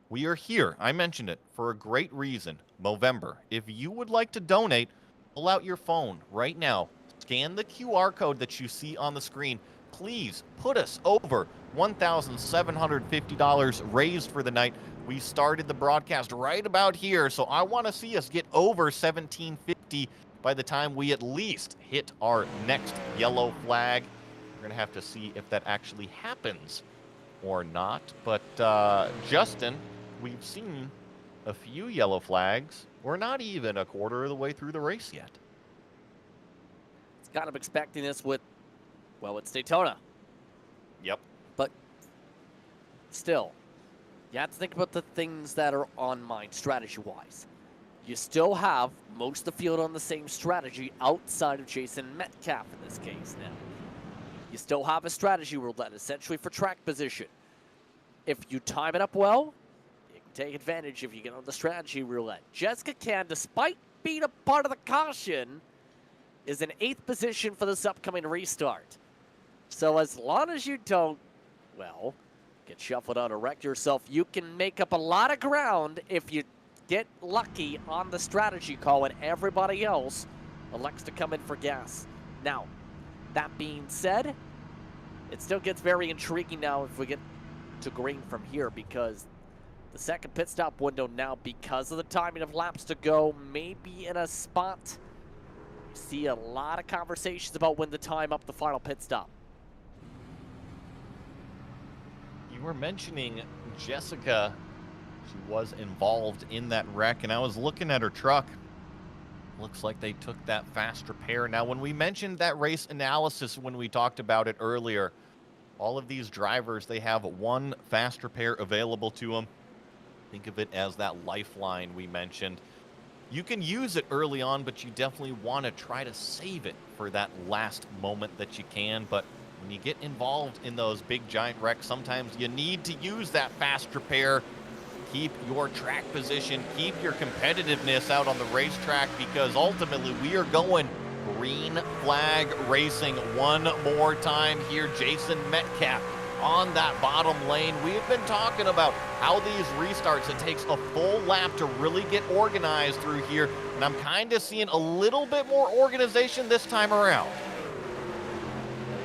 we are here, I mentioned it, for a great reason, Movember. If you would like to donate, pull out your phone right now. Scan the QR code that you see on the screen. Please put us over $1,750 raised for the night. We started the broadcast right about here, so I want to see us get over $1,750 by the time we at least hit our next yellow flag. We're going to have to see if that actually happens or not. But Justin, we've seen a few yellow flags. We're not even a quarter of the way through the race yet. It's kind of expecting this with, well, it's Daytona. Yep. But still, you have to think about the things that are on mind strategy-wise. You still have most of the field on the same strategy outside of Jason Metcalf in this case now. You still have a strategy roulette, essentially for track position. If you time it up well, you can take advantage if you get on the strategy roulette. Jessica can, despite being a part of the caution, is in 8th position for this upcoming restart. So as long as you don't, well, get shuffled out or wreck yourself, you can make up a lot of ground if you get lucky on the strategy call when everybody else elects to come in for gas. Now, that being said, it still gets very intriguing now if we get to green from here, because the second pit stop window now, because of the timing of laps to go, may be in a spot. You see a lot of conversations about when to time up the final pit stop. You were mentioning Jessica. She was involved in that wreck, and I was looking at her truck. Looks like they took that fast repair. Now, when we mentioned that race analysis when we talked about it earlier, all of these drivers, they have one fast repair available to them. Think of it as that lifeline we mentioned. You can use it early on, but you definitely want to try to save it for that last moment that you can. But when you get involved in those big giant wrecks, sometimes you need to use that fast repair. Keep your track position, keep your competitiveness out on the racetrack, because ultimately we are going green flag racing one more time here. Jason Metcalf on that bottom lane. We have been talking about how these restarts, it takes a full lap to really get organized through here, and I'm kind of seeing a little bit more organization this time around.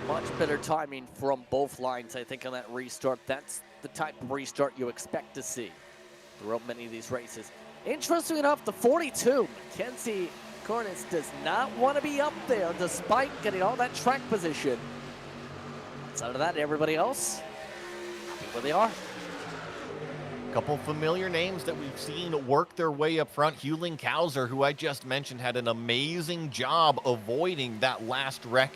Much better timing from both lines, I think, on that restart. That's the type of restart you expect to see throughout many of these races. Interesting enough, the 42, Mackenzie Cornice does not want to be up there despite getting all that track position. Outside of that, everybody else, happy where they are. Couple familiar names that we've seen work their way up front. Hewling Kauser, who I just mentioned, had an amazing job avoiding that last wreck.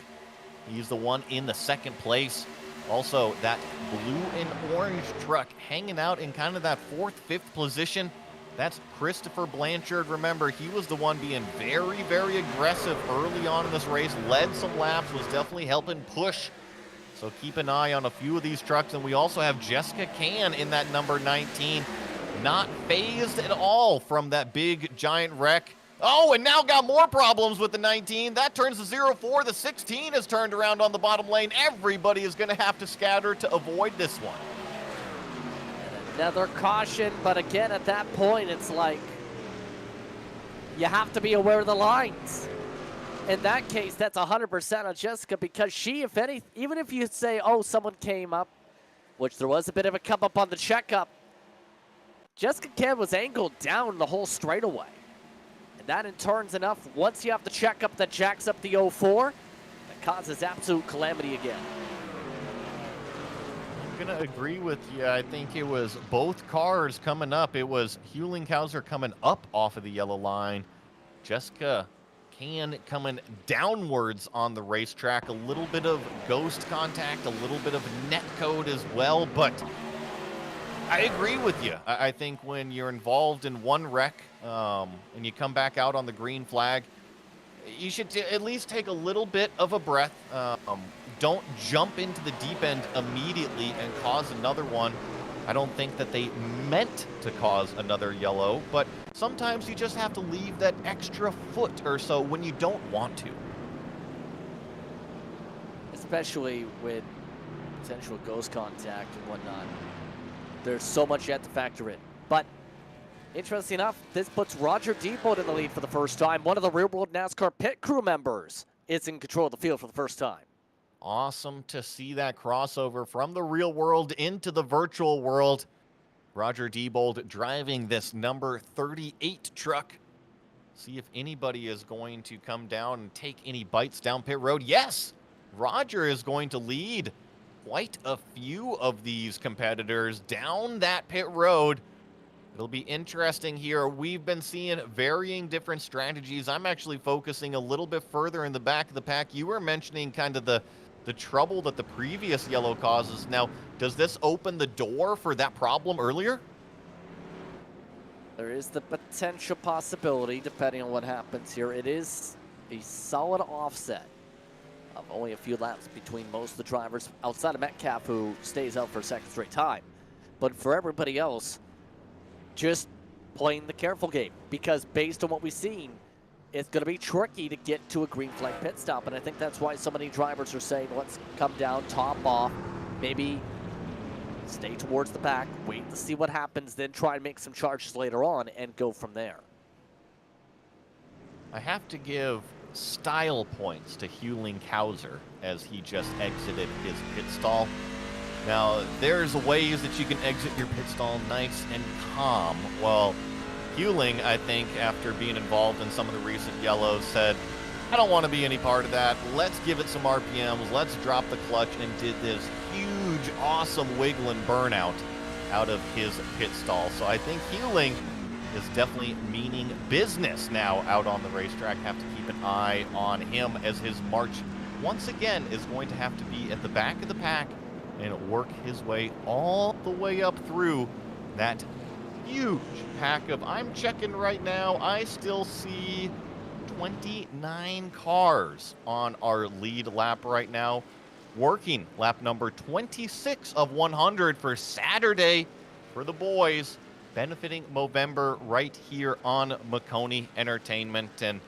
He's the one in the second place. Also, that blue and orange truck hanging out in kind of that fourth, fifth position. That's Christopher Blanchard. Remember, he was the one being very, very aggressive early on in this race, led some laps, was definitely helping push. So keep an eye on a few of these trucks. And we also have Jessica Can in that number 19, not phased at all from that big giant wreck. Oh, and now got more problems with the 19. That turns to 0-4. The 16 has turned around on the bottom lane. Everybody is going to have to scatter to avoid this one. Another caution, but again, at that point, it's like you have to be aware of the lines. In that case, that's 100% on Jessica, because she, if any, even if you say, oh, someone came up, which there was a bit of a come up on the checkup, Jessica Can was angled down the whole straightaway. And that in turn is enough. Once you have the checkup that jacks up the 0-4, that causes absolute calamity again. I'm going to agree with you. I think it was both cars coming up. It was Hewling Kauser coming up off of the yellow line. Jessica Can coming downwards on the racetrack. A little bit of ghost contact, a little bit of net code as well, but I agree with you. I think when you're involved in one wreck and you come back out on the green flag, you should at least take a little bit of a breath. Don't jump into the deep end immediately and cause another one. I don't think that they meant to cause another yellow, but sometimes you just have to leave that extra foot or so when you don't want to. Especially with potential ghost contact and whatnot. There's so much yet to factor in. But interesting enough, this puts Roger Diebold in the lead for the first time. One of the Real World NASCAR pit crew members is in control of the field for the first time. Awesome to see that crossover from the real world into the virtual world. Roger Diebold driving this number 38 truck. See if anybody is going to come down and take any bites down pit road. Yes, Roger is going to lead quite a few of these competitors down that pit road. It'll be interesting here. We've been seeing varying different strategies. I'm actually focusing a little bit further in the back of the pack. You were mentioning kind of the trouble that the previous yellow causes. Now, does this open the door for that problem earlier? There is the potential possibility, depending on what happens here. It is a solid offset of only a few laps between most of the drivers, outside of Metcalf, who stays out for a second straight time. But for everybody else, just playing the careful game, because based on what we've seen, it's going to be tricky to get to a green flag pit stop. And I think that's why so many drivers are saying, let's come down, top off, maybe stay towards the back, wait to see what happens, then try and make some charges later on and go from there. I have to give style points to Hewling Kauser as he just exited his pit stall. Now, there's ways that you can exit your pit stall nice and calm. Well, Hewling, I think, after being involved in some of the recent yellows, said, I don't want to be any part of that. Let's give it some RPMs. Let's drop the clutch, and did this huge, awesome wiggle and burnout out of his pit stall. So I think Hewling is definitely meaning business now out on the racetrack. Have to keep an eye on him, as his march once again is going to have to be at the back of the pack and work his way all the way up through that huge pack of, I'm checking right now, I still see 29 cars on our lead lap right now, working lap number 26 of 100 for Saturday for the boys, benefiting Movember right here on Maconi Entertainment. And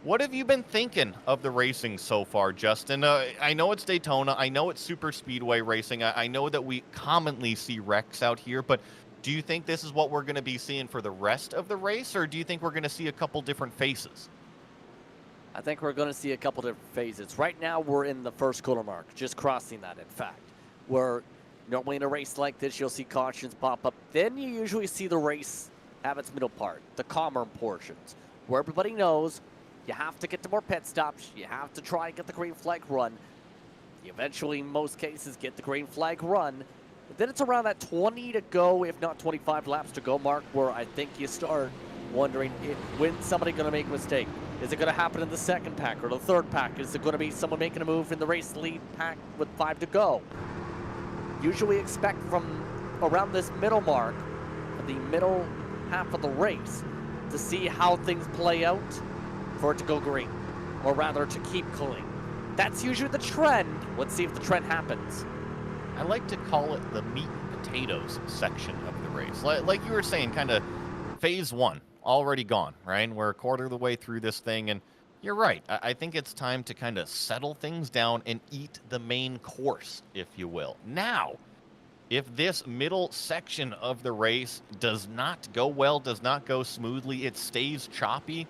what have you been thinking of the racing so far, Justin? I know it's Daytona. I know it's super speedway racing. I know that we commonly see wrecks out here, but do you think this is what we're going to be seeing for the rest of the race, or do you think we're going to see a couple different faces? I think we're going to see a couple different phases. Right now, we're in the first quarter mark, just crossing that, in fact. Where normally in a race like this, you'll see cautions pop up. Then you usually see the race have its middle part, the calmer portions, where everybody knows you have to get to more pit stops. You have to try and get the green flag run. You eventually, in most cases, get the green flag run. But then it's around that 20 to go, if not 25 laps to go mark, where I think you start wondering when's somebody going to make a mistake. Is it going to happen in the second pack or the third pack? Is it going to be someone making a move in the race lead pack with 5 to go? Usually expect from around this middle mark, the middle half of the race, to see how things play out for it to go green, or rather to keep cooling. That's usually the trend. Let's see if the trend happens. I like to call it the meat and potatoes section of the race. Like you were saying, kind of phase one, already gone, right? We're a quarter of the way through this thing, and you're right. I think it's time to kind of settle things down and eat the main course, if you will. Now, if this middle section of the race does not go well, does not go smoothly, it stays choppy,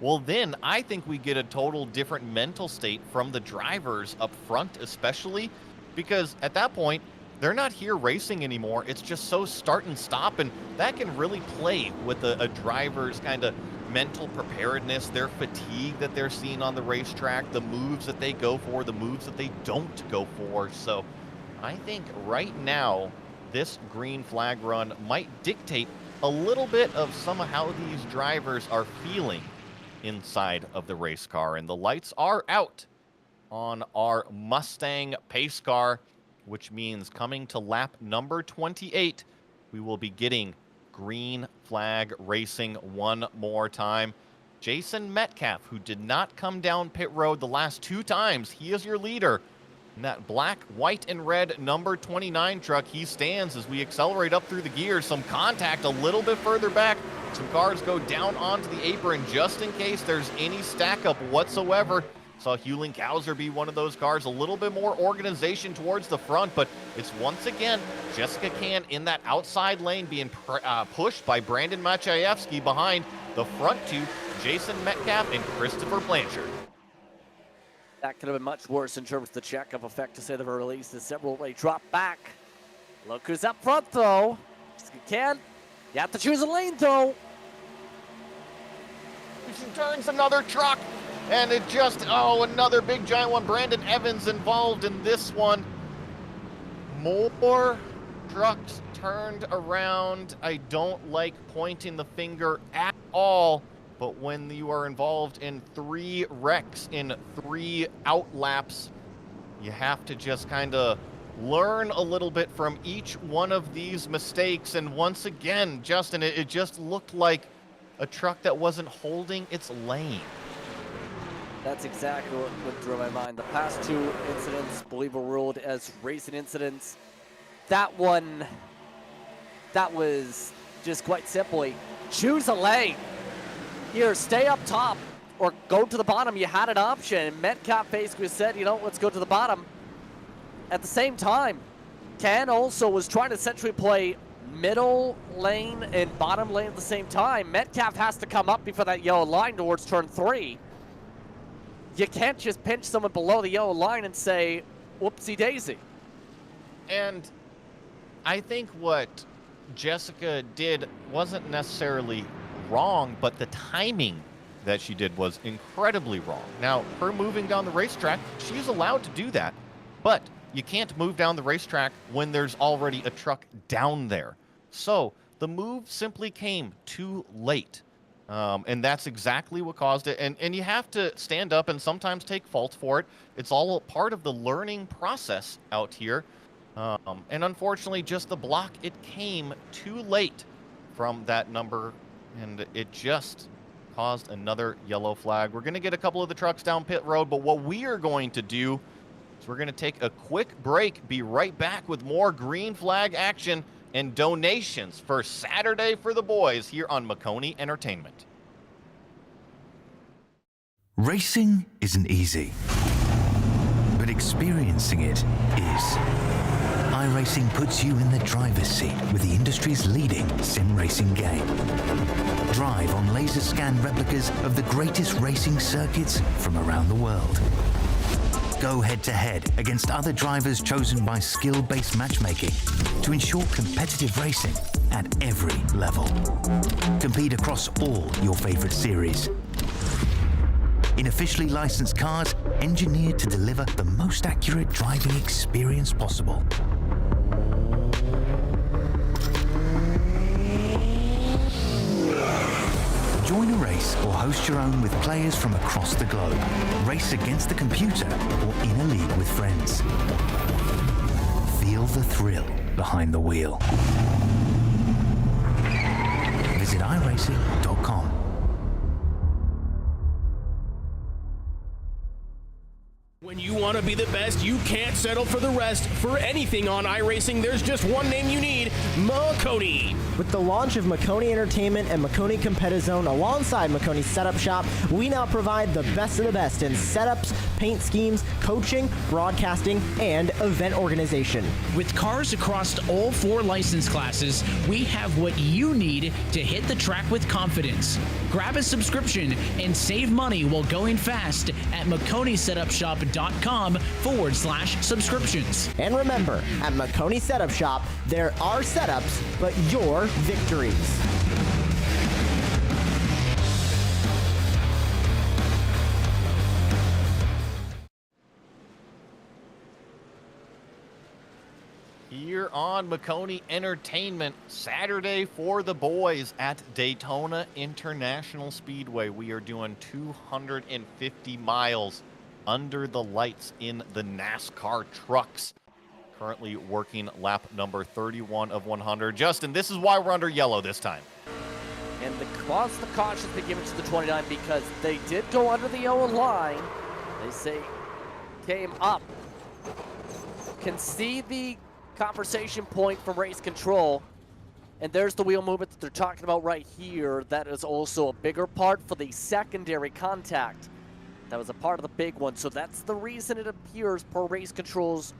well then I think we get a total different mental state from the drivers up front especially, because at that point, they're not here racing anymore. It's just so start and stop, and that can really play with a driver's kind of mental preparedness, their fatigue that they're seeing on the racetrack, the moves that they go for, the moves that they don't go for. So I think right now, this green flag run might dictate a little bit of some of how these drivers are feeling inside of the race car. And the lights are out on our Mustang pace car, which means coming to lap number 28, we will be getting green flag racing one more time. Jason Metcalf, who did not come down pit road the last 2 times, he is your leader. In that black, white, and red number 29 truck, he stands as we accelerate up through the gears. Some contact a little bit further back. Some cars go down onto the apron just in case there's any stack up whatsoever. Saw Hewling Kauser be one of those cars. A little bit more organization towards the front, but it's once again Jessica Can in that outside lane being pushed by Brandon Maciejewski behind the front 2, Jason Metcalf and Christopher Blanchard. That could have been much worse in terms of the check-up effect, to say the very least. The several way drop back. Look who's up front, though. Jessica Can. You have to choose a lane, though. She turns another truck. And it just, another big giant one. Brandon Evans involved in this one. More trucks turned around. I don't like pointing the finger at all, but when you are involved in 3 wrecks in 3 outlaps, you have to just kind of learn a little bit from each one of these mistakes. And once again, Justin, it just looked like a truck that wasn't holding its lane. That's exactly what went through my mind. The past 2 incidents, believe, were ruled as racing incidents. That one, that was just quite simply, choose a lane. Here, stay up top or go to the bottom. You had an option. Metcalf basically said, let's go to the bottom. At the same time, Can also was trying to essentially play middle lane and bottom lane at the same time. Metcalf has to come up before that yellow line towards turn 3. You can't just pinch someone below the yellow line and say, whoopsie daisy. And I think what Jessica did wasn't necessarily wrong, but the timing that she did was incredibly wrong. Now, her moving down the racetrack, she's allowed to do that, but you can't move down the racetrack when there's already a truck down there. So the move simply came too late. And that's exactly what caused it. And you have to stand up and sometimes take fault for it. It's all part of the learning process out here. And unfortunately, just the block, it came too late from that number, and it just caused another yellow flag. We're going to get a couple of the trucks down pit road, but what we are going to do is we're going to take a quick break, be right back with more green flag action and donations for Saturday for the Boys here on Maconi Entertainment. Racing isn't easy, but experiencing it is. iRacing puts you in the driver's seat with the industry's leading sim racing game. Drive on laser scan replicas of the greatest racing circuits from around the world. Go head-to-head against other drivers chosen by skill-based matchmaking to ensure competitive racing at every level. Compete across all your favorite series. In officially licensed cars, engineered to deliver the most accurate driving experience possible. Join a race or host your own with players from across the globe. Race against the computer or in a league with friends. Feel the thrill behind the wheel. Visit iRacing.com. When you want to be the best, you can't settle for the rest. For anything on iRacing, there's just one name you need, Maconi. With the launch of Maconi Entertainment and Maconi Competizone alongside Maconi Setup Shop, we now provide the best of the best in setups, paint schemes, coaching, broadcasting, and event organization. With cars across all 4 license classes, we have what you need to hit the track with confidence. Grab a subscription and save money while going fast at MaconiSetupShop.com/subscriptions. And remember, at Maconi Setup Shop, there are setups, but your victories. Here on Maconi Entertainment, Saturday for the boys at Daytona International Speedway. We are doing 250 miles under the lights in the NASCAR trucks. Currently working lap number 31 of 100. Justin, this is why we're under yellow this time. And the caution's been given to the 29 because they did go under the yellow line. They say came up. Can see the conversation point from race control. And there's the wheel movement that they're talking about right here. That is also a bigger part for the secondary contact. That was a part of the big one. So that's the reason it appears per race control's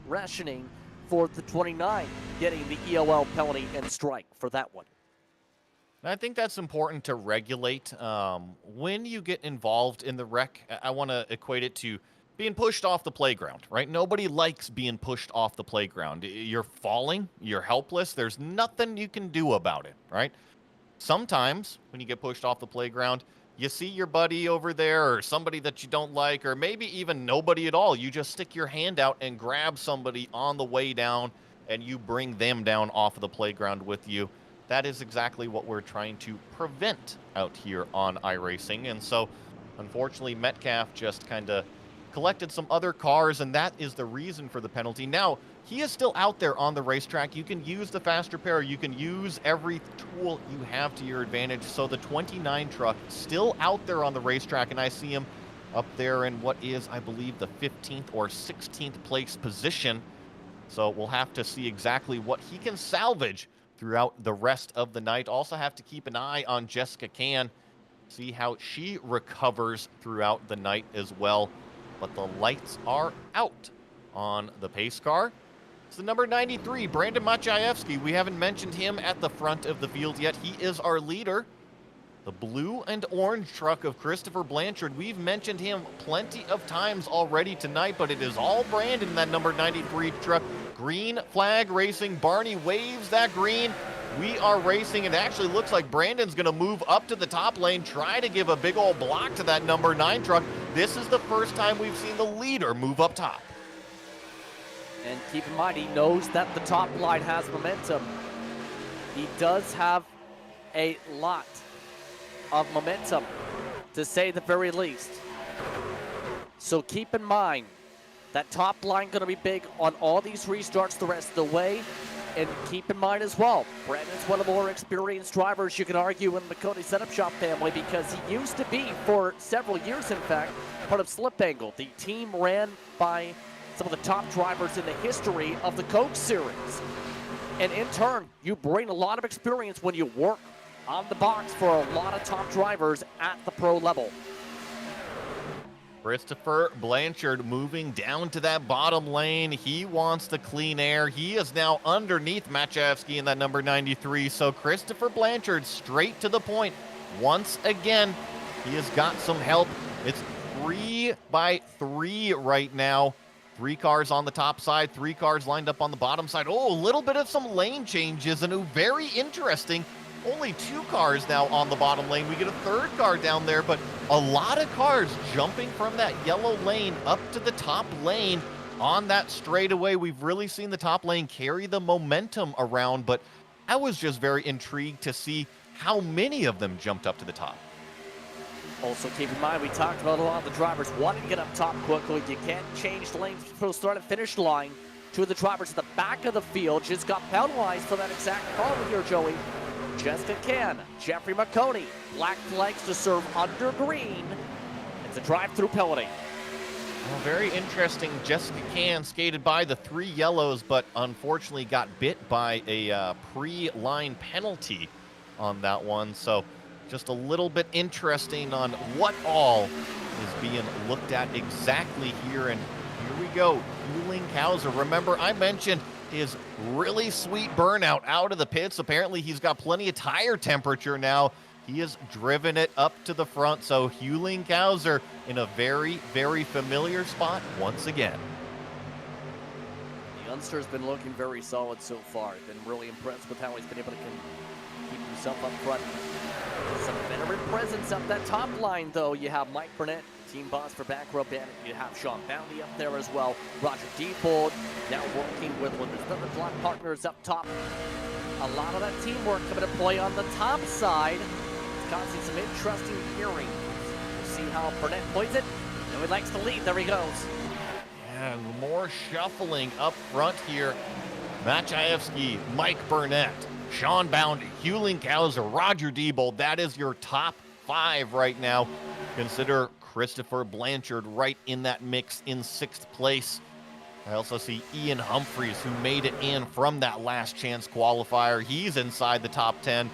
rationing for the 29 getting the EOL penalty and strike for that one. And I think that's important to regulate. When you get involved in the wreck, I want to equate it to being pushed off the playground, right? Nobody likes being pushed off the playground. You're falling, you're helpless, there's nothing you can do about it, right? Sometimes when you get pushed off the playground, you see your buddy over there or somebody that you don't like, or maybe even nobody at all. You just stick your hand out and grab somebody on the way down and you bring them down off of the playground with you. That is exactly what we're trying to prevent out here on iRacing. And so, unfortunately, Metcalf just kind of collected some other cars, and that is the reason for the penalty. Now, he is still out there on the racetrack. You can use the fast repair. You can use every tool you have to your advantage. So the 29 truck still out there on the racetrack, and I see him up there in what is, I believe, the 15th or 16th place position. So we'll have to see exactly what he can salvage throughout the rest of the night. Also have to keep an eye on Jessica Can, see how she recovers throughout the night as well. But the lights are out on the pace car. It's the number 93, Brandon Maciejewski. We haven't mentioned him at the front of the field yet. He is our leader. The blue and orange truck of Christopher Blanchard. We've mentioned him plenty of times already tonight, but it is all Brandon in that number 93 truck. Green flag racing. Barney waves that green. We are racing. It actually looks like Brandon's going to move up to the top lane, try to give a big old block to that number 9 truck. This is the first time we've seen the leader move up top. And keep in mind, he knows that the top line has momentum. He does have a lot of momentum, to say the very least. So keep in mind, that top line going to be big on all these restarts the rest of the way. And keep in mind as well, Brandon's one of the more experienced drivers, you can argue, in the Maconi Setup Shop family, because he used to be, for several years in fact, part of Slip Angle. The team ran by some of the top drivers in the history of the Coke Series. And in turn, you bring a lot of experience when you work on the box for a lot of top drivers at the pro level. Christopher Blanchard moving down to that bottom lane. He wants the clean air. He is now underneath Maciejewski in that number 93. So Christopher Blanchard straight to the point. Once again, he has got some help. It's 3 by 3 right now. 3 cars on the top side, 3 cars lined up on the bottom side. Oh, a little bit of some lane changes, and very interesting. Only 2 cars now on the bottom lane. We get a 3rd car down there, but a lot of cars jumping from that yellow lane up to the top lane on that straightaway. We've really seen the top lane carry the momentum around, but I was just very intrigued to see how many of them jumped up to the top. Also, keep in mind, we talked about a lot of the drivers wanting to get up top quickly. You can't change lanes from start and finish line. Two of the drivers at the back of the field just got penalized for that exact problem here, Joey. Jessica Can, Jeffrey Maconi, black flags to serve under green. It's a drive-through penalty. Well, very interesting. Jessica Can skated by the 3 yellows, but unfortunately got bit by a pre-line penalty on that one. So just a little bit interesting on what all is being looked at exactly here. And here we go. Hewling-Kauser. Remember, I mentioned his really sweet burnout out of the pits. Apparently, he's got plenty of tire temperature now. He has driven it up to the front. So Hewling-Kauser in a very, very familiar spot once again. The youngster's been looking very solid so far. Been really impressed with how he's been able to keep himself up front. Some veteran presence up that top line, though. You have Mike Burnett, team boss for Back Row Bandit. You have Sean Bounty up there as well. Roger Deepold now working with one of his other block partners up top. A lot of that teamwork coming to play on the top side. It's causing some interesting hearing. We'll see how Burnett plays it. And he likes to lead. There he goes. And more shuffling up front here. Maciejewski, Mike Burnett, Sean Boundy, Hewling-Kauser, Roger Diebold. That is your top 5 right now. Consider Christopher Blanchard right in that mix in 6th place. I also see Ian Humphreys, who made it in from that last chance qualifier. He's inside the top 10.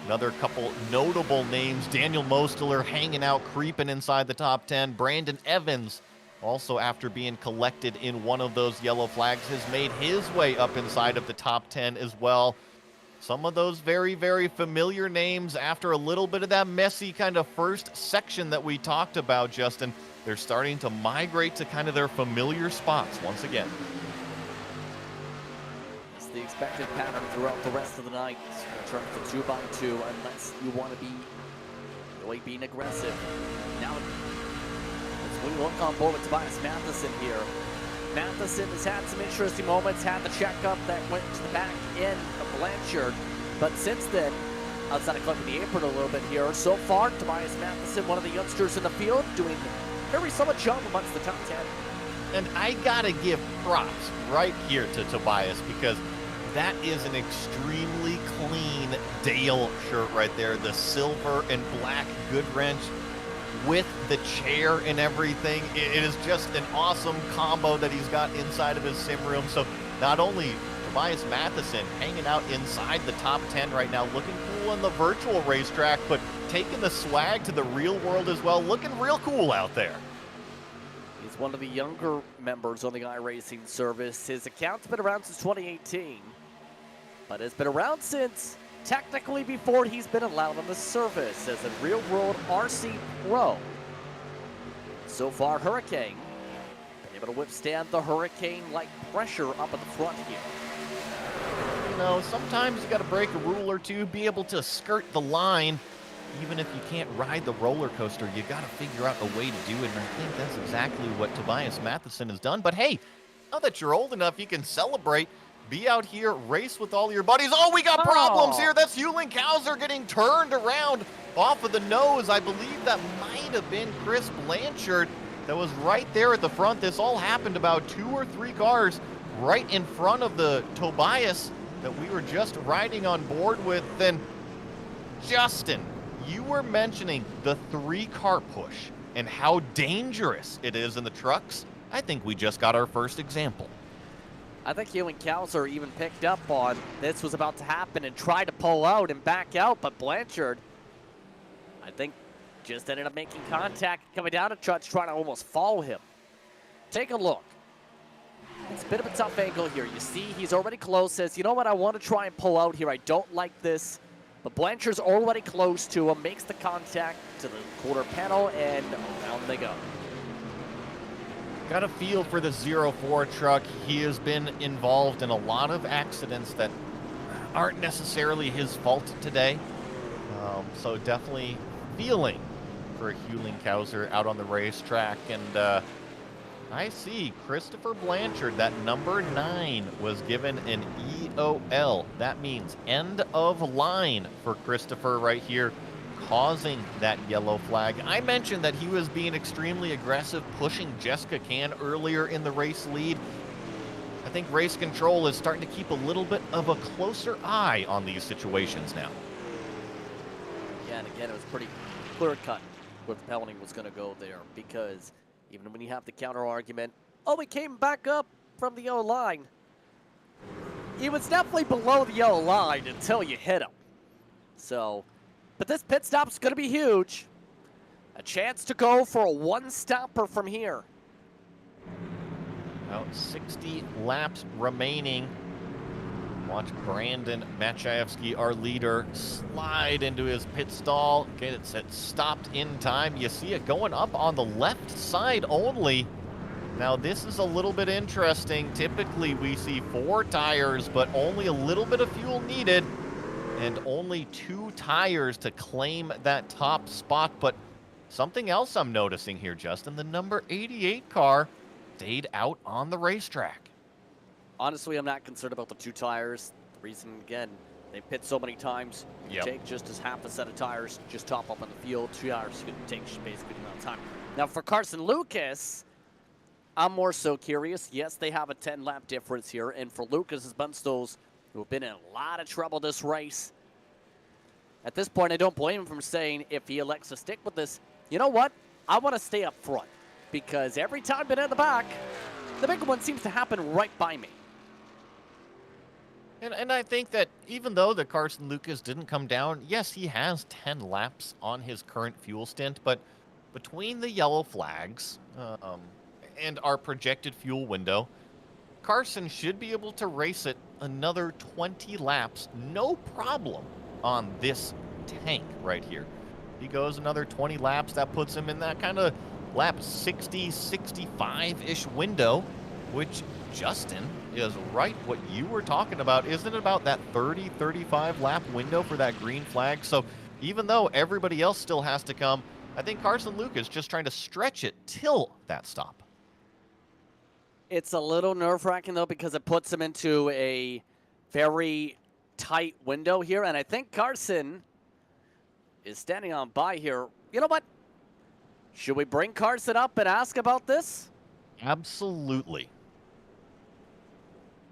Another couple notable names. Daniel Mosteler hanging out, creeping inside the top 10. Brandon Evans, also after being collected in one of those yellow flags, has made his way up inside of the top 10 as well. Some of those very, very familiar names after a little bit of that messy kind of first section that we talked about, Justin. They're starting to migrate to kind of their familiar spots once again. It's the expected pattern throughout the rest of the night in terms of 2x2, unless you want to be really being aggressive. Now, as we look on board with Tobias Matheson here, Matheson has had some interesting moments, had the checkup that went to the back end of Blanchard, but since then, outside of clipping the apron a little bit here, so far, Tobias Matheson, one of the youngsters in the field, doing a very solid job amongst the top 10. And I gotta give props right here to Tobias, because that is an extremely clean Dale shirt right there. The silver and black good wrench with the chair and everything. It is just an awesome combo that he's got inside of his sim room. So not only Tobias Matheson hanging out inside the top 10 right now, looking cool on the virtual racetrack, but taking the swag to the real world as well, looking real cool out there. He's one of the younger members on the iRacing service. His account's been around since 2018, but it's been around since technically before he's been allowed on the service as a real-world RC pro. So far, Hurricane been able to withstand the hurricane-like pressure up at the front here. You know, sometimes you got to break a rule or two, be able to skirt the line. Even if you can't ride the roller coaster, you got to figure out a way to do it, and I think that's exactly what Tobias Matheson has done. But hey, now that you're old enough, you can celebrate. Be out here, race with all your buddies. Oh, we got problems here. That's Hewling-Kauser getting turned around off of the nose. I believe that might have been Chris Blanchard that was right there at the front. This all happened about 2 or 3 cars right in front of the Tobias that we were just riding on board with. Then, Justin, you were mentioning the 3-car push and how dangerous it is in the trucks. I think we just got our first example. I think Hewling-Kauser even picked up on this was about to happen and tried to pull out and back out, but Blanchard, I think, just ended up making contact, coming down a truck, trying to almost follow him. Take a look. It's a bit of a tough angle here. You see he's already close, says, you know what, I want to try and pull out here. I don't like this. But Blanchard's already close to him, makes the contact to the quarter panel, and down they go. Got a feel for the 04 truck. He has been involved in a lot of accidents that aren't necessarily his fault today. So definitely feeling for Hewling-Kauser out on the racetrack. And I see Christopher Blanchard, that number 9, was given an EOL. That means end of line for Christopher right here, causing that yellow flag. I mentioned that he was being extremely aggressive, pushing Jessica Can earlier in the race lead. I think race control is starting to keep a little bit of a closer eye on these situations now. Yeah, and again, it was pretty clear cut where the penalty was going to go there, because even when you have the counter argument, oh, he came back up from the yellow line. He was definitely below the yellow line until you hit him. So, but this pit stop's going to be huge. A chance to go for a one-stopper from here. About 60 laps remaining. Watch Brandon Maciejewski, our leader, slide into his pit stall. Get it set, stopped in time. You see it going up on the left side only. Now this is a little bit interesting. Typically we see 4 tires, but only a little bit of fuel needed, and only 2 tires to claim that top spot. But something else I'm noticing here, Justin, the number 88 car stayed out on the racetrack. Honestly, I'm not concerned about the 2 tires. The reason, again, they pit so many times. You Yep. take just as half a set of tires, just top up on the field. 2 tires you can take basically the amount of time. Now, for Carson Lucas, I'm more so curious. Yes, they have a 10-lap difference here. And for Lucas's Bunstows, who have been in a lot of trouble this race, at this point, I don't blame him for saying, if he elects to stick with this, you know what? I want to stay up front. Because every time I've been in the back, the big one seems to happen right by me. And I think that even though the Carson Lucas didn't come down, yes, he has 10 laps on his current fuel stint, but between the yellow flags and our projected fuel window, Carson should be able to race it another 20 laps, no problem, on this tank right here. He goes another 20 laps, that puts him in that kind of lap 60, 65-ish window, which, Justin, is right what you were talking about. Isn't it about that 30, 35 lap window for that green flag? So even though everybody else still has to come, I think Carson Lucas just trying to stretch it till that stop. It's a little nerve-wracking, though, because it puts him into a very tight window here, and I think Carson is standing on by here. You know what? Should we bring Carson up and ask about this? Absolutely.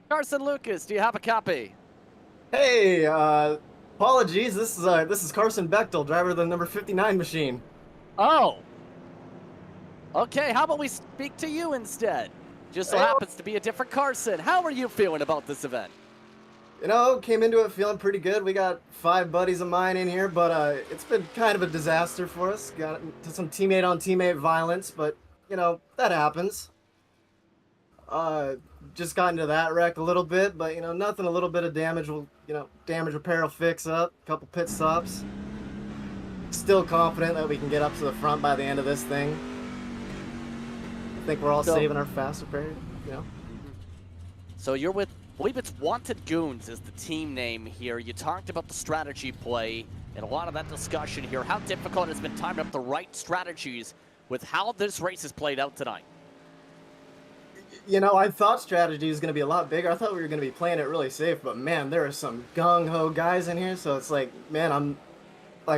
Carson Lucas, do you have a copy? Hey, apologies. This is Carson Bechtel, driver of the number 59 machine. Oh. Okay, how about we speak to you instead? Just so happens to be a different Carson. How are you feeling about this event? You know, came into it feeling pretty good. We got 5 buddies of mine in here, but it's been kind of a disaster for us. Got into some teammate-on-teammate violence, but, you know, that happens. Just got into that wreck a little bit, but, you know, nothing. A little bit of damage will, you know, damage repair will fix up. A couple pit stops. Still confident that we can get up to the front by the end of this thing. I think we're all saving our fast repair, you know. So you're with, I believe it's Wanted Goons is the team name here. You talked about the strategy play and a lot of that discussion here. How difficult has been timing up the right strategies with how this race is played out tonight? You know, I thought strategy was going to be a lot bigger. I thought we were going to be playing it really safe, but man, there are some gung-ho guys in here, so it's like, man,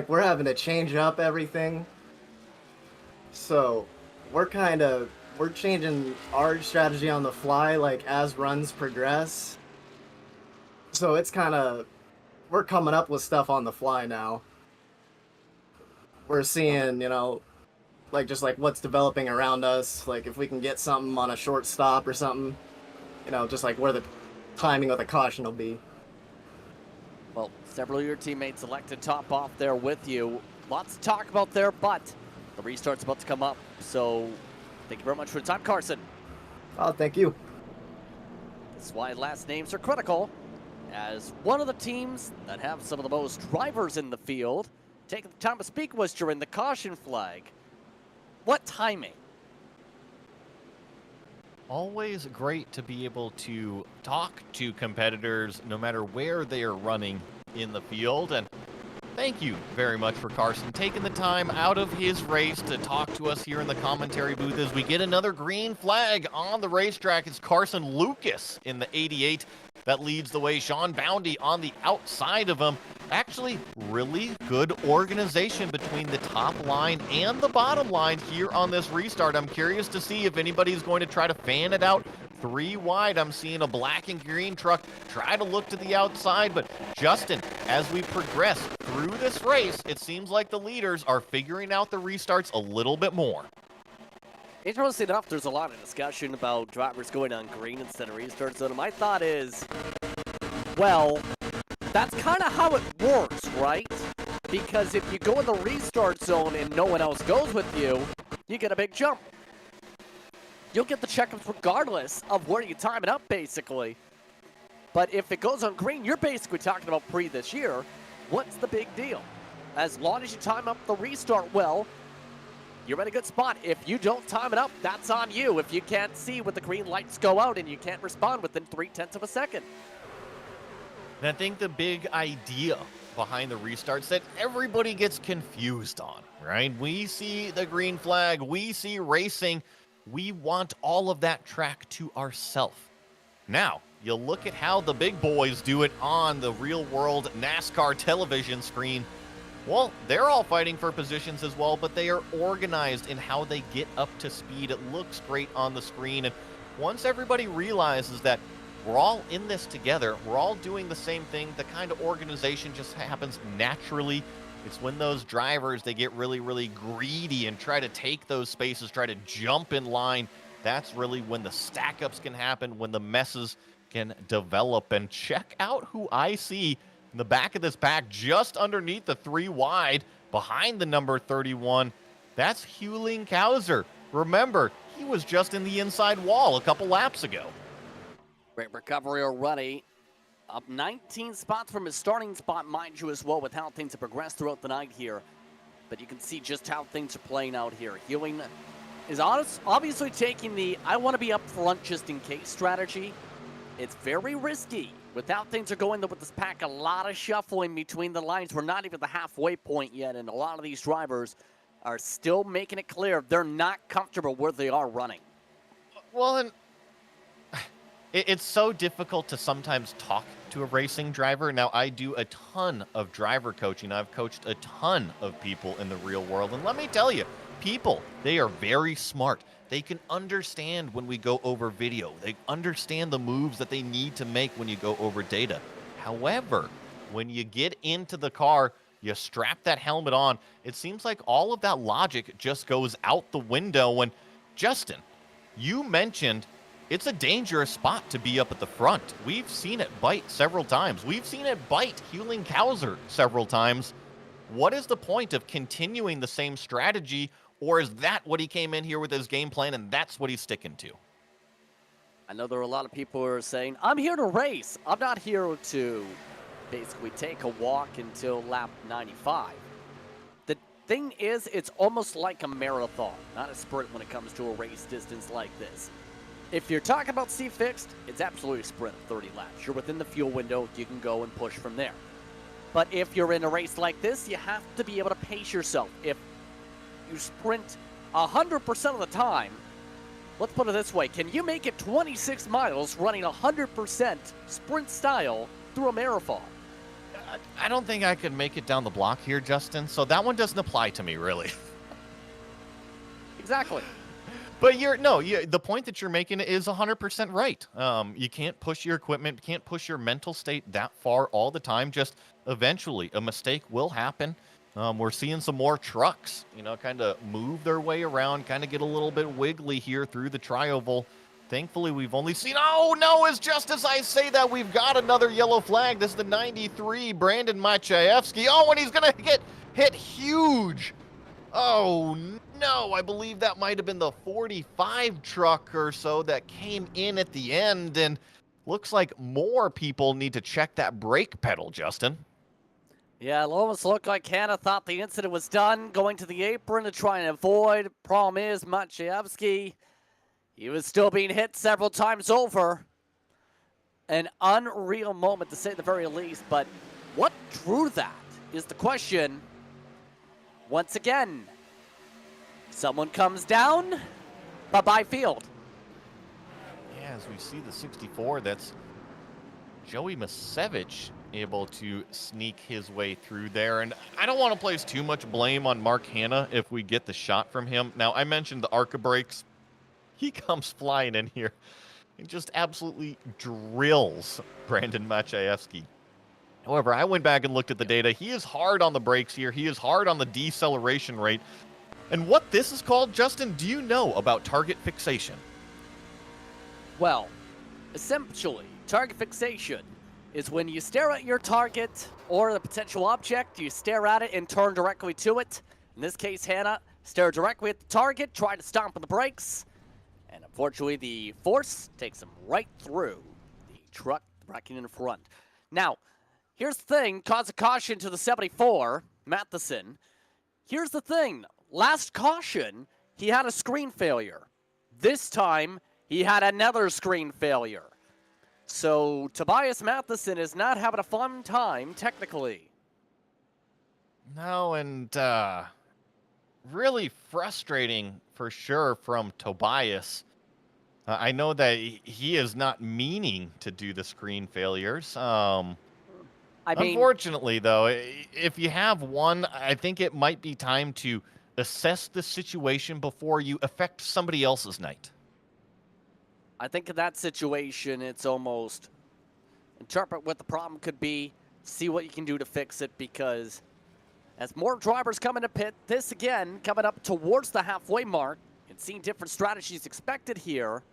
we're having to change up everything. So, we're changing our strategy on the fly, like, as runs progress. So it's we're coming up with stuff on the fly now. We're seeing, you know, just what's developing around us, like if we can get something on a short stop or something, you know, just like where the timing of the caution will be. Well, several of your teammates elected top off there with you. Lots to talk about there, but the restart's about to come up. So thank you very much for the time, Carson. Oh, thank you. That's why last names are critical. As one of the teams that have some of the most drivers in the field, taking the time to speak was during the caution flag. What timing? Always great to be able to talk to competitors no matter where they are running in the field. And thank thank you very much for Carson taking the time out of his race to talk to us here in the commentary booth as we get another green flag on the racetrack. It's Carson Lucas in the 88 that leads the way. Sean Boundy on the outside of him. Actually, really good organization between the top line and the bottom line here on this restart. I'm curious to see if anybody's going to try to fan it out 3 wide. I'm seeing a black and green truck try to look to the outside, but Justin, as we progress through this race, it seems like the leaders are figuring out the restarts a little bit more. Interesting enough, there's a lot of discussion about drivers going on green instead of restart zone. My thought is, well, that's kind of how it works, right? Because if you go in the restart zone and no one else goes with you, you get a big jump. You'll get the checkups regardless of where you time it up, basically. But if it goes on green, you're basically talking about pre this year. What's the big deal? As long as you time up the restart well, you're in a good spot. If you don't time it up, that's on you. If you can't see when the green lights go out and you can't respond within 0.3 of a second. And I think the big idea behind the restarts that everybody gets confused on, right? We see the green flag, we see racing, we want all of that track to ourselves. Now, you look at how the big boys do it on the real world NASCAR television screen. Well, they're all fighting for positions as well, but they are organized in how they get up to speed. It looks great on the screen. And once everybody realizes that we're all in this together, we're all doing the same thing, the kind of organization just happens naturally. It's when those drivers, they get really, really greedy and try to take those spaces, try to jump in line. That's really when the stack-ups can happen, when the messes can develop. And check out who I see in the back of this pack, just underneath the 3 wide, behind the number 31. That's Hewling Kauser. Remember, he was just in the inside wall a couple laps ago. Great recovery already. Up 19 spots from his starting spot, mind you, as well, with how things have progressed throughout the night here. But you can see just how things are playing out here. Hewling is obviously taking the I want to be up front just in case strategy. It's very risky. With how things are going with this pack, a lot of shuffling between the lines. We're not even the halfway point yet, and a lot of these drivers are still making it clear they're not comfortable where they are running. Well, and it's so difficult to sometimes talk to a racing driver. Now, I do a ton of driver coaching. I've coached a ton of people in the real world, and let me tell you, people, they are very smart. They can understand when we go over video. They understand the moves that they need to make when you go over data. However, when you get into the car, you strap that helmet on, it seems like all of that logic just goes out the window. And Justin, you mentioned it's a dangerous spot to be up at the front. We've seen it bite several times. We've seen it bite Hewling Kauser several times. What is the point of continuing the same strategy? Or is that what he came in here with his game plan, and that's what he's sticking to? I know there are a lot of people who are saying, I'm here to race. I'm not here to basically take a walk until lap 95. The thing is, it's almost like a marathon, not a sprint when it comes to a race distance like this. If you're talking about C-Fixed, it's absolutely a sprint of 30 laps. You're within the fuel window. You can go and push from there. But if you're in a race like this, you have to be able to pace yourself. If you sprint 100% of the time, let's put it this way, can you make it 26 miles running 100% sprint style through a marathon? I don't think I could make it down the block here, Justin, so that one doesn't apply to me, really. Exactly. But the point that you're making is 100% right. You can't push your equipment, can't push your mental state that far all the time. Just eventually a mistake will happen. We're seeing some more trucks, kind of move their way around, kind of get a little bit wiggly here through the trioval. Thankfully, we've only seen, oh no, it's just as I say that, we've got another yellow flag. This is the 93, Brandon Maciejewski. Oh, and he's going to get hit huge. Oh no, I believe that might have been the 45 truck or so that came in at the end, and looks like more people need to check that brake pedal, Justin. Yeah, it almost looked like Hannah thought the incident was done, going to the apron to try and avoid. Problem is, Maciejewski, he was still being hit several times over. An unreal moment, to say the very least, but what drew that? is the question. Once again, someone comes down. Bye-bye field. Yeah, as we see the 64, that's Joey Masevich able to sneak his way through there. And I don't want to place too much blame on Mark Hanna if we get the shot from him. Now, I mentioned the ARCA brakes. He comes flying in here and just absolutely drills Brandon Maciejewski. However, I went back and looked at the data. He is hard on the brakes here. He is hard on the deceleration rate. And what this is called, Justin, do you know about target fixation? Well, essentially, target fixation is when you stare at your target or the potential object, you stare at it and turn directly to it. In this case, Hannah stared directly at the target, tried to stomp on the brakes, and unfortunately the force takes him right through the truck wrecking in front. Now, here's the thing, cause a caution to the 74, Matheson. Here's the thing, last caution, he had a screen failure. This time, he had another screen failure. So Tobias Matheson is not having a fun time, technically. No, and really frustrating for sure from Tobias. I know that he is not meaning to do the screen failures. Unfortunately, though, if you have one, I think it might be time to assess the situation before you affect somebody else's night. I think in that situation, it's almost interpret what the problem could be, see what you can do to fix it, because as more drivers come into pit, this again coming up towards the halfway mark and seeing different strategies expected here.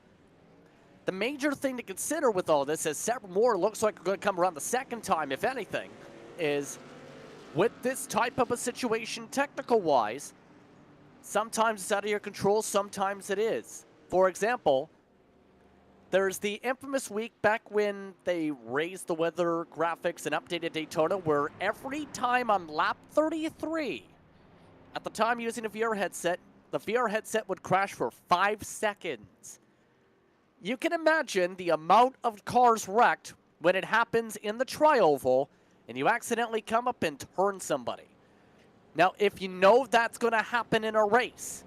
The major thing to consider with all this, as several more looks like are going to come around the second time, if anything, is with this type of a situation, technical-wise, sometimes it's out of your control, sometimes it is. For example, there's the infamous week back when they raised the weather graphics and updated Daytona, where every time on lap 33, at the time using a VR headset, the VR headset would crash for 5 seconds. You can imagine the amount of cars wrecked when it happens in the tri-oval and you accidentally come up and turn somebody. Now, if you know that's going to happen in a race,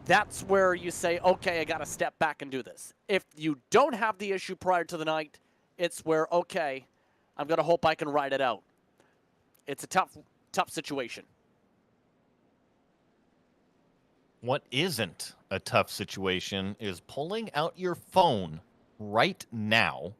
that's where you say, okay, I got to step back and do this. If you don't have the issue prior to the night, it's where, okay, I'm going to hope I can ride it out. It's a tough situation. What isn't a tough situation is pulling out your phone right now,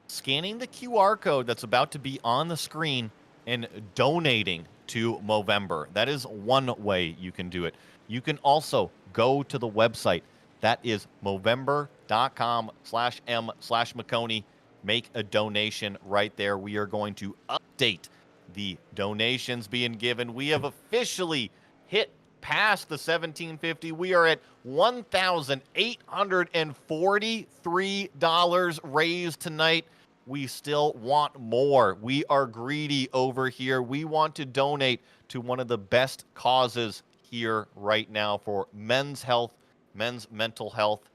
scanning the QR code that's about to be on the screen, and donating to Movember. That is one way you can do it. You can also go to the website. That is movember.com/m/Maconi. Make a donation right there. We are going to update the donations being given. We have officially hit past the 1750. We are at $1,843 raised tonight. We still want more. We are greedy over here. We want to donate to one of the best causes here right now for men's health, men's mental health,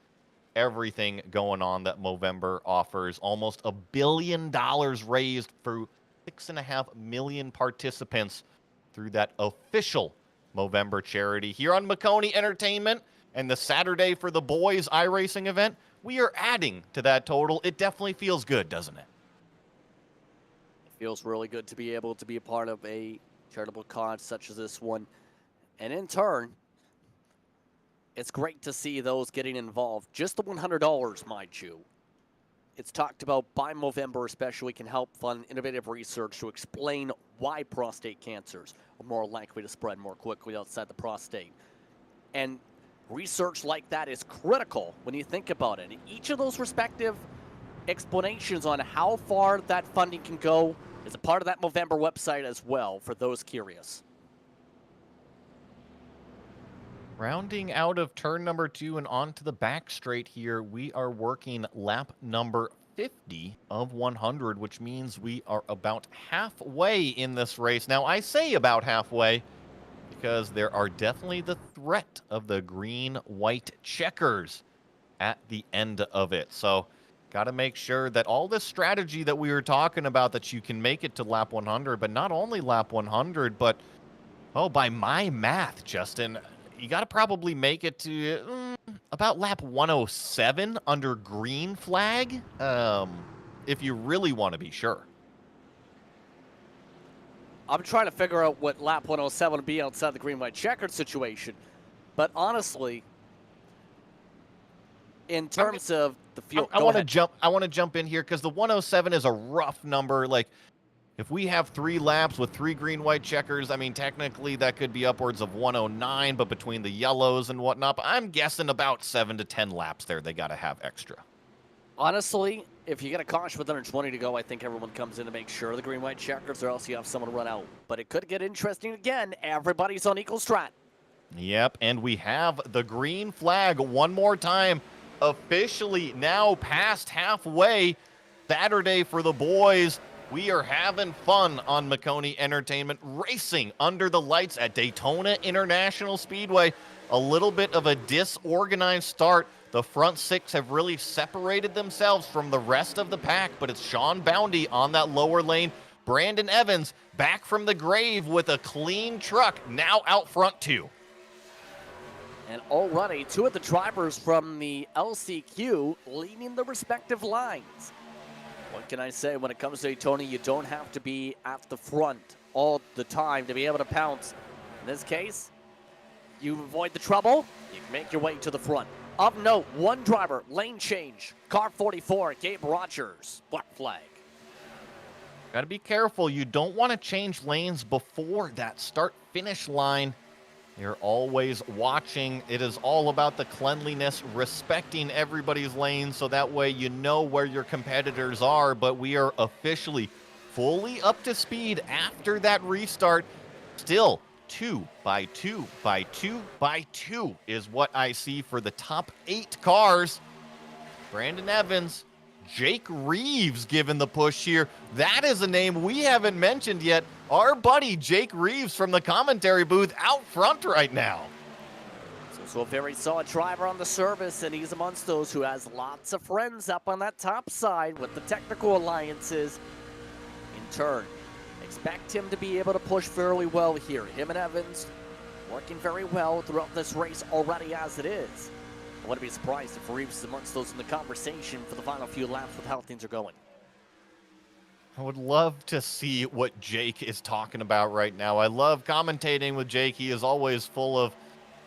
everything going on that Movember offers. Almost $1 billion raised for 6.5 million participants through that official Movember charity. Here on Maconi Entertainment and the Saturday for the Boys iRacing event, we are adding to that total. It definitely feels good, doesn't it? It feels really good to be able to be a part of a charitable cause such as this one. And in turn, it's great to see those getting involved. Just the $100, mind you. It's talked about by Movember especially can help fund innovative research to explain why prostate cancers are more likely to spread more quickly outside the prostate. And research like that is critical when you think about it. And each of those respective explanations on how far that funding can go is a part of that Movember website as well for those curious. Rounding out of turn number 2 and onto the back straight here, we are working lap number 50 of 100, which means we are about halfway in this race. Now, I say about halfway because there are definitely the threat of the green-white checkers at the end of it. So Got to make sure that all this strategy that we were talking about, that you can make it to lap 100, but not only lap 100, but, oh, by my math, Justin, you got to probably make it to about lap 107 under green flag, if you really want to be sure. I'm trying to figure out what lap 107 would be outside the green-white checkered situation. But honestly, in terms of the field, I want to jump in here because the 107 is a rough number. Like, if we have 3 laps with 3 green-white checkers, I mean, technically that could be upwards of 109, but between the yellows and whatnot, but I'm guessing about 7 to 10 laps there they got to have extra. Honestly, if you get a caution with under 20 to go, I think everyone comes in to make sure the green-white checkers, or else you have someone to run out. But it could get interesting again. Everybody's on equal strat. Yep, and we have the green flag one more time. Officially now past halfway. Saturday for the boys. We are having fun on Maconi Entertainment, racing under the lights at Daytona International Speedway. A little bit of a disorganized start. The front 6 have really separated themselves from the rest of the pack, but it's Sean Boundy on that lower lane. Brandon Evans back from the grave with a clean truck, now out front too. And already 2 of the drivers from the LCQ leading the respective lines. What can I say? When it comes to Daytona, you don't have to be at the front all the time to be able to pounce. In this case, you avoid the trouble, you can make your way to the front. Of note, 1 driver, lane change, car 44, Gabe Rogers, black flag. Got to be careful. You don't want to change lanes before that start-finish line. You're always watching. It is all about the cleanliness, respecting everybody's lane, so that way you know where your competitors are. But we are officially fully up to speed after that restart. Still 2 by 2 by 2 by 2 is what I see for the top 8 cars. Brandon Evans, Jake Reeves given the push here. That is a name we haven't mentioned yet. Our buddy Jake Reeves from the commentary booth out front right now. So a very solid driver on the service, and he's amongst those who has lots of friends up on that top side with the technical alliances. In turn, expect him to be able to push fairly well here. Him and Evans working very well throughout this race already as it is. I wouldn't be surprised if Reeves is amongst those in the conversation for the final few laps with how things are going. I would love to see what Jake is talking about right now. I love commentating with Jake. He is always full of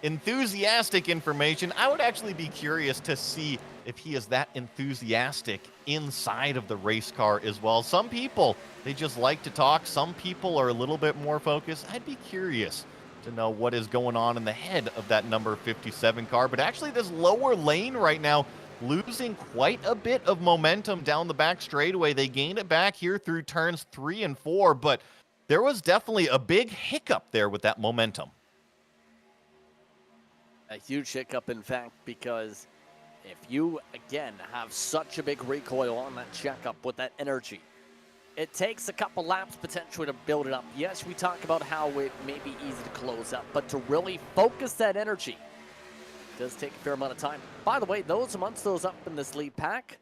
enthusiastic information. I would actually be curious to see if he is that enthusiastic inside of the race car as well. Some people, they just like to talk. Some people are a little bit more focused. I'd be curious to know what is going on in the head of that number 57 car. But actually this lower lane right now, losing quite a bit of momentum down the back straightaway. They gained it back here through turns 3 and 4, but there was definitely a big hiccup there with that momentum. A huge hiccup, in fact, because if you, again, have such a big recoil on that checkup with that energy, it takes a couple laps potentially to build it up. Yes, we talk about how it may be easy to close up, but to really focus that energy does take a fair amount of time. By the way, those amongst those up in this lead pack,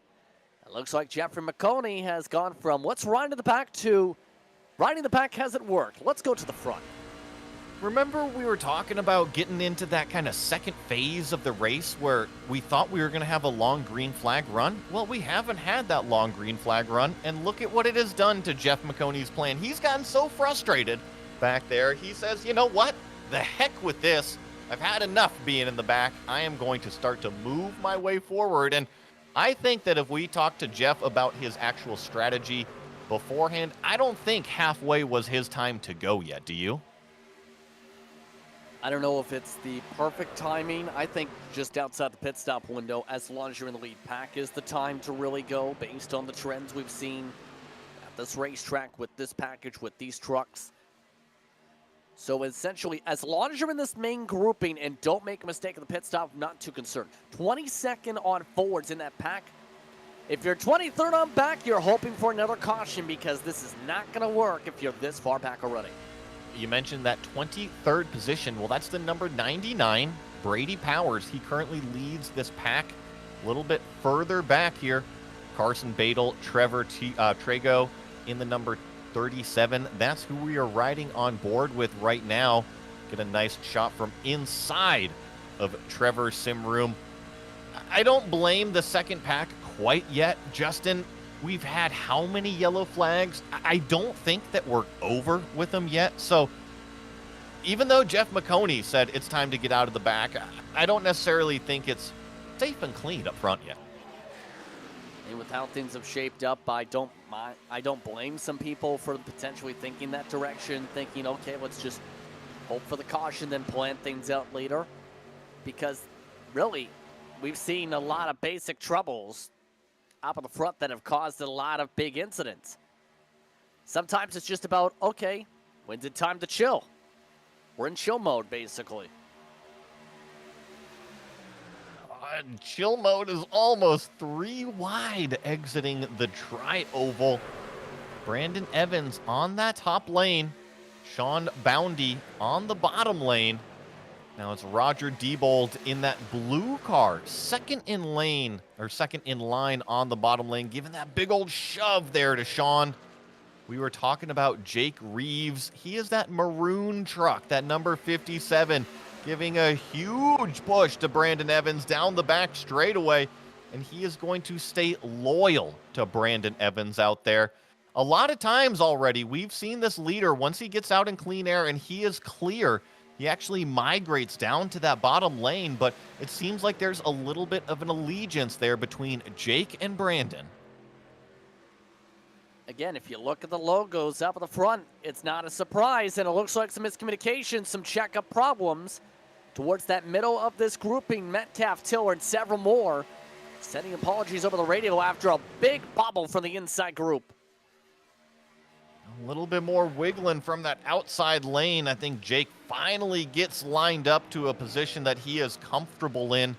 it looks like Jeffrey Maconi has gone from what's riding the pack to riding the pack hasn't worked. Let's go to the front. Remember we were talking about getting into that kind of second phase of the race where we thought we were going to have a long green flag run? Well, we haven't had that long green flag run, and look at what it has done to Jeff Maconi's plan. He's gotten so frustrated back there. He says, you know what? The heck with this. I've had enough being in the back. I am going to start to move my way forward. And I think that if we talk to Jeff about his actual strategy beforehand, I don't think halfway was his time to go yet. Do you? I don't know if it's the perfect timing. I think just outside the pit stop window, as long as you're in the lead pack, is the time to really go based on the trends we've seen at this racetrack with this package, with these trucks. So essentially, as long as you're in this main grouping and don't make a mistake at the pit stop, I'm not too concerned. 22nd on forwards in that pack. If you're 23rd on back, you're hoping for another caution because this is not going to work if you're this far back already. You mentioned that 23rd position. Well, that's the number 99, Brady Powers. He currently leads this pack a little bit further back here. Carson Badel, Trevor Trago in the number 37. That's who we are riding on board with right now. Get a nice shot from inside of Trevor's sim room. I don't blame the second pack quite yet, Justin. We've had how many yellow flags? I don't think that we're over with them yet. So even though Jeff Maconi said it's time to get out of the back, I don't necessarily think it's safe and clean up front yet. And with how things have shaped up, I don't blame some people for potentially thinking that direction, thinking, okay, let's just hope for the caution, then plan things out later. Because really, we've seen a lot of basic troubles up at the front that have caused a lot of big incidents. Sometimes it's just about, okay, when's it time to chill? We're in chill mode, basically. Chill mode is almost 3 wide exiting the tri-oval. Brandon Evans on that top lane. Sean Boundy on the bottom lane. Now it's Roger Diebold in that blue car, second in line on the bottom lane, giving that big old shove there to Sean. We were talking about Jake Reeves. He is that maroon truck, that number 57, giving a huge push to Brandon Evans down the back straightaway, and he is going to stay loyal to Brandon Evans out there. A lot of times already, we've seen this leader, once he gets out in clean air and he is clear, he actually migrates down to that bottom lane, but it seems like there's a little bit of an allegiance there between Jake and Brandon. Again, if you look at the logos up at the front, it's not a surprise, and it looks like some miscommunication, some checkup problems towards that middle of this grouping. Metcalf, Tiller, and several more sending apologies over the radio after a big bobble from the inside group. A little bit more wiggling from that outside lane. I think Jake finally gets lined up to a position that he is comfortable in.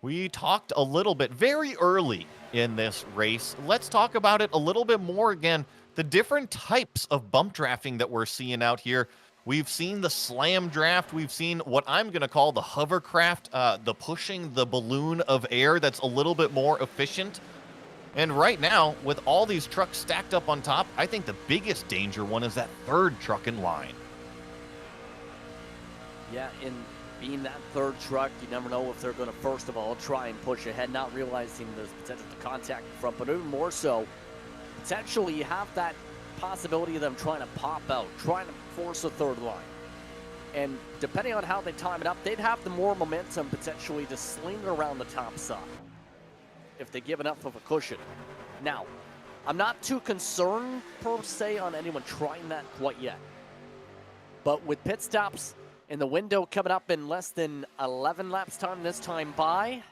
We talked a little bit very early in this race. Let's talk about it a little bit more again. The different types of bump drafting that we're seeing out here. We've seen the slam draft. We've seen what I'm going to call the hovercraft, the pushing the balloon of air that's a little bit more efficient. And right now, with all these trucks stacked up on top, I think the biggest danger one is that third truck in line. Yeah, in being that third truck, you never know if they're going to, first of all, try and push ahead, not realizing there's potential to contact in front, but even more so, potentially you have that possibility of them trying to pop out, trying to force a third line. And depending on how they time it up, they'd have the more momentum potentially to sling around the top side if they give enough of a cushion. Now, I'm not too concerned per se on anyone trying that quite yet. But with pit stops in the window coming up in less than 11 laps time this time by,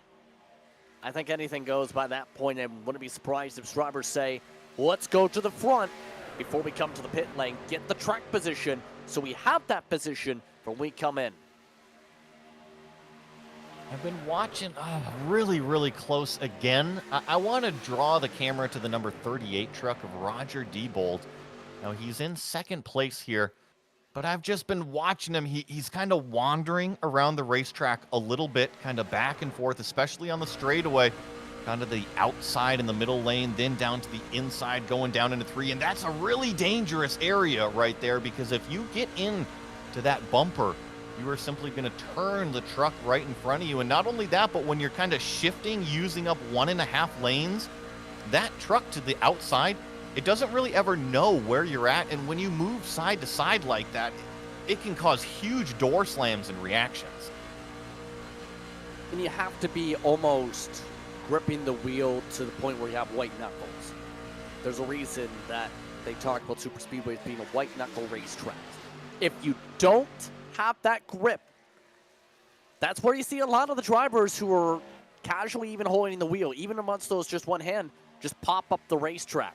I think anything goes by that point, and wouldn't be surprised if drivers say, let's go to the front before we come to the pit lane, get the track position so we have that position for when we come in. I've been watching really, really close again. I want to draw the camera to the number 38 truck of Roger Diebold. Now, he's in second place here, but I've just been watching him. He's kind of wandering around the racetrack a little bit, kind of back and forth, especially on the straightaway, kind of the outside in the middle lane, then down to the inside, going down into 3. And that's a really dangerous area right there, because if you get into that bumper, you are simply going to turn the truck right in front of you. And not only that, but when you're kind of shifting, using up 1.5 lanes, that truck to the outside, it doesn't really ever know where you're at. And when you move side to side like that, it can cause huge door slams and reactions. And you have to be almost gripping the wheel to the point where you have white knuckles. There's a reason that they talk about super speedways being a white knuckle racetrack. If you don't have that grip, that's where you see a lot of the drivers who are casually even holding the wheel, even amongst those just one hand, just pop up the racetrack.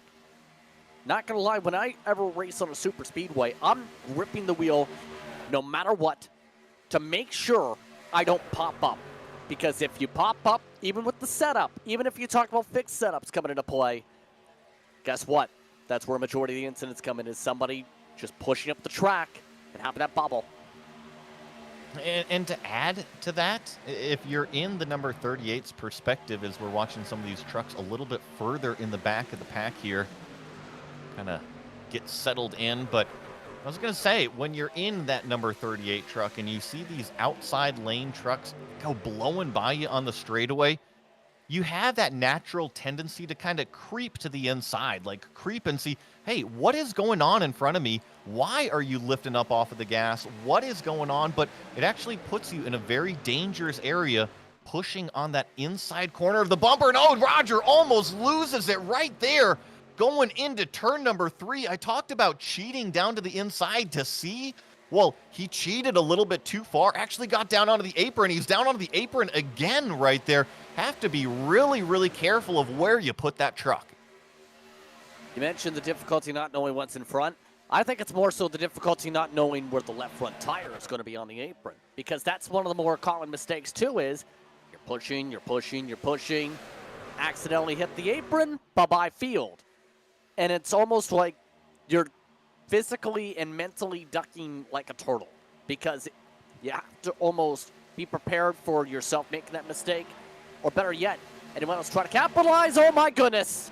Not gonna lie, when I ever race on a super speedway, I'm gripping the wheel no matter what to make sure I don't pop up. Because if you pop up, even with the setup, even if you talk about fixed setups coming into play, guess what? That's where a majority of the incidents come in, is somebody just pushing up the track and having that bubble. And to add to that, if you're in the number 38's perspective, as we're watching some of these trucks a little bit further in the back of the pack here, kind of get settled in. But I was going to say, when you're in that number 38 truck and you see these outside lane trucks go blowing by you on the straightaway, you have that natural tendency to kind of creep to the inside, like creep and see, hey, what is going on in front of me? Why are you lifting up off of the gas? What is going on? But it actually puts you in a very dangerous area, pushing on that inside corner of the bumper. And oh, Roger almost loses it right there going into turn number 3. I talked about cheating down to the inside to see. Well, he cheated a little bit too far, actually got down onto the apron. He's down onto the apron again right there. Have to be really, really careful of where you put that truck. You mentioned the difficulty not knowing what's in front. I think it's more so the difficulty not knowing where the left front tire is going to be on the apron, because that's one of the more common mistakes too. Is you're pushing, accidentally hit the apron, bye-bye field. And it's almost like you're physically and mentally ducking like a turtle, because you have to almost be prepared for yourself making that mistake, or better yet, anyone else trying to capitalize. Oh my goodness.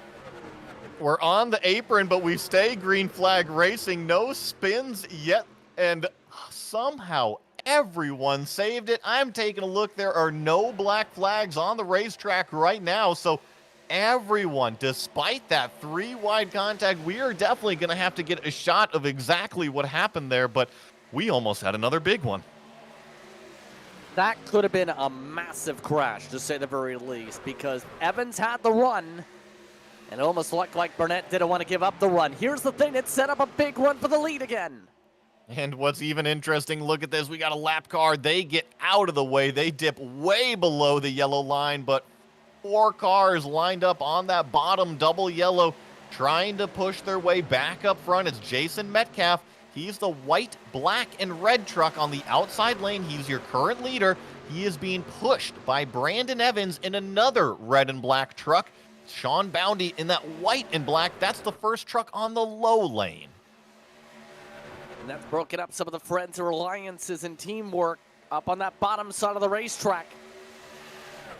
We're on the apron, but we stay green flag racing. No spins yet, and somehow everyone saved it. I'm taking a look. There are no black flags on the racetrack right now, so everyone, despite that 3-wide contact, we are definitely going to have to get a shot of exactly what happened there, but we almost had another big one. That could have been a massive crash, to say the very least, because Evans had the run, and it almost looked like Burnett didn't want to give up the run. Here's the thing, it set up a big run for the lead again. And what's even interesting, look at this. We got a lap car. They get out of the way. They dip way below the yellow line, but 4 cars lined up on that bottom double yellow, trying to push their way back up front. It's Jason Metcalf. He's the white, black, and red truck on the outside lane. He's your current leader. He is being pushed by Brandon Evans in another red and black truck. Sean Boundy in that white and black. That's the first truck on the low lane. And that's broken up some of the friends or alliances and teamwork up on that bottom side of the racetrack.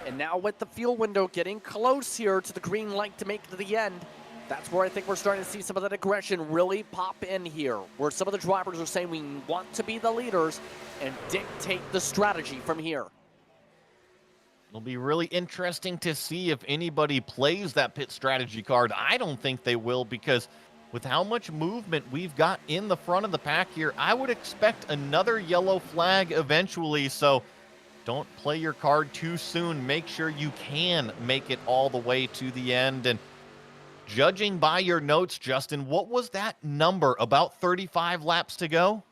And now with the fuel window getting close here to the green light to make it to the end, that's where I think we're starting to see some of that aggression really pop in here, where some of the drivers are saying we want to be the leaders and dictate the strategy from here. It'll be really interesting to see if anybody plays that pit strategy card. I don't think they will, because with how much movement we've got in the front of the pack here, I would expect another yellow flag eventually. So don't play your card too soon. Make sure you can make it all the way to the end. And judging by your notes, Justin, what was that number? About 35 laps to go?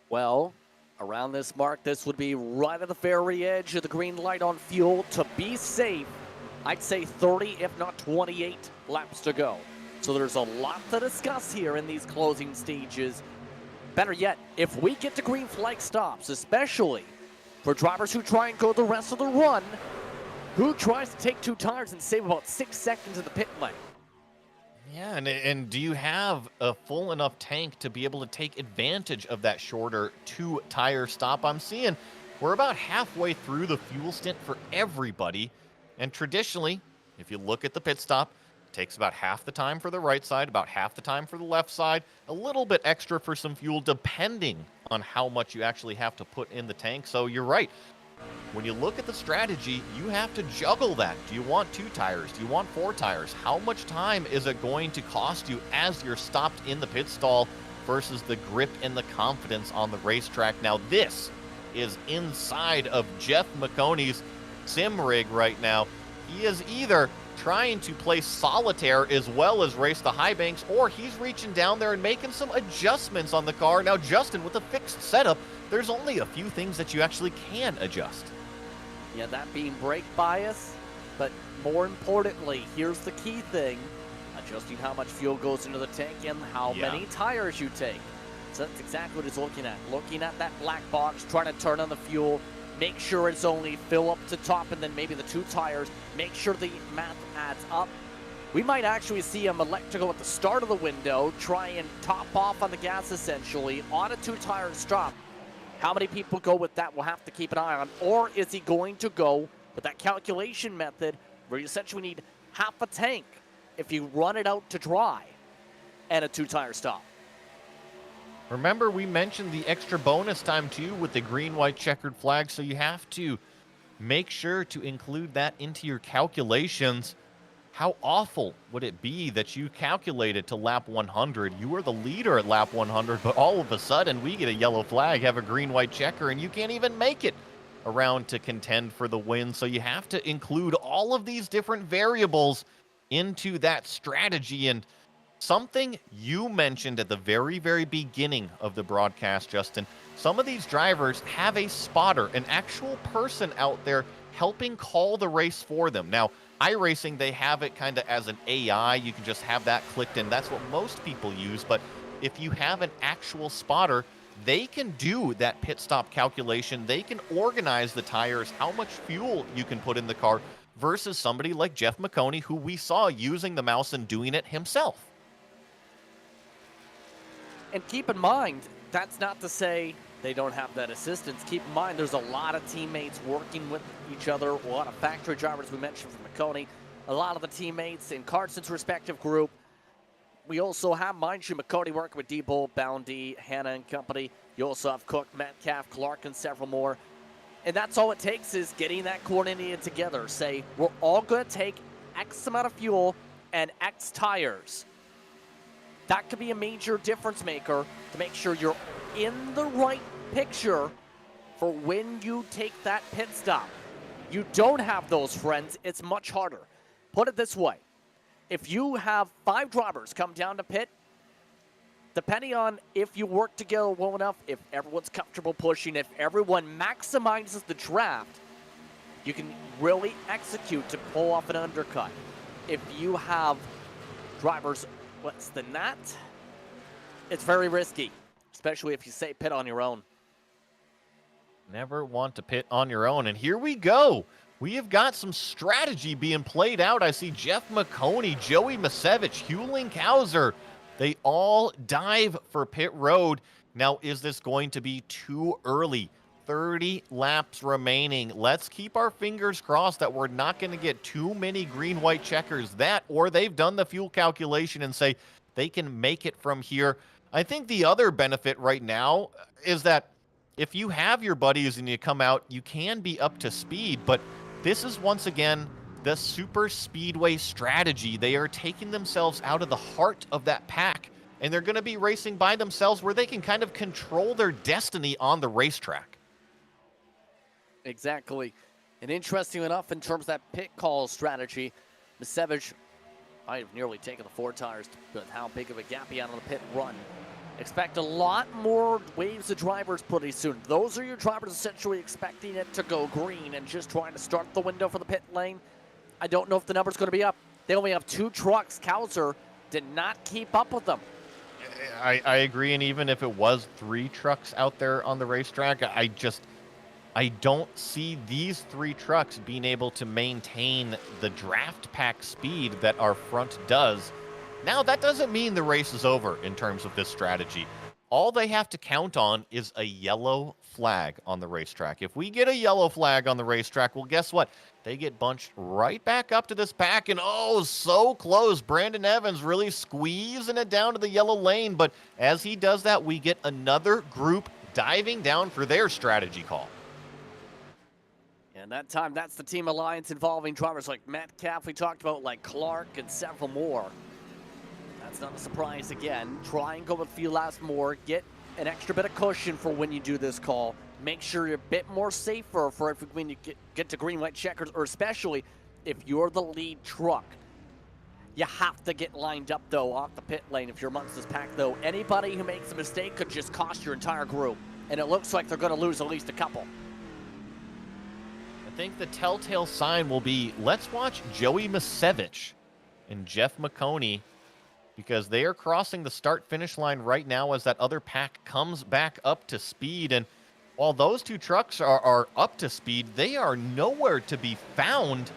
Well, around this mark, this would be right at the very edge of the green light on fuel. To be safe, I'd say 30, if not 28 laps to go. So there's a lot to discuss here in these closing stages. Better yet, if we get to green flag stops, especially for drivers who try and go the rest of the run, who tries to take 2 tires and save about 6 seconds in the pit lane? Yeah, and do you have a full enough tank to be able to take advantage of that shorter 2-tire stop? I'm seeing we're about halfway through the fuel stint for everybody. And traditionally, if you look at the pit stop, it takes about half the time for the right side, about half the time for the left side, a little bit extra for some fuel, depending on how much you actually have to put in the tank. So you're right. When you look at the strategy, you have to juggle that. Do you want 2 tires? Do you want 4 tires? How much time is it going to cost you as you're stopped in the pit stall versus the grip and the confidence on the racetrack? Now, this is inside of Jeff Maconi's sim rig right now. He is either trying to play solitaire as well as race the high banks, or he's reaching down there and making some adjustments on the car. Now, Justin, with a fixed setup, there's only a few things that you actually can adjust. Yeah, that being brake bias, but more importantly, here's the key thing, adjusting how much fuel goes into the tank and how many tires you take. So that's exactly what he's looking at. Looking at that black box, trying to turn on the fuel, make sure it's only fill up to top and then maybe the 2 tires, make sure the math adds up. We might actually see him elect to go at the start of the window, try and top off on the gas essentially on a 2-tire stop, How many people go with that, we'll have to keep an eye on. Or is he going to go with that calculation method where you essentially need half a tank if you run it out to dry and a 2-tire stop? Remember, we mentioned the extra bonus time too with the green, white, checkered flag, so you have to make sure to include that into your calculations. How awful would it be that you calculated to lap 100? You were the leader at lap 100, but all of a sudden we get a yellow flag, have a green, white checker, and you can't even make it around to contend for the win. So you have to include all of these different variables into that strategy. And something you mentioned at the very, very beginning of the broadcast, Justin, some of these drivers have a spotter, an actual person out there helping call the race for them. Now, iRacing, they have it kind of as an AI. You can just have that clicked in. That's what most people use. But if you have an actual spotter, they can do that pit stop calculation. They can organize the tires, how much fuel you can put in the car, versus somebody like Jeff Maconi, who we saw using the mouse and doing it himself. And keep in mind, that's not to say they don't have that assistance. Keep in mind, there's a lot of teammates working with each other, a lot of factory drivers we mentioned from Maconi, a lot of the teammates in Carson's respective group. We also have, mind you, Maconi working with D-Bull, Boundy, Hannah and company. You also have Cook, Metcalf, Clark, and several more. And that's all it takes is getting that coordinated together. Say, we're all going to take X amount of fuel and X tires. That could be a major difference maker to make sure you're in the right picture for when you take that pit stop. You don't have those friends, it's much harder. Put it this way. If you have 5 drivers come down to pit, depending on if you work together well enough, if everyone's comfortable pushing, if everyone maximizes the draft, you can really execute to pull off an undercut. If you have drivers less than that, it's very risky, especially if you say pit on your own. Never want to pit on your own. And here we go. We have got some strategy being played out. I see Jeff Maconi, Joey Masevich, Hewling Kauser. They all dive for pit road. Now, is this going to be too early? 30 laps remaining. Let's keep our fingers crossed that we're not going to get too many green-white checkers. That, or they've done the fuel calculation and say they can make it from here. I think the other benefit right now is that if you have your buddies and you come out, you can be up to speed. But this is, once again, the super speedway strategy. They are taking themselves out of the heart of that pack, and they're going to be racing by themselves where they can kind of control their destiny on the racetrack. Exactly. And interesting enough, in terms of that pit call strategy, Masevich, I have nearly taken the 4 tires, but how big of a gap he had on the pit run. Expect a lot more waves of drivers pretty soon. Those are your drivers essentially expecting it to go green and just trying to start the window for the pit lane. I don't know if the number's going to be up. They only have 2 trucks. Kauser did not keep up with them. I agree, and even if it was 3 trucks out there on the racetrack, I don't see these 3 trucks being able to maintain the draft pack speed that our front does. Now, that doesn't mean the race is over in terms of this strategy. All they have to count on is a yellow flag on the racetrack. If we get a yellow flag on the racetrack, well, guess what? They get bunched right back up to this pack, and oh, so close. Brandon Evans really squeezing it down to the yellow lane, but as he does that, we get another group diving down for their strategy call. And that time, that's the team alliance involving drivers like Metcalf, we talked about, like Clark, and several more. That's not a surprise again. Try and go with a few laps more. Get an extra bit of cushion for when you do this call. Make sure you're a bit more safer for when you get to green-white checkers, or especially if you're the lead truck. You have to get lined up, though, off the pit lane if you're amongst this pack, though. Anybody who makes a mistake could just cost your entire group. And it looks like they're going to lose at least a couple. I think the telltale sign will be, let's watch Joey Masevich and Jeff Maconi, because they are crossing the start-finish line right now as that other pack comes back up to speed. And while those 2 trucks are up to speed, they are nowhere to be found.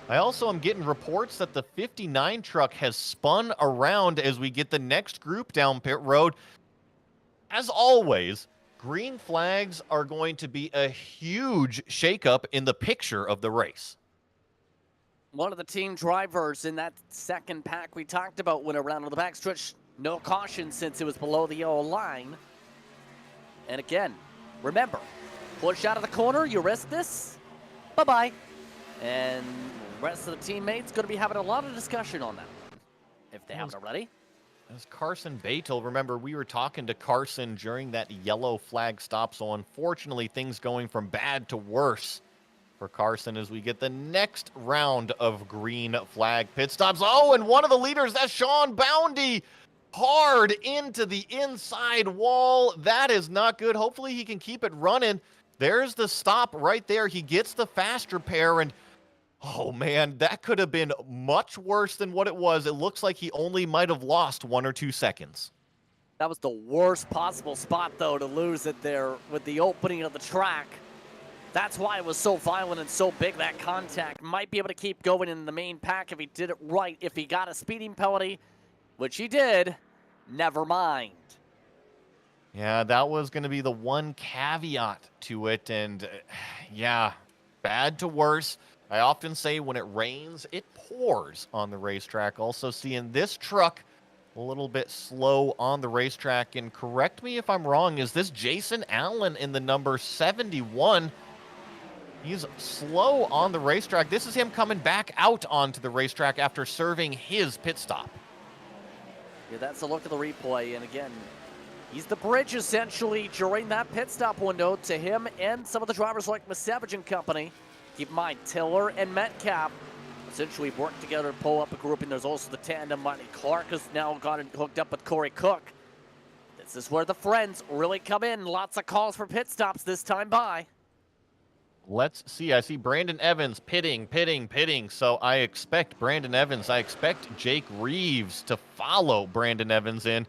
I also am getting reports that the 59 truck has spun around as we get the next group down pit road. As always, green flags are going to be a huge shakeup in the picture of the race. One of the team drivers in that second pack we talked about went around on the backstretch. No caution since it was below the yellow line. And again, remember, push out of the corner, you risk this, bye-bye. And the rest of the teammates going to be having a lot of discussion on that one, if they haven't already. As Carson Batel, remember, we were talking to Carson during that yellow flag stop, so unfortunately things going from bad to worse for Carson as we get the next round of green flag pit stops. Oh, and one of the leaders, that's Sean Boundy, hard into the inside wall. That is not good. Hopefully he can keep it running. There's the stop right there. He gets the fast repair, and oh man, that could have been much worse than what it was. It looks like he only might have lost 1 or 2 seconds. That was the worst possible spot, though, to lose it there with the opening of the track. That's why it was so violent and so big, that contact. Might be able to keep going in the main pack if he did it right. If he got a speeding penalty, which he did, never mind. Yeah, that was going to be the one caveat to it, and yeah, bad to worse. I often say when it rains, it pours on the racetrack. Also seeing this truck a little bit slow on the racetrack, and correct me if I'm wrong, is this Jason Allen in the number 71? He's slow on the racetrack. This is him coming back out onto the racetrack after serving his pit stop. Yeah, that's a look at the replay, and again, he's the bridge essentially during that pit stop window to him and some of the drivers like Misevich and company. Keep in mind, Tiller and Metcalf essentially work together to pull up a group, and there's also the tandem. Monty Clark has now gotten hooked up with Corey Cook. This is where the friends really come in. Lots of calls for pit stops this time by. Let's see. I see Brandon Evans pitting. So I expect Brandon Evans. I expect Jake Reeves to follow Brandon Evans in.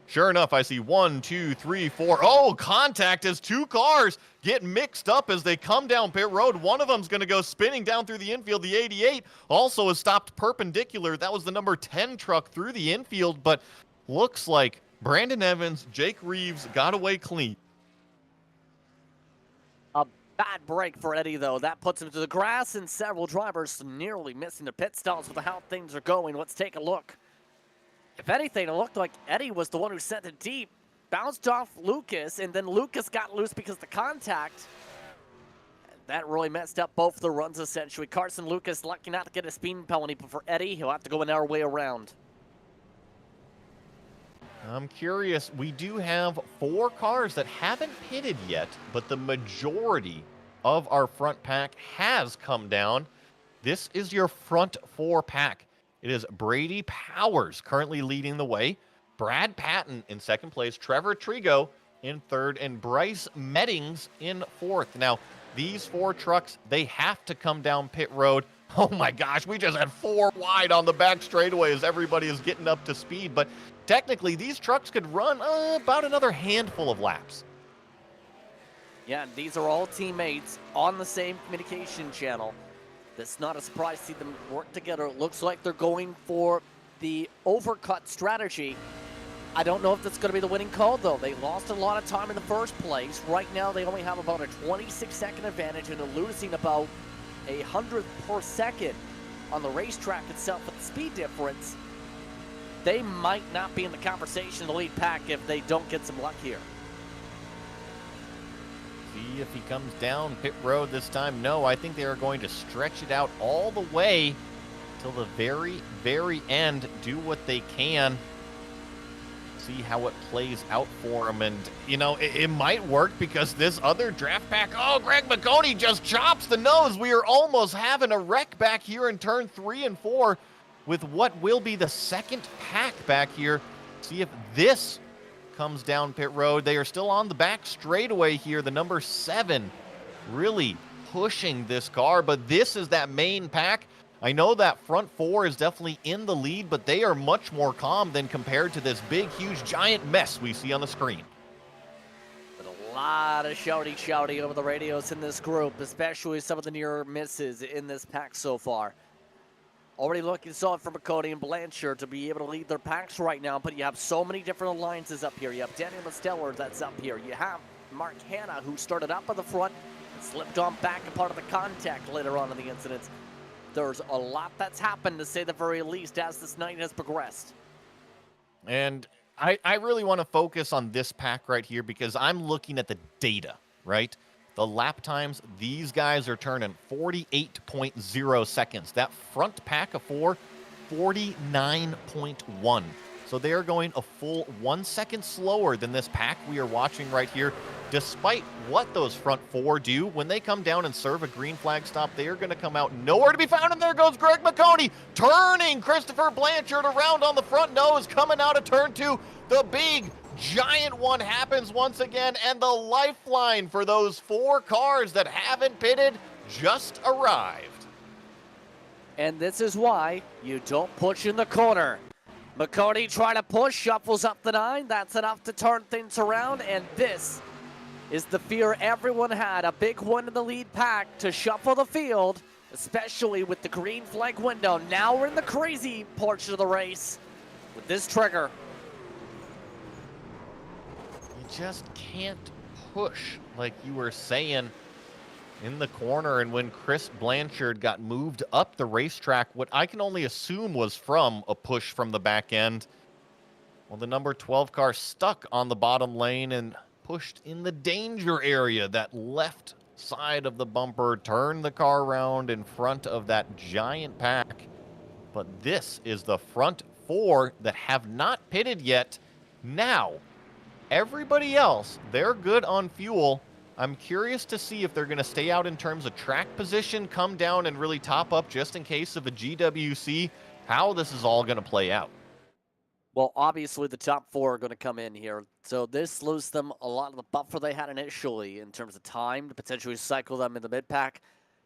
Sure enough, I see 1, 2, 3, 4. Oh, contact as 2 cars get mixed up as they come down pit road. One of them's going to go spinning down through the infield. The 88 also is stopped perpendicular. That was the number 10 truck through the infield, but looks like Brandon Evans, Jake Reeves got away clean. A bad break for Eddie, though. That puts him to the grass, and several drivers nearly missing their pit stops with how things are going. Let's take a look. If anything, it looked like Eddie was the one who sent it deep, bounced off Lucas, and then Lucas got loose because of the contact. And that really messed up both the runs, essentially. Carson Lucas lucky not to get a speeding penalty, but for Eddie, he'll have to go another way around. I'm curious. We do have 4 cars that haven't pitted yet, but the majority of our front pack has come down. This is your front 4 pack. It is Brady Powers currently leading the way, Brad Patton in second place, Trevor Trigo in third, and Bryce Meddings in fourth. Now, these 4 trucks, they have to come down pit road. Oh my gosh, we just had 4 wide on the back straightaway as everybody is getting up to speed. But technically, these trucks could run about another handful of laps. Yeah, and these are all teammates on the same communication channel. It's not a surprise to see them work together. It looks like they're going for the overcut strategy. I don't know if that's going to be the winning call, though. They lost a lot of time in the first place. Right now, they only have about a 26-second advantage and are losing about a 100th per second on the racetrack itself. But the speed difference, they might not be in the conversation in the lead pack if they don't get some luck here. See if he comes down pit road this time. No, I think they are going to stretch it out all the way till the very, very end. Do what they can. See how it plays out for them. And, you know, it might work because this other draft pack, oh, Greg Maconi just chops the nose. We are almost having a wreck back here in turn 3 and 4 with what will be the second pack back here. See if this comes down pit road. They are still on the back straightaway here. The number 7 really pushing this car, but this is that main pack. I know that front 4 is definitely in the lead, but they are much more calm than compared to this big, huge, giant mess we see on the screen. But a lot of shouty over the radios in this group, especially some of the near misses in this pack so far. Already looking solid for Maconi and Blanchard to be able to lead their packs right now, but you have so many different alliances up here. You have Daniel Mosteller that's up here. You have Mark Hanna, who started up on the front and slipped on back and part of the contact later on in the incident. There's a lot that's happened, to say the very least, as this night has progressed. And I really want to focus on this pack right here because I'm looking at the data, right? The lap times, these guys are turning 48.0 seconds. That front pack of 4, 49.1. So they are going a full 1 second slower than this pack we are watching right here. Despite what those front 4 do, when they come down and serve a green flag stop, they are going to come out nowhere to be found. And there goes Greg Maconi, turning Christopher Blanchard around on the front nose, coming out of turn 2. The big, giant one happens once again, and the lifeline for those 4 cars that haven't pitted just arrived. And this is why you don't push in the corner. Maconi trying to push, shuffles up the 9. That's enough to turn things around, and this is the fear everyone had. A big one in the lead pack to shuffle the field, especially with the green flag window. Now we're in the crazy portion of the race with this trigger. You just can't push like you were saying in the corner. And when Chris Blanchard got moved up the racetrack, what I can only assume was from a push from the back end, well, the number 12 car stuck on the bottom lane and pushed in the danger area, that left side of the bumper, turned the car around in front of that giant pack. But this is the front 4 that have not pitted yet. Now, everybody else, they're good on fuel. I'm curious to see if they're going to stay out in terms of track position, come down and really top up just in case of a GWC, how this is all going to play out. Well, obviously the top 4 are going to come in here, so this loses them a lot of the buffer they had initially in terms of time to potentially cycle them in the mid-pack.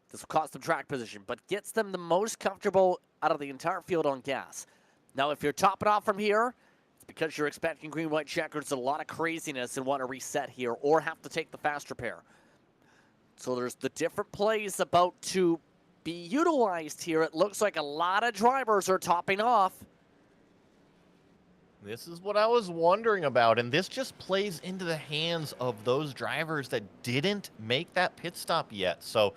This will cost them track position, but gets them the most comfortable out of the entire field on gas. Now, if you're topping off from here, it's because you're expecting green-white checkers, a lot of craziness, and want to reset here or have to take the fast repair. So there's the different plays about to be utilized here. It looks like a lot of drivers are topping off. This is what I was wondering about, and this just plays into the hands of those drivers that didn't make that pit stop yet. So,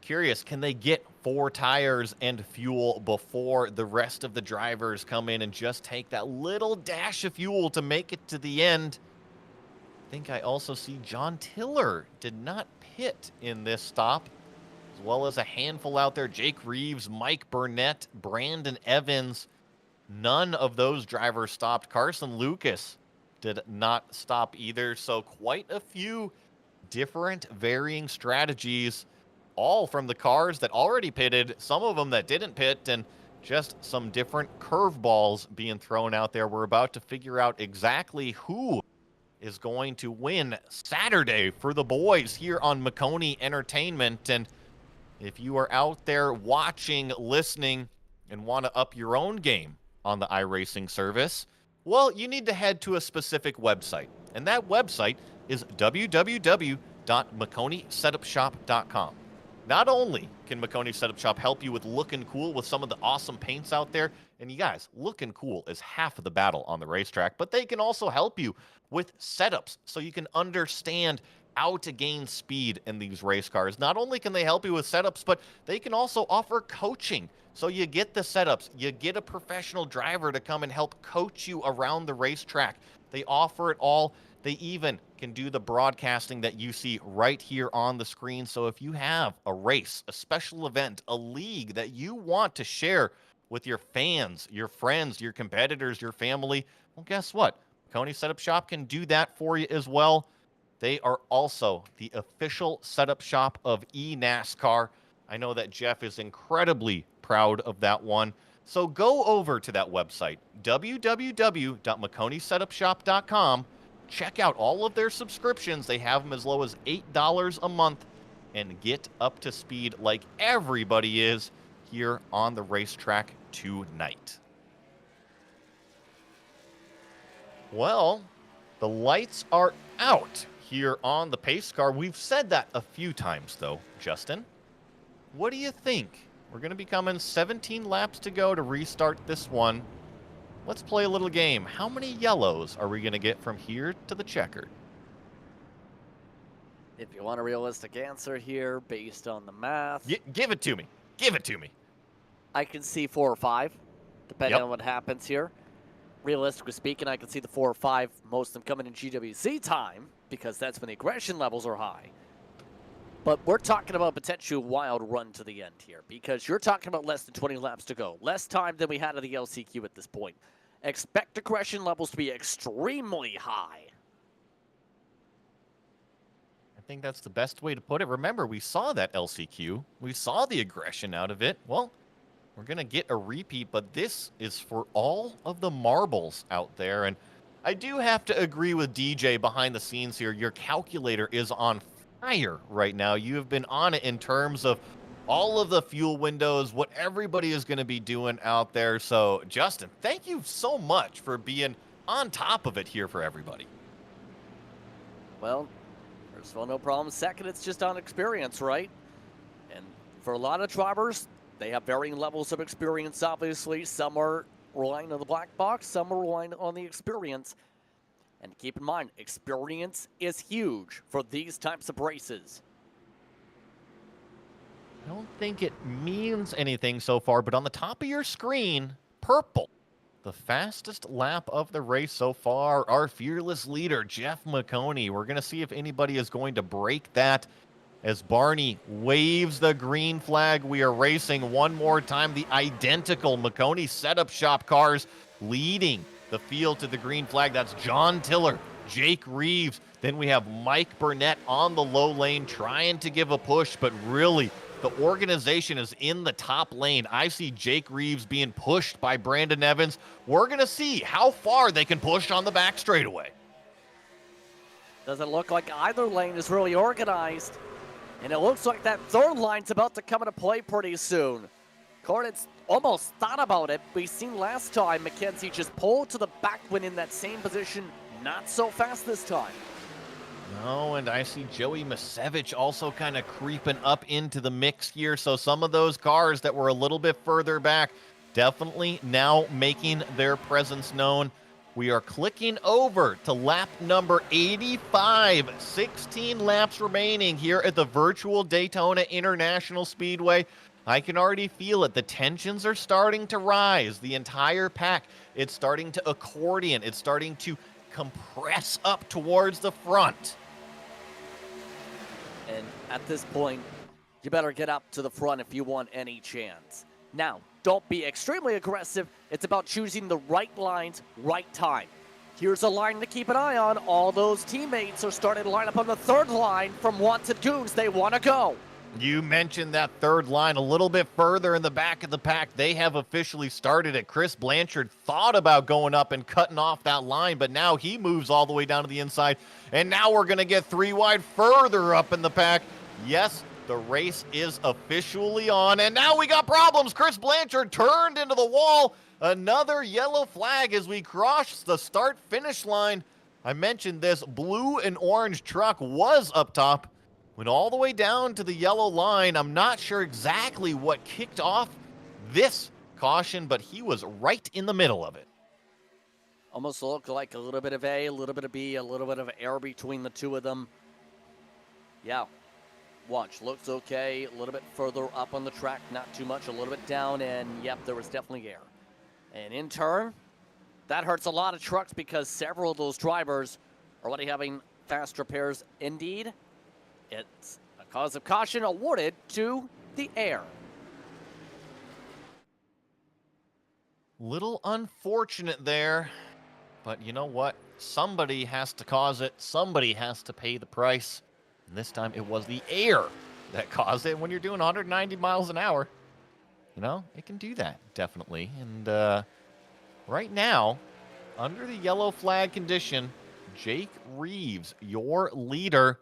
curious, can they get 4 tires and fuel before the rest of the drivers come in and just take that little dash of fuel to make it to the end? I think I also see John Tiller did not pit in this stop, as well as a handful out there. Jake Reeves, Mike Burnett, Brandon Evans. None of those drivers stopped. Carson Lucas did not stop either. So quite a few different varying strategies, all from the cars that already pitted, some of them that didn't pit, and just some different curveballs being thrown out there. We're about to figure out exactly who is going to win Saturday for the boys here on Maconi Entertainment. And if you are out there watching, listening, and want to up your own game on the iRacing service, well, you need to head to a specific website. And that website is www.MaconiSetupShop.com. Not only can Maconi Setup Shop help you with looking cool with some of the awesome paints out there, and you guys, looking cool is half of the battle on the racetrack, but they can also help you with setups so you can understand how to gain speed in these race cars. Not only can they help you with setups, but they can also offer coaching. So you get the setups, you get a professional driver to come and help coach you around the racetrack. They offer it all. They even can do the broadcasting that you see right here on the screen. So if you have a race, a special event, a league that you want to share with your fans, your friends, your competitors, your family, well, guess what? Maconi Setup Shop can do that for you as well. They are also the official setup shop of eNASCAR. I know that Jeff is incredibly proud of that one. So go over to that website, www.MaconiSetupShop.com. Check out all of their subscriptions. They have them as low as $8 a month, and get up to speed like everybody is here on the racetrack tonight. Well, the lights are out here on the pace car. We've said that a few times, though, Justin. What do you think? We're going to be coming 17 laps to go to restart this one. Let's play a little game. How many yellows are we going to get from here to the checkered? If you want a realistic answer here, based on the math, Give it to me. Give it to me. I can see 4 or 5, depending Yep. on what happens here. Realistically speaking, I can see the 4 or 5, most of them coming in GWC time, because that's when the aggression levels are high. But we're talking about a potential wild run to the end here, because you're talking about less than 20 laps to go. Less time than we had at the LCQ at this point. Expect aggression levels to be extremely high. I think that's the best way to put it. Remember, we saw that LCQ. We saw the aggression out of it. Well, we're going to get a repeat, but this is for all of the marbles out there. And I do have to agree with DJ behind the scenes here. Your calculator is on fire right now. You have been on it in terms of all of the fuel windows, what everybody is going to be doing out there. So, Justin, thank you so much for being on top of it here for everybody. Well, first of all, no problem. Second, it's just on experience, right? And for a lot of drivers, they have varying levels of experience, obviously. Some are relying on the black box, some are relying on the experience. And keep in mind, experience is huge for these types of races. I don't think it means anything so far, but on the top of your screen, purple. The fastest lap of the race so far, our fearless leader, Jeff Maconi. We're going to see if anybody is going to break that as Barney waves the green flag. We are racing one more time. The identical Maconi setup shop cars leading the field to the green flag. That's John Tiller, Jake Reeves. Then we have Mike Burnett on the low lane trying to give a push, but really the organization is in the top lane. I see Jake Reeves being pushed by Brandon Evans. We're going to see how far they can push on the back straightaway. Doesn't look like either lane is really organized. And it looks like that third line's about to come into play pretty soon. Cornet's almost thought about it. We've seen last time McKenzie just pulled to the back when in that same position. Not so fast this time. No, and I see Joey Masevich also kind of creeping up into the mix here. So some of those cars that were a little bit further back definitely now making their presence known. We are clicking over to lap number 85. 16 laps remaining here at the virtual Daytona International Speedway. I can already feel it. The tensions are starting to rise. The entire pack, it's starting to accordion. It's starting to compress up towards the front. And at this point, you better get up to the front if you want any chance. Now, don't be extremely aggressive. It's about choosing the right lines, right time. Here's a line to keep an eye on. All those teammates are starting to line up on the third line from Wanted Goons. They want to go. You mentioned that third line a little bit further in the back of the pack. They have officially started it. Chris Blanchard thought about going up and cutting off that line, but now he moves all the way down to the inside. And now we're going to get 3 wide further up in the pack. Yes, the race is officially on. And now we got problems. Chris Blanchard turned into the wall. Another yellow flag as we cross the start-finish line. I mentioned this blue and orange truck was up top. Went all the way down to the yellow line. I'm not sure exactly what kicked off this caution, but he was right in the middle of it. Almost looked like a little bit of A, a little bit of B, a little bit of air between the two of them. Yeah, watch, looks okay. A little bit further up on the track, not too much, a little bit down, and yep, there was definitely air. And in turn, that hurts a lot of trucks because several of those drivers are already having fast repairs. Indeed, it's a cause of caution awarded to the air. Little unfortunate there, but you know what? Somebody has to cause it. Somebody has to pay the price. And this time it was the air that caused it. When you're doing 190 miles an hour, you know, it can do that, definitely. And right now, under the yellow flag condition, Jake Reeves, your leader.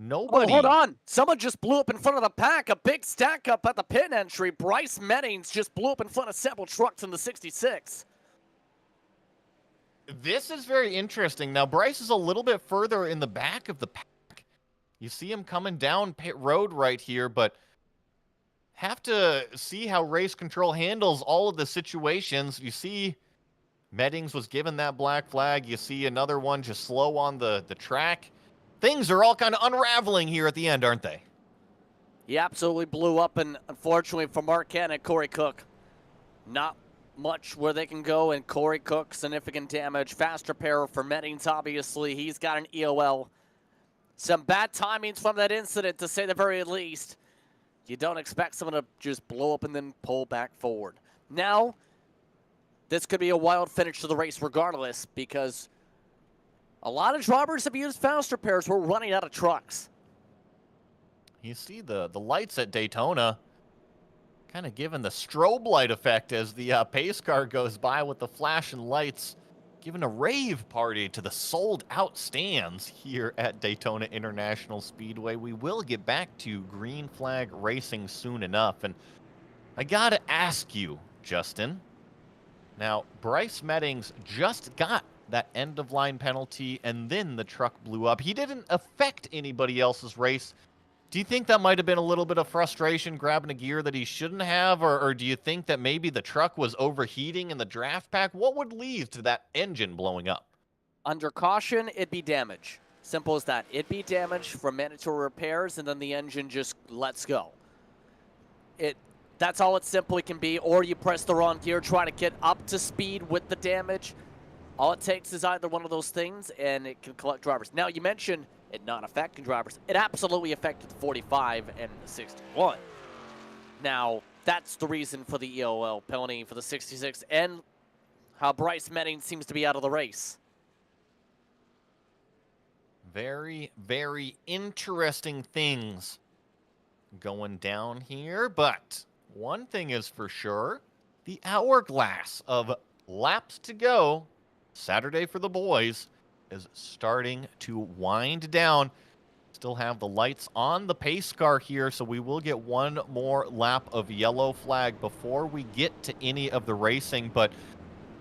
Nobody. Oh, hold on. Someone just blew up in front of the pack. A big stack up at the pit entry. Bryce Meddings just blew up in front of several trucks in the 66. This is very interesting. Now, Bryce is a little bit further in the back of the pack. You see him coming down pit road right here, but have to see how race control handles all of the situations. You see Meddings was given that black flag. You see another one just slow on the track. things are all kind of unraveling here at the end, aren't they? He absolutely blew up, and unfortunately for Mark Kent and Corey Cook, not much where they can go, and Corey Cook, significant damage. Fast repair for Mettings, obviously. He's got an EOL. Some bad timings from that incident, to say the very least. You don't expect someone to just blow up and then pull back forward. Now, this could be a wild finish to the race regardless, because a lot of drivers have used fast repairs. We're running out of trucks. You see the lights at Daytona kind of giving the strobe light effect as the pace car goes by with the flashing lights, giving a rave party to the sold-out stands here at Daytona International Speedway. We will get back to green flag racing soon enough, and I gotta ask you, Justin. Now, Bryce Mettings just got that end-of-line penalty, and then the truck blew up. He didn't affect anybody else's race. Do you think that might have been a little bit of frustration grabbing a gear that he shouldn't have, or do you think that maybe the truck was overheating in the draft pack? What would lead to that engine blowing up? Under caution, it'd be damage. Simple as that. It'd be damage from mandatory repairs, and then the engine just lets go. That's all it simply can be, or you press the wrong gear, try to get up to speed with the damage. All it takes is either one of those things, and it can collect drivers. Now, you mentioned it not affecting drivers. It absolutely affected the 45 and the 61. Now, that's the reason for the EOL penalty for the 66 and how Bryce Mettings seems to be out of the race. Very, very interesting things going down here, but one thing is for sure, the hourglass of laps to go Saturday for the boys is starting to wind down. Still have the lights on the pace car here, so we will get one more lap of yellow flag before we get to any of the racing, but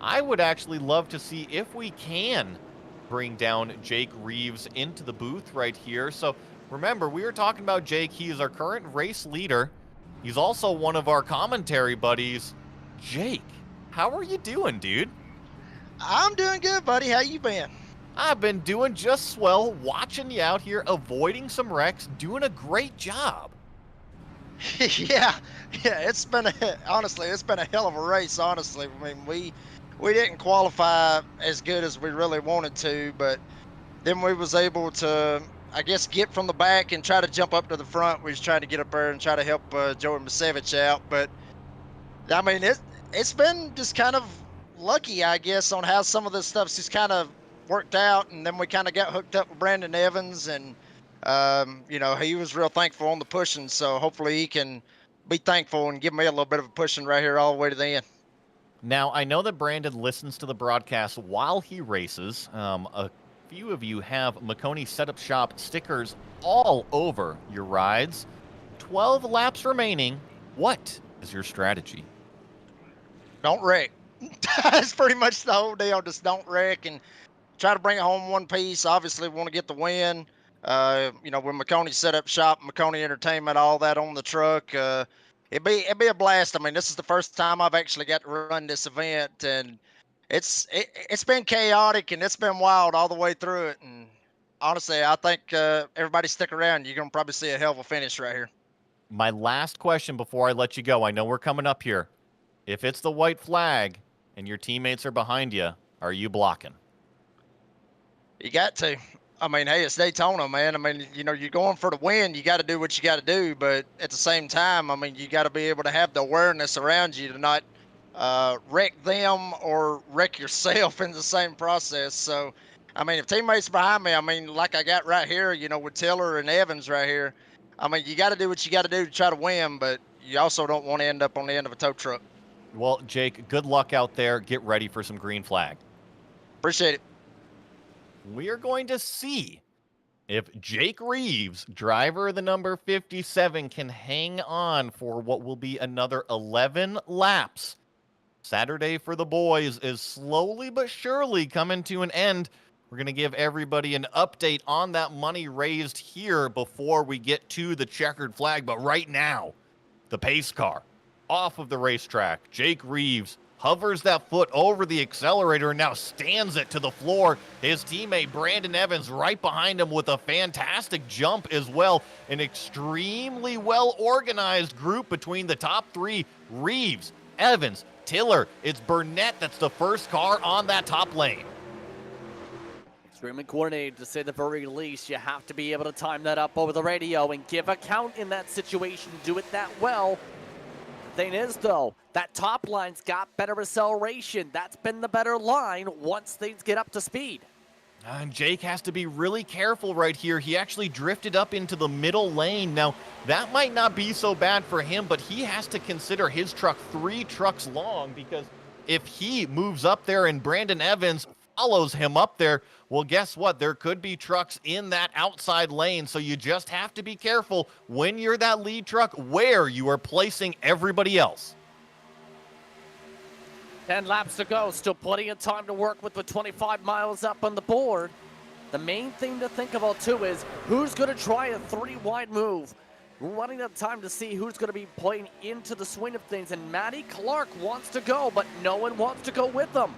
I would actually love to see if we can bring down Jake Reeves into the booth right here. So remember, we were talking about Jake. He is our current race leader. He's also one of our commentary buddies. Jake, how are you doing, dude? I'm doing good, buddy. How you been? I've been doing just swell, watching you out here, avoiding some wrecks, doing a great job. yeah, it's been honestly, it's been a hell of a race. Honestly, I mean, we didn't qualify as good as we really wanted to, but then we was able to, I guess, get from the back and try to jump up to the front. We was trying to get up there and try to help Joey Masevich out, but I mean, it's been just kind of lucky, I guess, on how some of this stuff's just kind of worked out, and then we kind of got hooked up with Brandon Evans, and you know, he was real thankful on the pushing, so hopefully he can be thankful and give me a little bit of a pushing right here all the way to the end. Now, I know that Brandon listens to the broadcast while he races. A few of you have Maconi Setup Shop stickers all over your rides. 12 laps remaining. What is your strategy? Don't wreck. That's pretty much the whole deal. Just don't wreck and try to bring it home one piece. Obviously, we want to get the win. You know, with Maconi Setup Shop, Maconi Entertainment, all that on the truck. It'd be a blast. I mean, this is the first time I've actually got to run this event, and it's been chaotic and it's been wild all the way through it. And honestly, I think everybody stick around. You're gonna probably see a hell of a finish right here. My last question before I let you go. I know we're coming up here. If it's the white flag and your teammates are behind you, are you blocking? You got to. I mean, hey, it's Daytona, man. I mean, you know, you're going for the win. You got to do what you got to do. But at the same time, I mean, you got to be able to have the awareness around you to not wreck them or wreck yourself in the same process. So, I mean, if teammates behind me, I mean, like I got right here, you know, with Taylor and Evans right here, I mean, you got to do what you got to do to try to win, but you also don't want to end up on the end of a tow truck. Well, Jake, good luck out there. Get ready for some green flag. Appreciate it. We are going to see if Jake Reeves, driver of the number 57, can hang on for what will be another 11 laps. Saturday for the boys is slowly but surely coming to an end. We're going to give everybody an update on that money raised here before we get to the checkered flag. But right now, the pace car off of the racetrack. Jake Reeves hovers that foot over the accelerator and now stands it to the floor. His teammate Brandon Evans right behind him with a fantastic jump as well. An extremely well-organized group between the top three: Reeves, Evans, Tiller. It's Burnett that's the first car on that top lane. Extremely coordinated, to say the very least. You have to be able to time that up over the radio and give a count in that situation. Do it that well. The thing is, though, that top line's got better acceleration. That's been the better line once things get up to speed. And Jake has to be really careful right here. He actually drifted up into the middle lane. Now, that might not be so bad for him, but he has to consider his truck 3 trucks long, because if he moves up there and Brandon Evans follows him up there, well, guess what? There could be trucks in that outside lane, so you just have to be careful when you're that lead truck where you are placing everybody else. 10 laps to go, still plenty of time to work with 25 miles up on the board. The main thing to think about, too, is who's going to try a 3-wide move. We're running out of time to see who's going to be playing into the swing of things, and Matty Clark wants to go, but no one wants to go with him.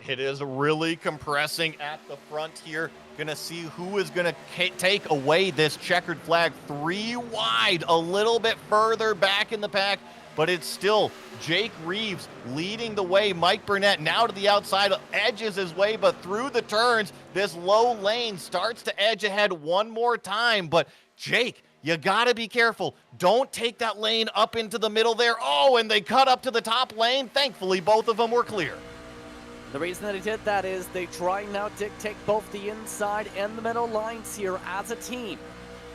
It is really compressing at the front here. Gonna see who is gonna take away this checkered flag. 3 wide, a little bit further back in the pack, but it's still Jake Reeves leading the way. Mike Burnett now to the outside, edges his way, but through the turns, this low lane starts to edge ahead one more time. But Jake, you gotta be careful. Don't take that lane up into the middle there. Oh, and they cut up to the top lane. Thankfully, both of them were clear. The reason that he did that is they try now to dictate both the inside and the middle lines here as a team.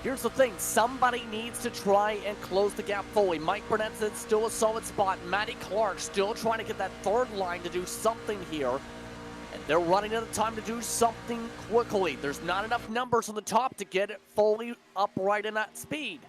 Here's the thing, somebody needs to try and close the gap fully. Mike Burnett's in still a solid spot. Matty Clark still trying to get that third line to do something here. And they're running out of time to do something quickly. There's not enough numbers on the top to get it fully upright in that speed.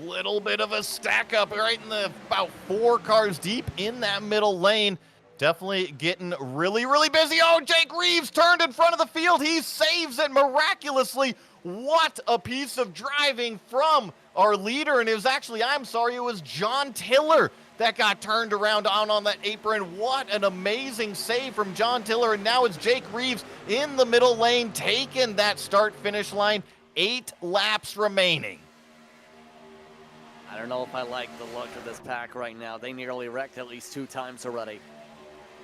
Little bit of a stack up right in the about 4 cars deep in that middle lane. Definitely getting really, really busy. Oh, Jake Reeves turned in front of the field. He saves it miraculously. What a piece of driving from our leader. And it was actually, I'm sorry, it was John Tiller that got turned around on that apron. What an amazing save from John Tiller. And now it's Jake Reeves in the middle lane, taking that start-finish line. 8 laps remaining. I don't know if I like the look of this pack right now. They nearly wrecked at least 2 times already.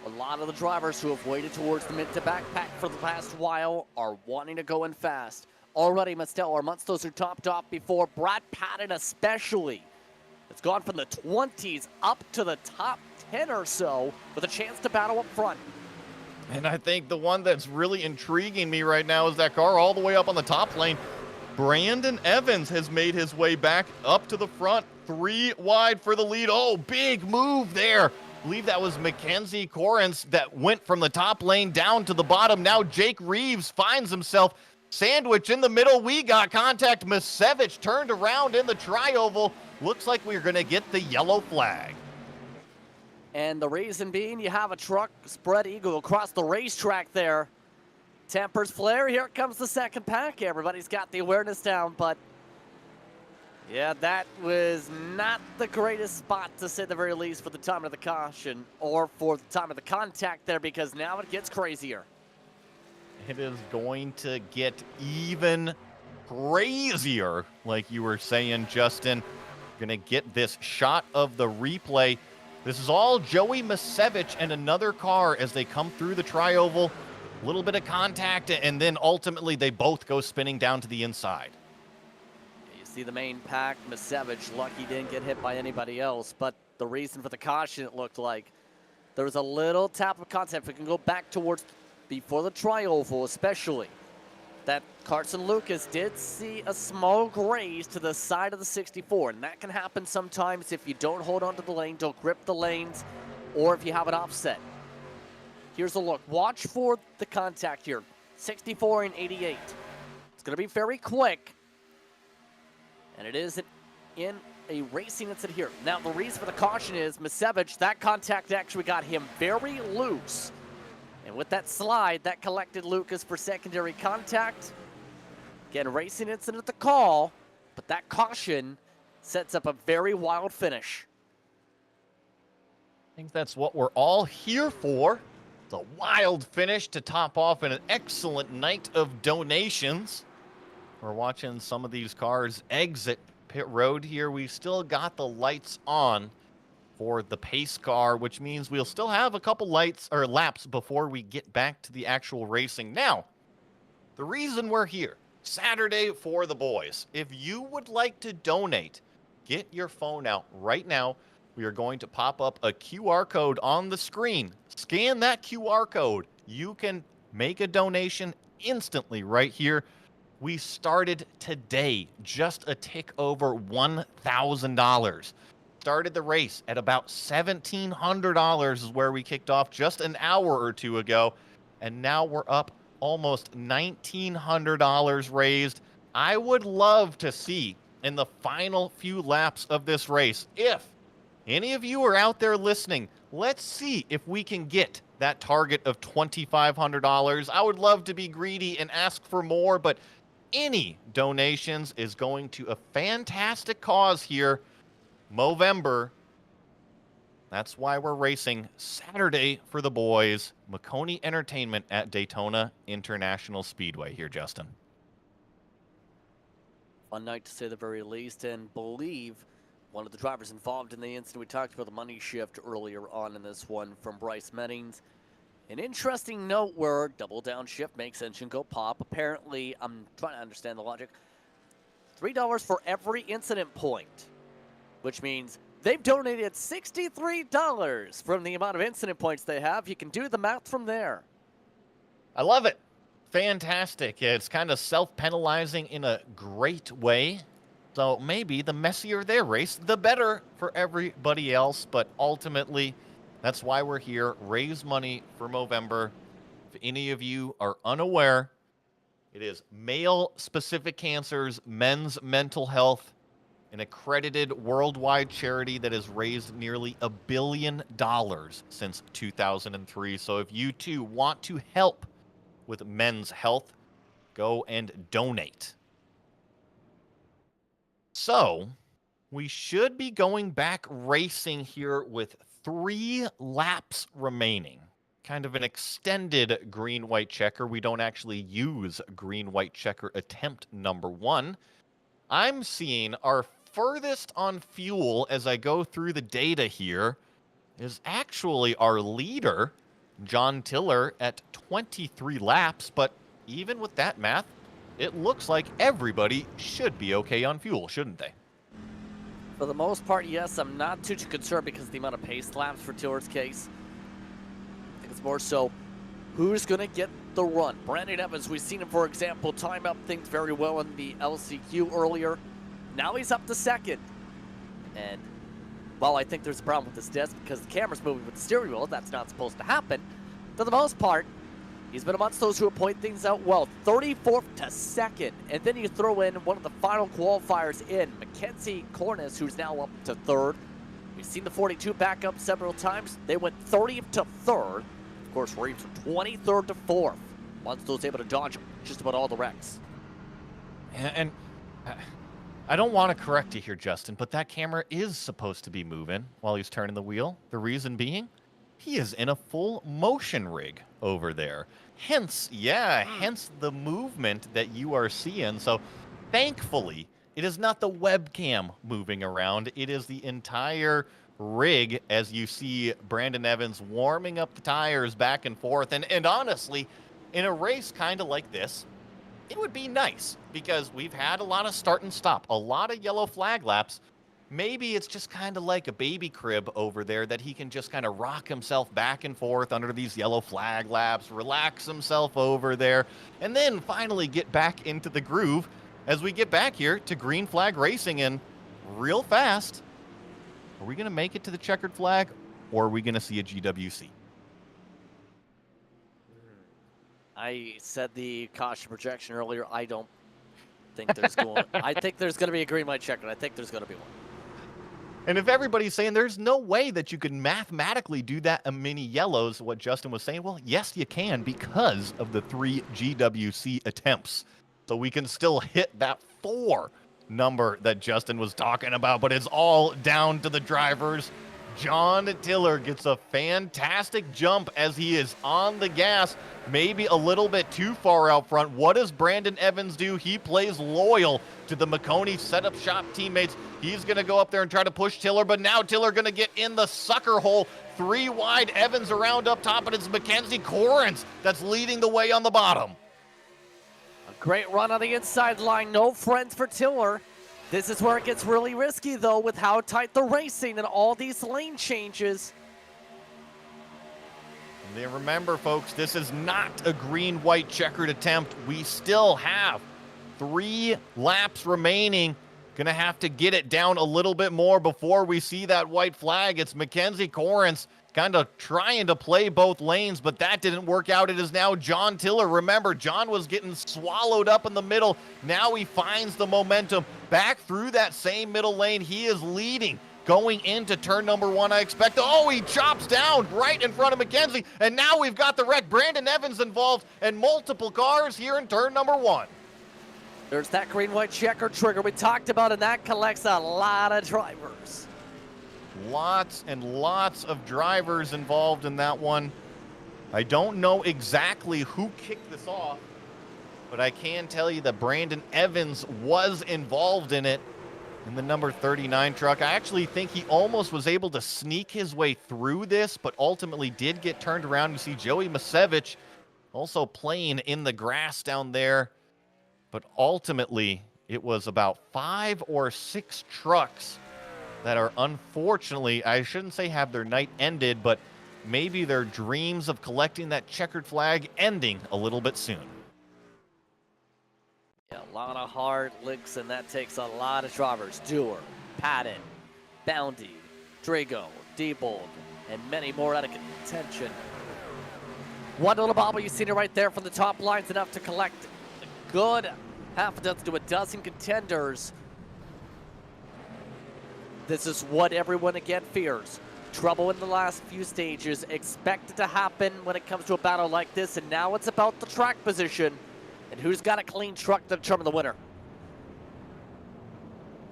A lot of the drivers who have waited towards the mid to backpack for the past while are wanting to go in fast. Already Munsters are topped off before. Brad Patton especially. It's gone from the 20s up to the top 10 or so with a chance to battle up front. And I think the one that's really intriguing me right now is that car all the way up on the top lane. Brandon Evans has made his way back up to the front. 3 wide for the lead. Oh, big move there. I believe that was Mackenzie Corrins that went from the top lane down to the bottom. Now Jake Reeves finds himself sandwiched in the middle. We got contact. Misevich turned around in the tri-oval. Looks like we're going to get the yellow flag. And the reason being, you have a truck spread eagle across the racetrack there. Tempers flare. Here comes the second pack. Everybody's got the awareness down, but yeah, that was not the greatest spot, to say the very least, for the time of the caution or for the time of the contact there, because now it gets crazier. It is going to get even crazier, like you were saying, Justin. Going to get this shot of the replay. This is all Joey Misevich and another car as they come through the tri-oval. A little bit of contact, and then ultimately they both go spinning down to the inside. See the main pack, Misevich, lucky didn't get hit by anybody else, but the reason for the caution, it looked like there was a little tap of contact. If we can go back towards before the tri-oval especially, that Carson Lucas did see a small graze to the side of the 64, and that can happen sometimes if you don't hold onto the lane, don't grip the lanes, or if you have an offset. Here's a look. Watch for the contact here. 64 and 88. It's going to be very quick. And it is in a racing incident here. Now, the reason for the caution is Misevich, that contact actually got him very loose. And with that slide, that collected Lucas for secondary contact. Again, racing incident at the call, but that caution sets up a very wild finish. think that's what we're all here for. It's a wild finish to top off an excellent night of donations. We're watching some of these cars exit pit road here. We still got the lights on for the pace car, which means we'll still have a couple lights or laps before we get back to the actual racing. Now, the reason we're here, Saturday for the boys. If you would like to donate, get your phone out right now. We are going to pop up a QR code on the screen. Scan that QR code. You can make a donation instantly right here. We started today just a tick over $1,000. Started the race at about $1,700 is where we kicked off just an hour or two ago. And now we're up almost $1,900 raised. I would love to see in the final few laps of this race, if any of you are out there listening, let's see if we can get that target of $2,500. I would love to be greedy and ask for more, but any donations is going to a fantastic cause here, Movember. That's why we're racing Saturday for the boys, Maconi Entertainment at Daytona International Speedway here, Justin. Fun night to say the very least, and believe one of the drivers involved in the incident. We talked about the money shift earlier on in this one from Bryce Mettings. An interesting note where double downshift makes engine go pop. Apparently, I'm trying to understand the logic. $3 for every incident point, which means they've donated $63 from the amount of incident points they have. You can do the math from there. I love it. Fantastic. It's kind of self-penalizing in a great way. So maybe the messier their race, the better for everybody else. But ultimately, that's why we're here. Raise money for Movember. If any of you are unaware, it is male-specific cancers, men's mental health, an accredited worldwide charity that has raised nearly $1 billion since 2003. So if you too want to help with men's health, go and donate. So we should be going back racing here with 3 laps remaining. Kind of an extended green-white checker. We don't actually use green-white checker attempt number 1. I'm seeing our furthest on fuel as I go through the data here is actually our leader, John Tiller, at 23 laps. But even with that math, it looks like everybody should be okay on fuel, shouldn't they? For the most part, yes. I'm not too concerned because of the amount of pace laps for Tiller's case. I think it's more so who's going to get the run. Brandon Evans, we've seen him, for example, time up things very well in the LCQ earlier. Now he's up to second. And, well, I think there's a problem with this disc because the camera's moving with the steering wheel. That's not supposed to happen. For the most part, he's been amongst those who point things out well. 34th to second. And then you throw in one of the final qualifiers in, Mackenzie Cornish, who's now up to third. We've seen the 42 back up several times. They went 30th to third. Of course, Reeves from 23rd to 4th. Once those able to dodge just about all the wrecks. And I don't want to correct you here, Justin, but that camera is supposed to be moving while he's turning the wheel. The reason being, he is in a full motion rig over there. Hence the movement that you are seeing. So thankfully, it is not the webcam moving around. It is the entire rig as you see Brandon Evans warming up the tires back and forth. And honestly, in a race kind of like this, it would be nice because we've had a lot of start and stop, a lot of yellow flag laps. Maybe it's just kind of like a baby crib over there that he can just kind of rock himself back and forth under these yellow flag laps, relax himself over there, and then finally get back into the groove as we get back here to green flag racing. And real fast, are we going to make it to the checkered flag or are we going to see a GWC? I said the caution projection earlier. I don't think there's going. I think there's going to be a green light checker. I think there's going to be one. And if everybody's saying there's no way that you could mathematically do that a mini yellows, what Justin was saying, well, yes, you can because of the 3 GWC attempts. So we can still hit that 4 number that Justin was talking about, but it's all down to the drivers John Tiller gets a fantastic jump as he is on the gas, maybe a little bit too far out front. What does Brandon Evans do? He plays loyal to the Maconi setup shop teammates. He's going to go up there and try to push Tiller, but now Tiller going to get in the sucker hole. 3 wide, Evans around up top, and it's Mackenzie Corrins that's leading the way on the bottom. A great run on the inside line. No friends for Tiller. This is where it gets really risky, though, with how tight the racing and all these lane changes. And remember, folks, this is not a green-white checkered attempt. We still have 3 laps remaining. Gonna have to get it down a little bit more before we see that white flag. It's Mackenzie Corrins kind of trying to play both lanes, but that didn't work out. It is now John Tiller. Remember, John was getting swallowed up in the middle. Now he finds the momentum back through that same middle lane. He is leading going into turn number 1, I expect. Oh, he chops down right in front of Mackenzie, and now we've got the wreck. Brandon Evans involved and multiple cars here in turn number 1. There's that green-white checker trigger we talked about, and that collects a lot of drivers. Lots and lots of drivers involved in that one. I don't know exactly who kicked this off, but I can tell you that Brandon Evans was involved in it in the number 39 truck. I actually think he almost was able to sneak his way through this, but ultimately did get turned around. You see Joey Masevich also playing in the grass down there, but ultimately it was about 5 or 6 trucks that are unfortunately, I shouldn't say have their night ended, but maybe their dreams of collecting that checkered flag ending a little bit soon. Yeah, a lot of hard licks, and that takes a lot of drivers. Dewar, Patton, Boundy, Drago, Diebold, and many more out of contention. One little bobble, you seen it right there from the top lines, enough to collect a good half a dozen to a dozen contenders. This is what everyone again fears. Trouble in the last few stages, expected to happen when it comes to a battle like this, and now it's about the track position and who's got a clean truck to determine the winner.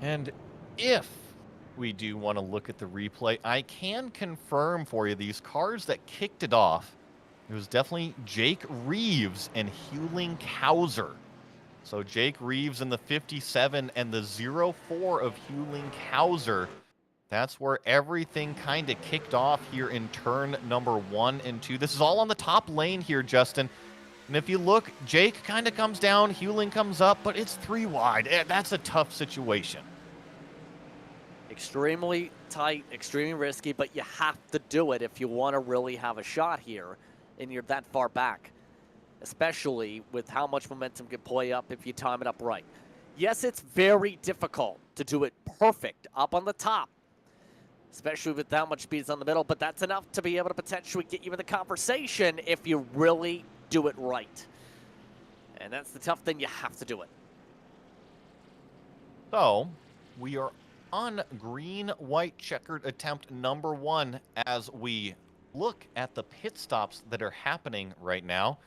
And if we do want to look at the replay, I can confirm for you these cars that kicked it off, it was definitely Jake Reeves and Hewling Kauser. So Jake Reeves in the 57 and the 04 of Hewling Kauser. That's where everything kind of kicked off here in turn number 1 and 2. This is all on the top lane here, Justin. And if you look, Jake kind of comes down, Hewling comes up, but it's 3 wide. That's a tough situation. Extremely tight, extremely risky, but you have to do it if you want to really have a shot here and you're that far back, especially with how much momentum can play up if you time it up right. Yes, it's very difficult to do it perfect up on the top, especially with how much speed is on the middle, but that's enough to be able to potentially get you in the conversation if you really do it right. And that's the tough thing, you have to do it. So, we are on green-white checkered attempt number 1 as we look at the pit stops that are happening right now.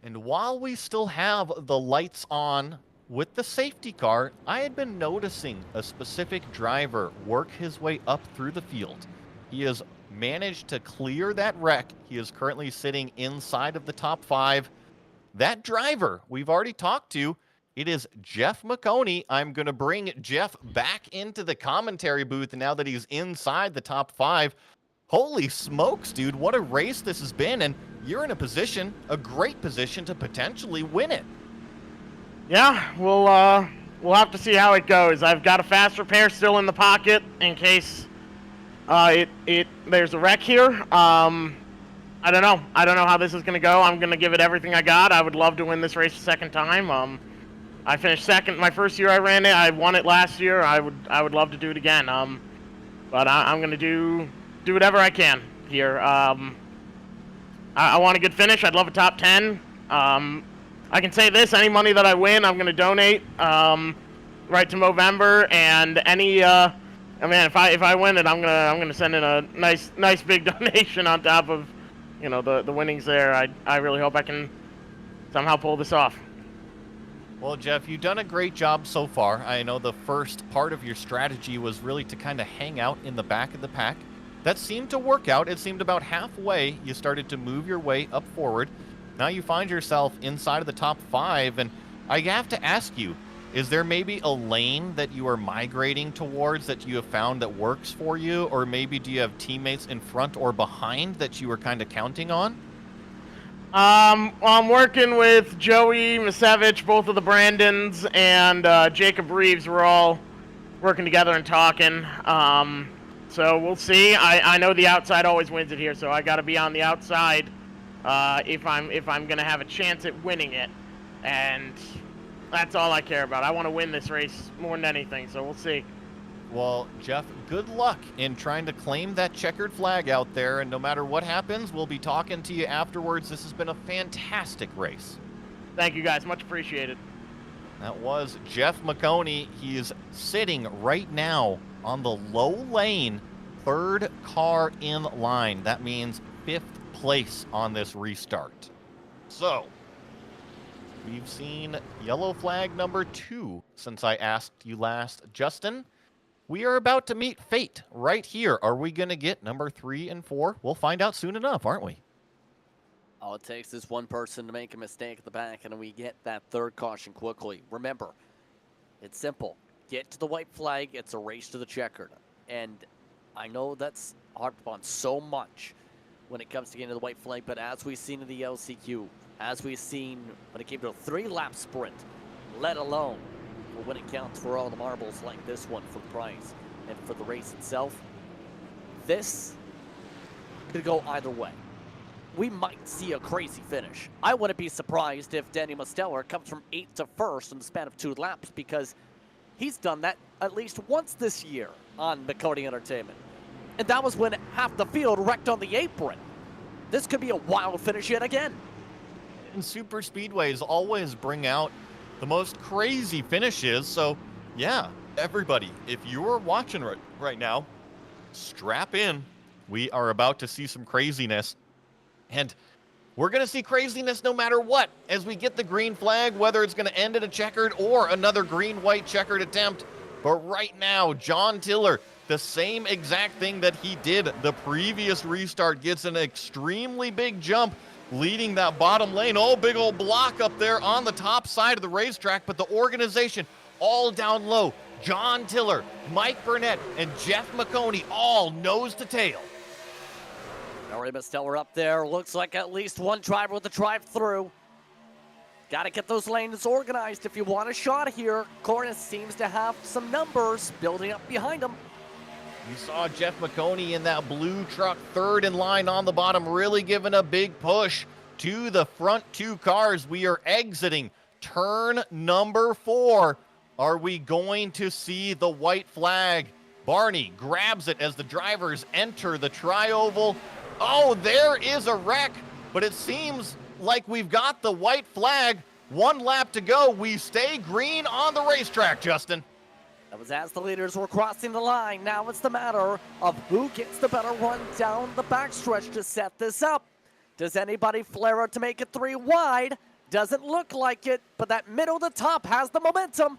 And while we still have the lights on with the safety car, I had been noticing a specific driver work his way up through the field. He has managed to clear that wreck. He is currently sitting inside of the top 5. That driver we've already talked to, it is Jeff Maconi. I'm going to bring Jeff back into the commentary booth now that he's inside the top 5. Holy smokes, dude, what a race this has been, and you're in a position, a great position, to potentially win it. Yeah, we'll have to see how it goes. I've got a fast repair still in the pocket in case there's a wreck here. I don't know. I don't know how this is going to go. I'm going to give it everything I got. I would love to win this race a second time. I finished second my first year I ran it. I won it last year. I would love to do it again. But I'm going to do whatever I can here. I want a good finish. I'd love a top 10. I can say this: any money that I win, I'm going to donate right to Movember. And any, I mean, if I win it, I'm gonna send in a nice big donation on top of, you know, the winnings there. I really hope I can somehow pull this off. Well, Jeff, you've done a great job so far. I know the first part of your strategy was really to kind of hang out in the back of the pack. that seemed to work out. It seemed about halfway you started to move your way up forward. Now you find yourself inside of the top 5, and I have to ask you, is there maybe a lane that you are migrating towards that you have found that works for you? Or maybe do you have teammates in front or behind that you were kind of counting on? I'm working with Joey Misevich, both of the Brandons, and Jacob Reeves. We're all working together and talking. So we'll see. I know the outside always wins it here, so I got to be on the outside if I'm gonna have a chance at winning it, and that's all I care about. I want to win this race more than anything, so we'll see. Well, Jeff, good luck in trying to claim that checkered flag out there, and no matter what happens, we'll be talking to you afterwards. This has been a fantastic race. Thank you, guys. Much appreciated. That was Jeff Maconi. He is sitting right now on the low lane, 3rd car in line. That means 5th place on this restart. So, we've seen yellow flag number 2 since I asked you last. Justin, we are about to meet fate right here. Are we going to get number 3 and 4? We'll find out soon enough, aren't we? All it takes is one person to make a mistake at the back, and we get that 3rd caution quickly. Remember, it's simple. Get to the white flag. It's a race to the checkered. And I know that's harped upon so much when it comes to getting to the white flag, but as we've seen in the LCQ, as we've seen when it came to a 3-lap sprint, let alone for when it counts for all the marbles like this one for the prize and for the race itself, this could go either way. We might see a crazy finish. I wouldn't be surprised if Danny Mosteller comes from 8th to 1st in the span of 2 laps, because he's done that at least once this year on Maconi Entertainment. And that was when half the field wrecked on the apron. This could be a wild finish yet again. And super speedways always bring out the most crazy finishes. So, yeah, everybody, if you're watching right now, strap in. We are about to see some craziness. And we're going to see craziness no matter what as we get the green flag, whether it's going to end in a checkered or another green-white checkered attempt. But right now, John Tiller, the same exact thing that he did the previous restart, gets an extremely big jump, leading that bottom lane. Oh, big old block up there on the top side of the racetrack, but the organization all down low. John Tiller, Mike Burnett, and Jeff Maconi all nose to tail. Already Mosteller up there. Looks like at least one driver with the drive-through. Got to get those lanes organized if you want a shot here. Cornish seems to have some numbers building up behind him. You saw Jeff Maconi in that blue truck, 3rd in line on the bottom, really giving a big push to the front 2 cars. We are exiting turn number 4. Are we going to see the white flag? Barney grabs it as the drivers enter the tri-oval. Oh, there is a wreck, but it seems like we've got the white flag. 1 lap to go. We stay green on the racetrack, Justin. That was as the leaders were crossing the line. Now it's the matter of who gets the better run down the backstretch to set this up. Does anybody flare out to make it 3 wide? Doesn't look like it, but that middle to top has the momentum.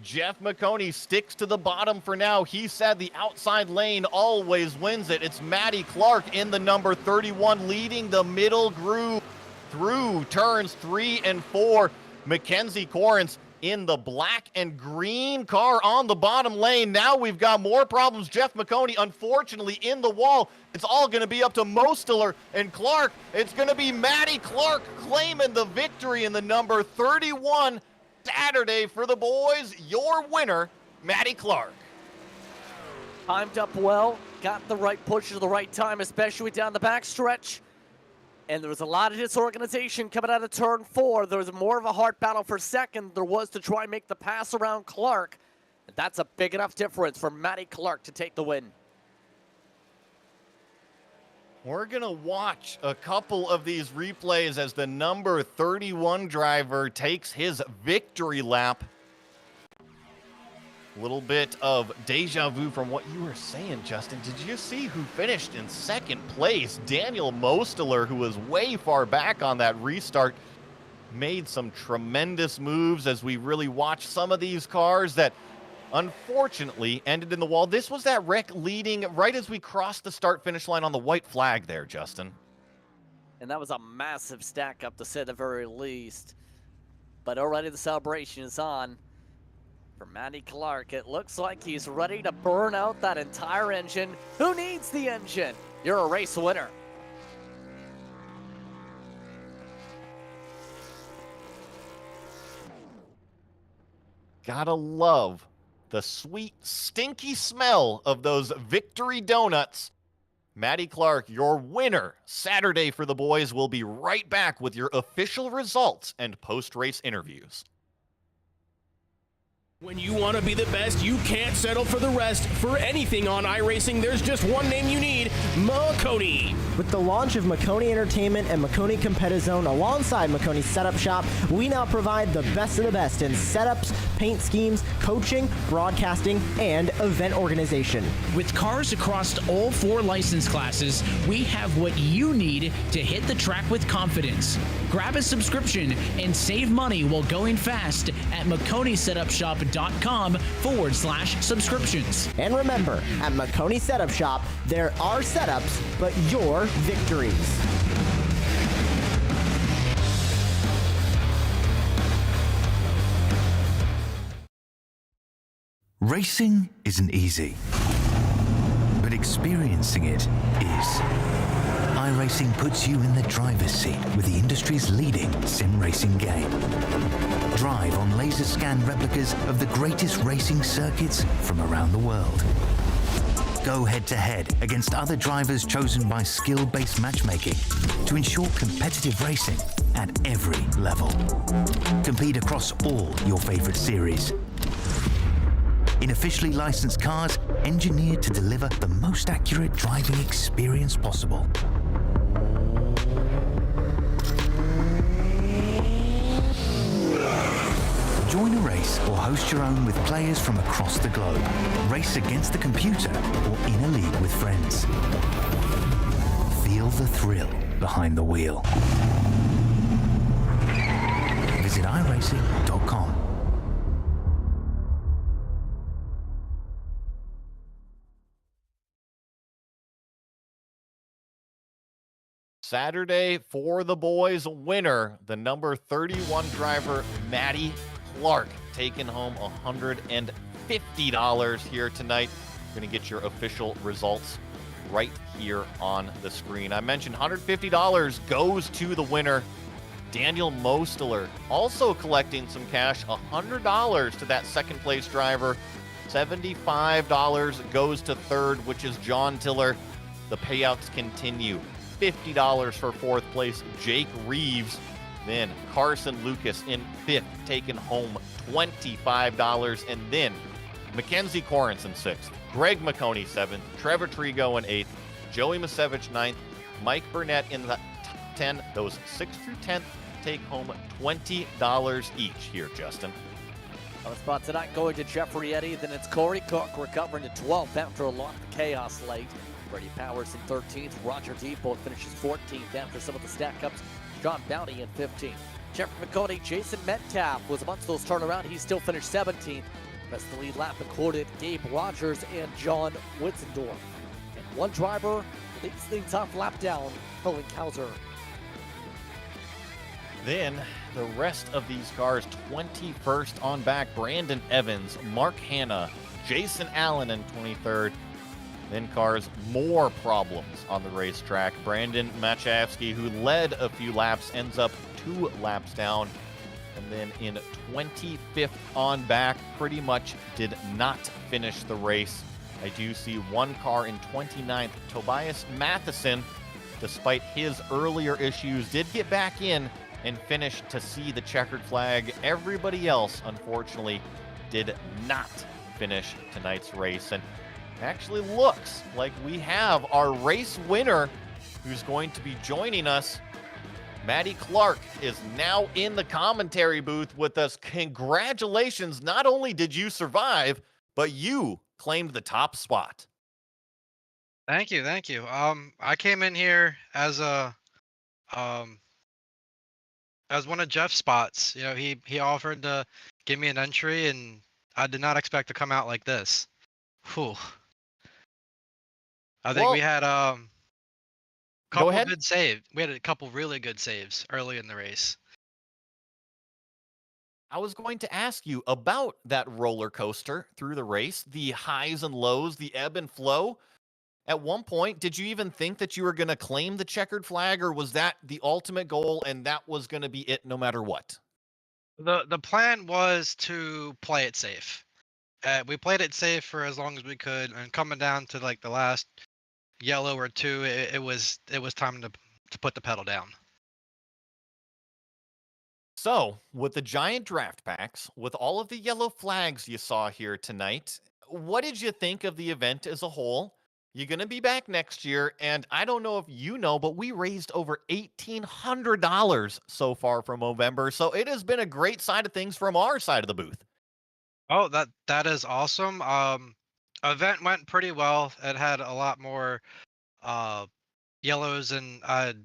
Jeff Maconi sticks to the bottom for now. He said the outside lane always wins it. It's Matty Clark in the number 31 leading the middle groove through turns 3 and 4. Mackenzie Corrins in the black and green car on the bottom lane. Now we've got more problems. Jeff Maconi, unfortunately, in the wall. It's all going to be up to Mosteller and Clark. It's going to be Matty Clark claiming the victory in the number 31 Saturday for the boys. Your winner, Matty Clark. Timed up well, got the right push at the right time, especially down the backstretch. And there was a lot of disorganization coming out of turn 4. There was more of a hard battle for second. There was to try and make the pass around Clark. And that's a big enough difference for Matty Clark to take the win. We're going to watch a couple of these replays as the number 31 driver takes his victory lap. A little bit of deja vu from what you were saying, Justin. Did you see who finished in 2nd place? Daniel Mosteller, who was way far back on that restart, made some tremendous moves as we really watch some of these cars that unfortunately ended in the wall. This was that wreck leading right as we crossed the start-finish line on the white flag there, Justin. And that was a massive stack up to say the very least. But already the celebration is on for Matty Clark. It looks like he's ready to burn out that entire engine. Who needs the engine? You're a race winner. Gotta love the sweet, stinky smell of those victory donuts. Matty Clark, your winner Saturday for the boys. Will be right back with your official results and post-race interviews. When you want to be the best, you can't settle for the rest. For anything on iRacing, there's just one name you need, Maconi. With the launch of Maconi Entertainment and Maconi Competizone alongside Maconi's Setup Shop, we now provide the best of the best in setups, paint schemes, coaching, broadcasting, and event organization. With cars across all 4 license classes, we have what you need to hit the track with confidence. Grab a subscription and save money while going fast at MaconiSetupShop.com/subscriptions. And remember, at Maconi Setup Shop, there are setups, but your victories. Racing isn't easy, but experiencing it is. iRacing puts you in the driver's seat with the industry's leading sim racing game. Drive on laser scan replicas of the greatest racing circuits from around the world. Go head-to-head against other drivers chosen by skill-based matchmaking to ensure competitive racing at every level. Compete across all your favorite series. In officially licensed cars, engineered to deliver the most accurate driving experience possible. Join a race or host your own with players from across the globe. Race against the computer or in a league with friends. Feel the thrill behind the wheel. Visit iRacing.com. Saturday for the boys winner, the number 31 driver, Matty Clark, taking home $150 here tonight. You're going to get your official results right here on the screen. I mentioned $150 goes to the winner, Daniel Mosteler. Also collecting some cash, $100 to that second place driver. $75 goes to third, which is John Tiller. The payouts continue. $50 for fourth place, Jake Reeves. Then Carson Lucas in fifth, taking home $25. And then Mackenzie Corrins in sixth, Greg Maconi seventh, Trevor Trigo in eighth, Joey Masevich ninth, Mike Burnett in the top 10. Those 6th through 10th take home $20 each here, Justin. On the spot tonight going to Jeffrey Eddy. Then it's Corey Cook recovering to 12th after a lot of chaos late. Brady Powers in 13th. Roger Depot finishes 14th after some of the stack ups. John Bounty in 15th. Jeffrey McConey, Jason Metcalf was amongst those turnaround. He still finished 17th. That's the lead lap included Gabe Rogers and John Witzendorf. And one driver leads things off lap down, Holinghauser. Then the rest of these cars, 21st on back, Brandon Evans, Mark Hanna, Jason Allen in 23rd. Then cars, more problems on the racetrack. Brandon Machowski, who led a few laps, ends up 2 laps down. And then in 25th on back, pretty much did not finish the race. I do see one car in 29th, Tobias Matheson, despite his earlier issues, did get back in and finish to see the checkered flag. Everybody else, unfortunately, did not finish tonight's race. And actually looks like we have our race winner who's going to be joining us. Matty Clark is now in the commentary booth with us. Congratulations. Not only did you survive, but you claimed the top spot. Thank you, thank you. I came in here as one of Jeff's spots. You know, he offered to give me an entry, and I did not expect to come out like this. Whew. I think we Well, had go couple ahead. good saves. We had a couple really good saves early in the race. I was going to ask you about that roller coaster through the race, the highs and lows, the ebb and flow. At one point, did you even think that you were going to claim the checkered flag, or was that the ultimate goal and that was going to be it no matter what? The plan was to play it safe. We played it safe for as long as we could, and coming down to like the last yellow or two, it was time to put the pedal down. So, with the giant draft packs, with all of the yellow flags you saw here tonight, what did you think of the event as a whole? You're going to be back next year, and I don't know if you know, but we raised over $1,800 so far from Movember, so it has been a great side of things from our side of the booth. Oh, that is awesome. Event went pretty well. It had a lot more uh yellows than I'd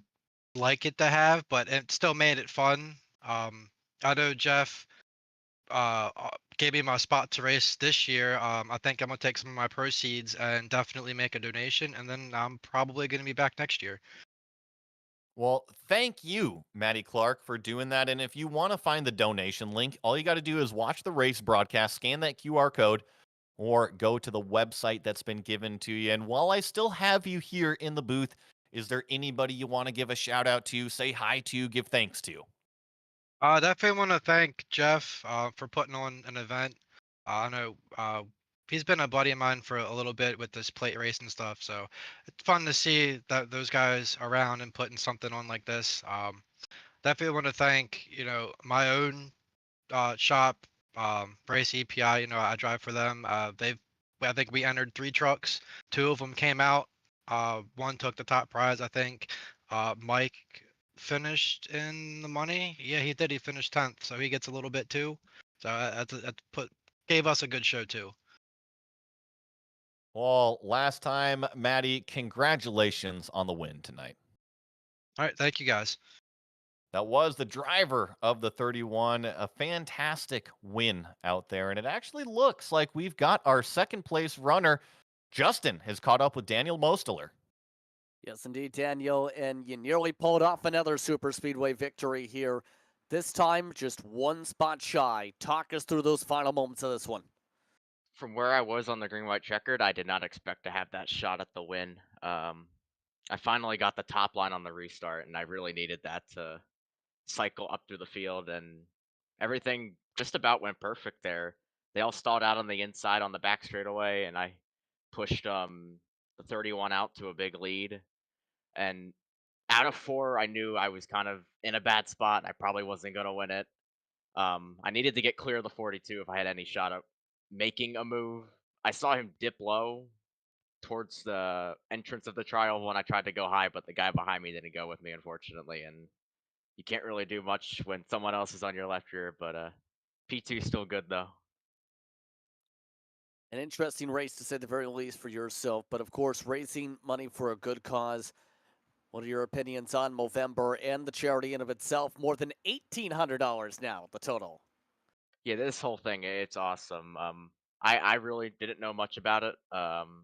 like it to have, but it still made it fun. I know Jeff gave me my spot to race this year. I think I'm gonna take some of my proceeds and definitely make a donation, and then I'm probably gonna be back next year. Well, thank you, Maddie Clark, for doing that. And if you want to find the donation link, all you got to do is watch the race broadcast, scan that QR code, or go to the website that's been given to you. And while I still have you here in the booth, is there anybody you want to give a shout out to, say hi to, give thanks to? Definitely want to thank Jeff for putting on an event. I know he's been a buddy of mine for a little bit with this plate race and stuff, so it's fun to see that those guys around and putting something on like this. Definitely want to thank my own shop, Race EPI. I drive for them. I think we entered 3 trucks. 2 of them came out. One took the top prize, I think. Mike finished in the money. Yeah, he did. He finished 10th, so he gets a little bit too. So that gave us a good show too. Well, last time, Maddie, congratulations on the win tonight. All right, thank you guys. That was the driver of the 31. A fantastic win out there. And it actually looks like we've got our second place runner. Justin has caught up with Daniel Mosteler. Yes, indeed, Daniel. And you nearly pulled off another super speedway victory here. This time, just one spot shy. Talk us through those final moments of this one. From where I was on the green white checkered, I did not expect to have that shot at the win. I finally got the top line on the restart, and I really needed that to cycle up through the field, and everything just about went perfect there. They all stalled out on the inside on the back straightaway, and I pushed the 31 out to a big lead. And out of 4, I knew I was kind of in a bad spot. I probably wasn't gonna win it. I needed to get clear of the 42 if I had any shot at making a move. I saw him dip low towards the entrance of the trial when I tried to go high, but the guy behind me didn't go with me, unfortunately. And you can't really do much when someone else is on your left rear. But P2 is still good though. An interesting race to say the very least for yourself, but of course, raising money for a good cause. What are your opinions on Movember and the charity in of itself? More than $1,800 now, the total. Yeah, this whole thing, it's awesome. I really didn't know much about it. And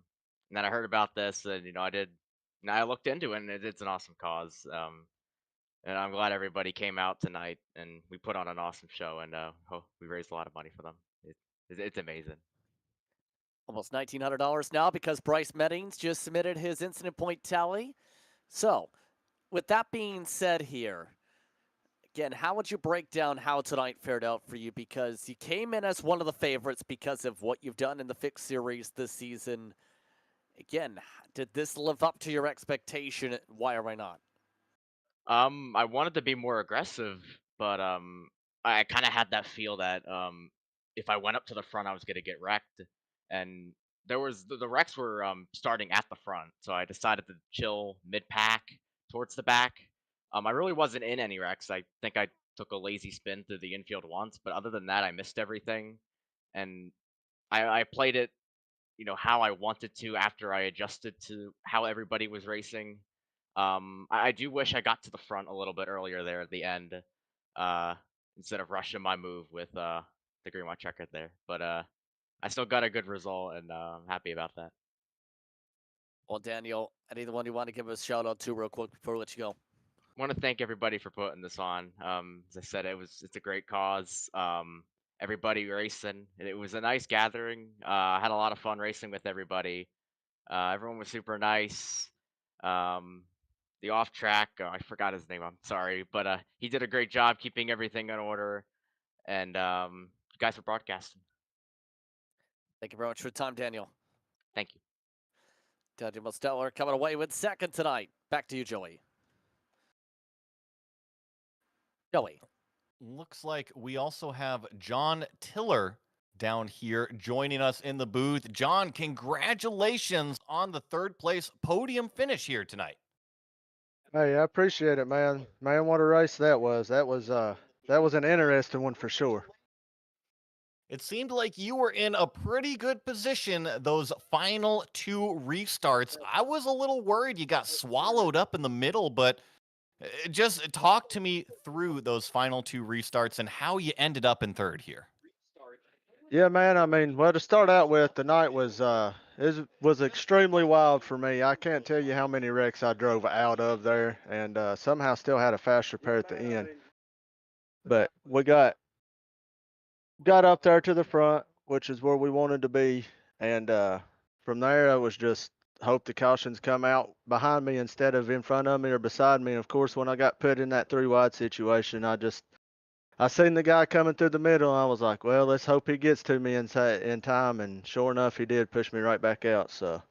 then I heard about this, and and I looked into it, and it's an awesome cause. And I'm glad everybody came out tonight, and we put on an awesome show, and we raised a lot of money for them. It's amazing. Almost $1,900 now because Bryce Meddings just submitted his incident point tally. So, with that being said here, again, how would you break down how tonight fared out for you? Because you came in as one of the favorites because of what you've done in the fixed series this season. Again, did this live up to your expectation? Why or why not? I wanted to be more aggressive, but I kind of had that feel that if I went up to the front, I was gonna get wrecked, and the wrecks were starting at the front, so I decided to chill mid pack towards the back. I really wasn't in any wrecks. I think I took a lazy spin through the infield once, but other than that, I missed everything, and I played it how I wanted to after I adjusted to how everybody was racing. I do wish I got to the front a little bit earlier there at the end, uh, instead of rushing my move with the green white checkered there. But I still got a good result, and I'm happy about that. Well, Daniel, anyone you want to give a shout out to real quick before we let you go? I want to thank everybody for putting this on. As I said, it's a great cause. Everybody racing. It was a nice gathering. I had a lot of fun racing with everybody. Everyone was super nice. The off track, I forgot his name. I'm sorry, but he did a great job keeping everything in order. And you guys for broadcasting. Thank you very much for your time, Daniel. Thank you. Daniel Mosteller coming away with second tonight. Back to you, Joey. Joey. Looks like we also have John Tiller down here joining us in the booth. John, congratulations on the third place podium finish here tonight. Hey, I appreciate it, man. Man, what a race that was. That was an interesting one for sure. It seemed like you were in a pretty good position those final two restarts. I was a little worried you got swallowed up in the middle, but just talk to me through those final two restarts and how you ended up in third here. Yeah, man. I mean, well, to start out with, the night was extremely wild for me. I can't tell you how many wrecks I drove out of there, and somehow still had a fast repair at the end. But we got up there to the front, which is where we wanted to be, and from there I was just hope the cautions come out behind me instead of in front of me or beside me. And of course, when I got put in that 3 wide situation, I seen the guy coming through the middle, and I was like, well, let's hope he gets to me in time. And sure enough, he did push me right back out. So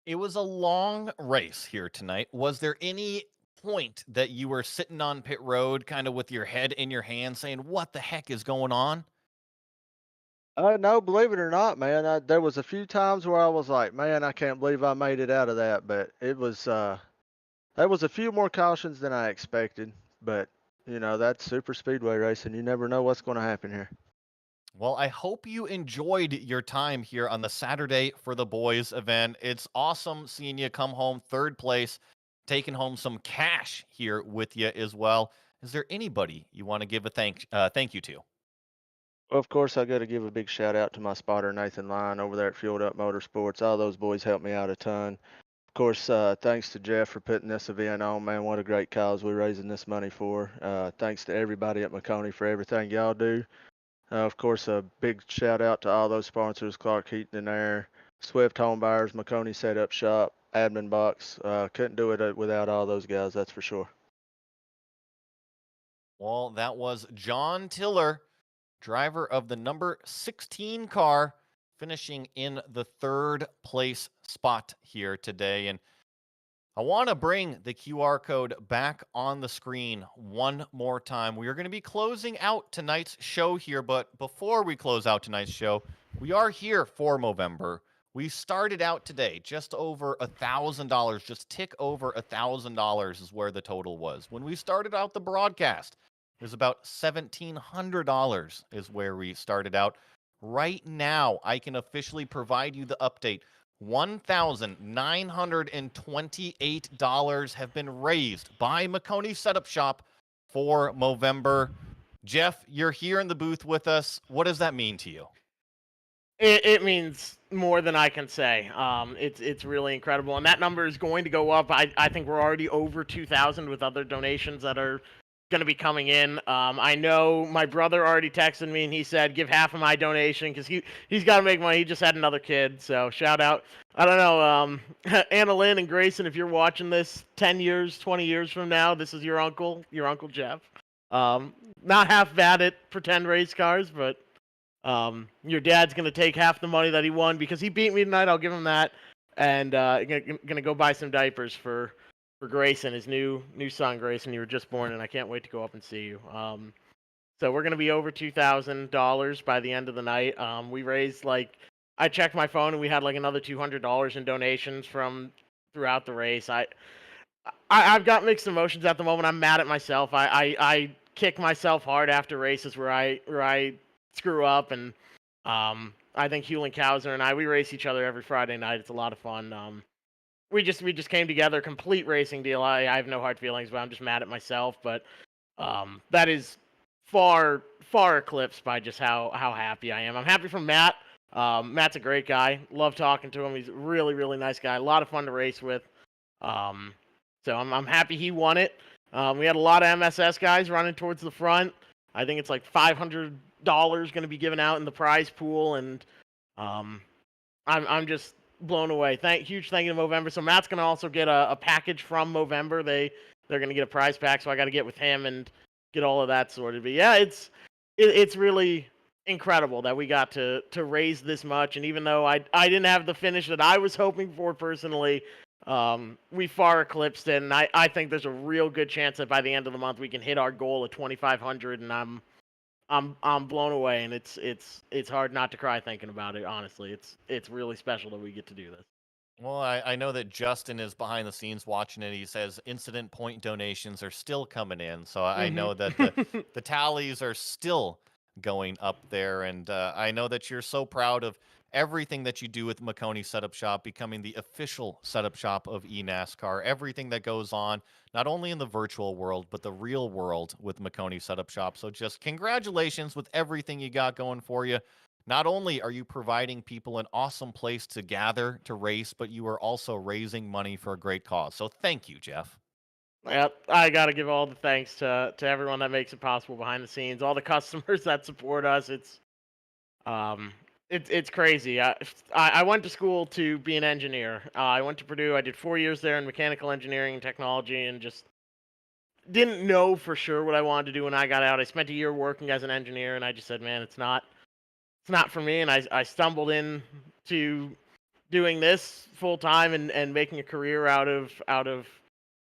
it was a long race here tonight. Was there any point that you were sitting on pit road kind of with your head in your hand saying, what the heck is going on? no, believe it or not, man, there was a few times where I was like, man, I can't believe I made it out of that. But it was there was a few more cautions than I expected. But that's super speedway racing. You never know what's going to happen here. Well, I hope you enjoyed your time here on the Saturday for the Boys event. It's awesome seeing you come home third place, taking home some cash here with you as well. Is there anybody you want to give a thank you to? Well, of course, I got to give a big shout out to my spotter, Nathan Lyon, over there at Fueled Up Motorsports. All those boys helped me out a ton. Of course, thanks to Jeff for putting this event on, man. What a great cause we're raising this money for. Thanks to everybody at Maconi for everything y'all do. Of course, a big shout out to all those sponsors: Clark Heating and Air, Swift Home Buyers, Maconi Setup Shop, Admin Box. Couldn't do it without all those guys, that's for sure. Well, that was John Tiller, driver of the number 16 car, finishing in the third place spot here today. And I want to bring the QR code back on the screen one more time. We are going to be closing out tonight's show here, but before we close out tonight's show, we are here for Movember. We started out today just over $1,000, just tick over $1,000 is where the total was. When we started out the broadcast, it was about $1,700 is where we started out. Right now, I can officially provide you the update. $1,928 have been raised by Maconi Setup Shop for Movember. Jeff, you're here in the booth with us. What does that mean to you? It means more than I can say. It's really incredible, and that number is going to go up. I think we're already over 2,000 with other donations that are going to be coming in. I know my brother already texted me and he said give half of my donation because he's got to make money. He just had another kid, so shout out. I don't know, Anna Lynn and Grayson, if you're watching this 10 years, 20 years from now, this is your Uncle Jeff. Not half bad at pretend race cars, but your dad's gonna take half the money that he won because he beat me tonight. I'll give him that, and gonna go buy some diapers for Grayson, his new son. Grayson, you were just born, and I can't wait to go up and see you. So we're gonna be over $2,000 by the end of the night. We raised I checked my phone and we had another $200 in donations from throughout the race. I've got mixed emotions at the moment. I'm mad at myself. I kick myself hard after races where I screw up, and I think Hewlin Kauser and we race each other every Friday night. It's a lot of fun. We just came together, complete racing deal. I have no hard feelings, but I'm just mad at myself. But that is far eclipsed by just how happy I am. I'm happy for Matt. Matt's a great guy. Love talking to him. He's a really, really nice guy. A lot of fun to race with. So I'm happy he won it. We had a lot of MSS guys running towards the front. I think it's like $500 going to be given out in the prize pool, and I'm just blown away. Huge thank you to Movember. So Matt's going to also get a package from Movember. They're going to get a prize pack, so I got to get with him and get all of that sorted. But yeah, it's really incredible that we got to raise this much. And even though I didn't have the finish that I was hoping for personally, we far eclipsed it. And I think there's a real good chance that by the end of the month we can hit our goal of 2,500. And I'm blown away, and it's hard not to cry thinking about it. Honestly, it's really special that we get to do this. Well, I know that Justin is behind the scenes watching it. He says incident point donations are still coming in, so I know that the tallies are still going up there, and I know that you're so proud of everything that you do with Maconi Setup Shop, becoming the official setup shop of eNASCAR. Everything that goes on, not only in the virtual world, but the real world with Maconi Setup Shop. So just congratulations with everything you got going for you. Not only are you providing people an awesome place to gather to race, but you are also raising money for a great cause. So thank you, Jeff. Yep, I got to give all the thanks to everyone that makes it possible behind the scenes, all the customers that support us. It's crazy. I went to school to be an engineer. I went to Purdue. I did 4 years there in mechanical engineering and technology, and just didn't know for sure what I wanted to do when I got out. I spent a year working as an engineer, and I just said, man, it's not for me. And I stumbled into doing this full time and making a career out of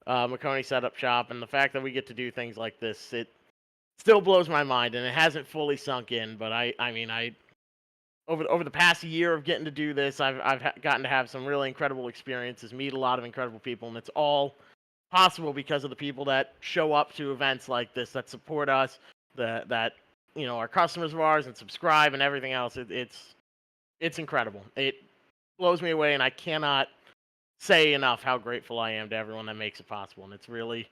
Maconi Setup Shop. And the fact that we get to do things like this, it still blows my mind, and it hasn't fully sunk in. But I over the past year of getting to do this, I've gotten to have some really incredible experiences, meet a lot of incredible people, and it's all possible because of the people that show up to events like this, that support us, that are customers of ours and subscribe and everything else. It's incredible. It blows me away, and I cannot say enough how grateful I am to everyone that makes it possible. And it's really,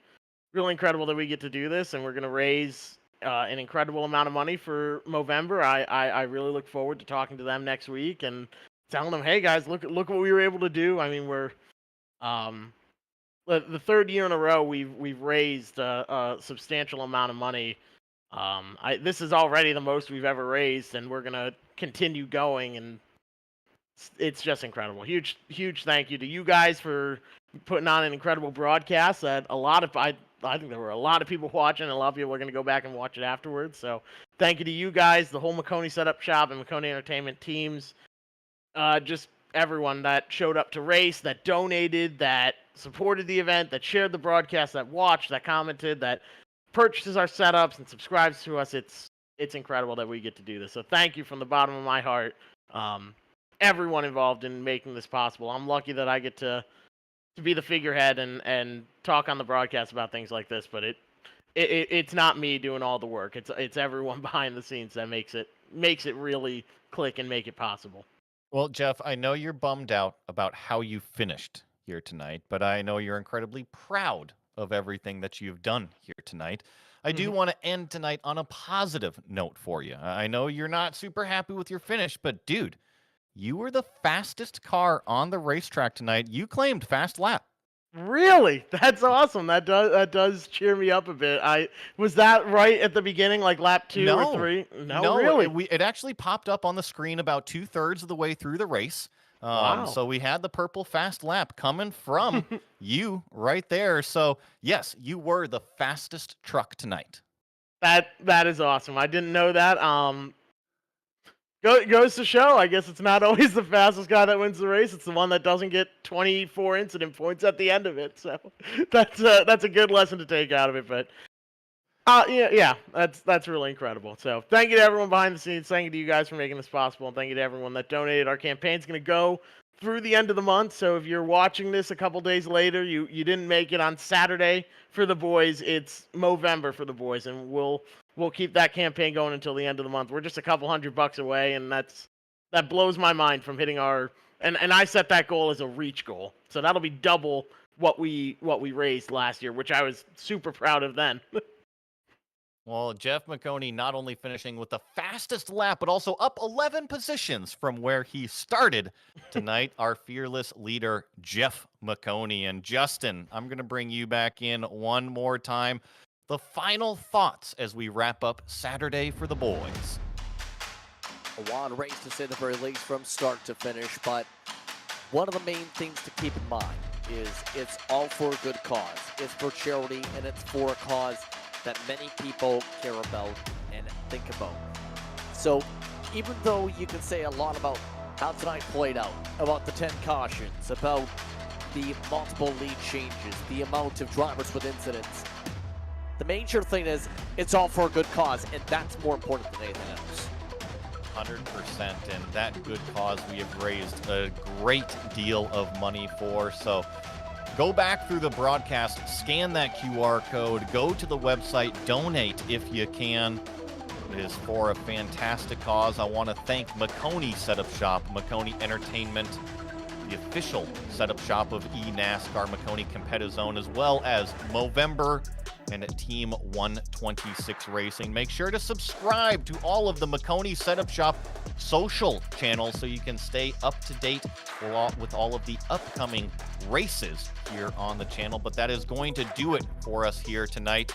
really incredible that we get to do this, and we're going to raise an incredible amount of money for Movember. I really look forward to talking to them next week and telling them, hey guys, look what we were able to do. I mean, we're the third year in a row we've raised a substantial amount of money. This is already the most we've ever raised, and we're gonna continue going, and it's just incredible. Huge thank you to you guys for putting on an incredible broadcast that I think there were a lot of people watching, and a lot of people are going to go back and watch it afterwards. So thank you to you guys, the whole Maconi Setup Shop and Maconi Entertainment teams, just everyone that showed up to race, that donated, that supported the event, that shared the broadcast, that watched, that commented, that purchases our setups and subscribes to us. It's incredible that we get to do this. So thank you from the bottom of my heart. Everyone involved in making this possible. I'm lucky that I get to be the figurehead and talk on the broadcast about things like this, but it's not me doing all the work. It's everyone behind the scenes that makes it really click and make it possible. Well, Jeff, I know you're bummed out about how you finished here tonight, but I know you're incredibly proud of everything that you've done here tonight. I do want to end tonight on a positive note for you. I know you're not super happy with your finish, but dude, you were the fastest car on the racetrack tonight. You claimed fast lap. Really? That's awesome. That does cheer me up a bit. Was that right at the beginning, like lap 2 or 3? No, really. It actually popped up on the screen about 2/3 of the way through the race. Wow. So we had the purple fast lap coming from you right there. So yes, you were the fastest truck tonight. That is awesome. I didn't know that. Goes to show, I guess it's not always the fastest guy that wins the race. It's the one that doesn't get 24 incident points at the end of it. So that's a good lesson to take out of it. But yeah, that's really incredible. So thank you to everyone behind the scenes. Thank you to you guys for making this possible, and thank you to everyone that donated. Our campaign's going to go through the end of the month. So if you're watching this a couple days later, you didn't make it on Saturday for the boys, it's Movember for the boys, and we'll keep that campaign going until the end of the month. We're just a couple $100 away, and that blows my mind from hitting our and I set that goal as a reach goal. So that'll be double what we raised last year, which I was super proud of then. Well, Jeff Maconi not only finishing with the fastest lap, but also up 11 positions from where he started tonight. Our fearless leader, Jeff Maconi. And Justin, I'm going to bring you back in one more time. The final thoughts as we wrap up Saturday for the boys. A wild race to say the very least from start to finish, but one of the main things to keep in mind is it's all for a good cause. It's for charity, and it's for a cause that many people care about and think about. So even though you can say a lot about how tonight played out, about the 10 cautions, about the multiple lead changes, the amount of drivers with incidents, the major thing is it's all for a good cause, and that's more important than anything else. 100%, and that good cause we have raised a great deal of money for. So go back through the broadcast, scan that QR code, go to the website, donate if you can. It is for a fantastic cause. I want to thank Maconi Setup Shop, Maconi Entertainment, the official setup shop of eNASCAR Maconi Competizone, as well as Movember and Team 126 Racing. Make sure to subscribe to all of the Maconi Setup Shop social channels so you can stay up to date with all of the upcoming races here on the channel. But that is going to do it for us here tonight.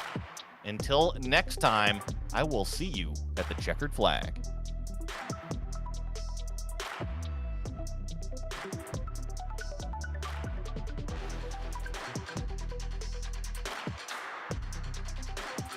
Until next time, I will see you at the checkered flag.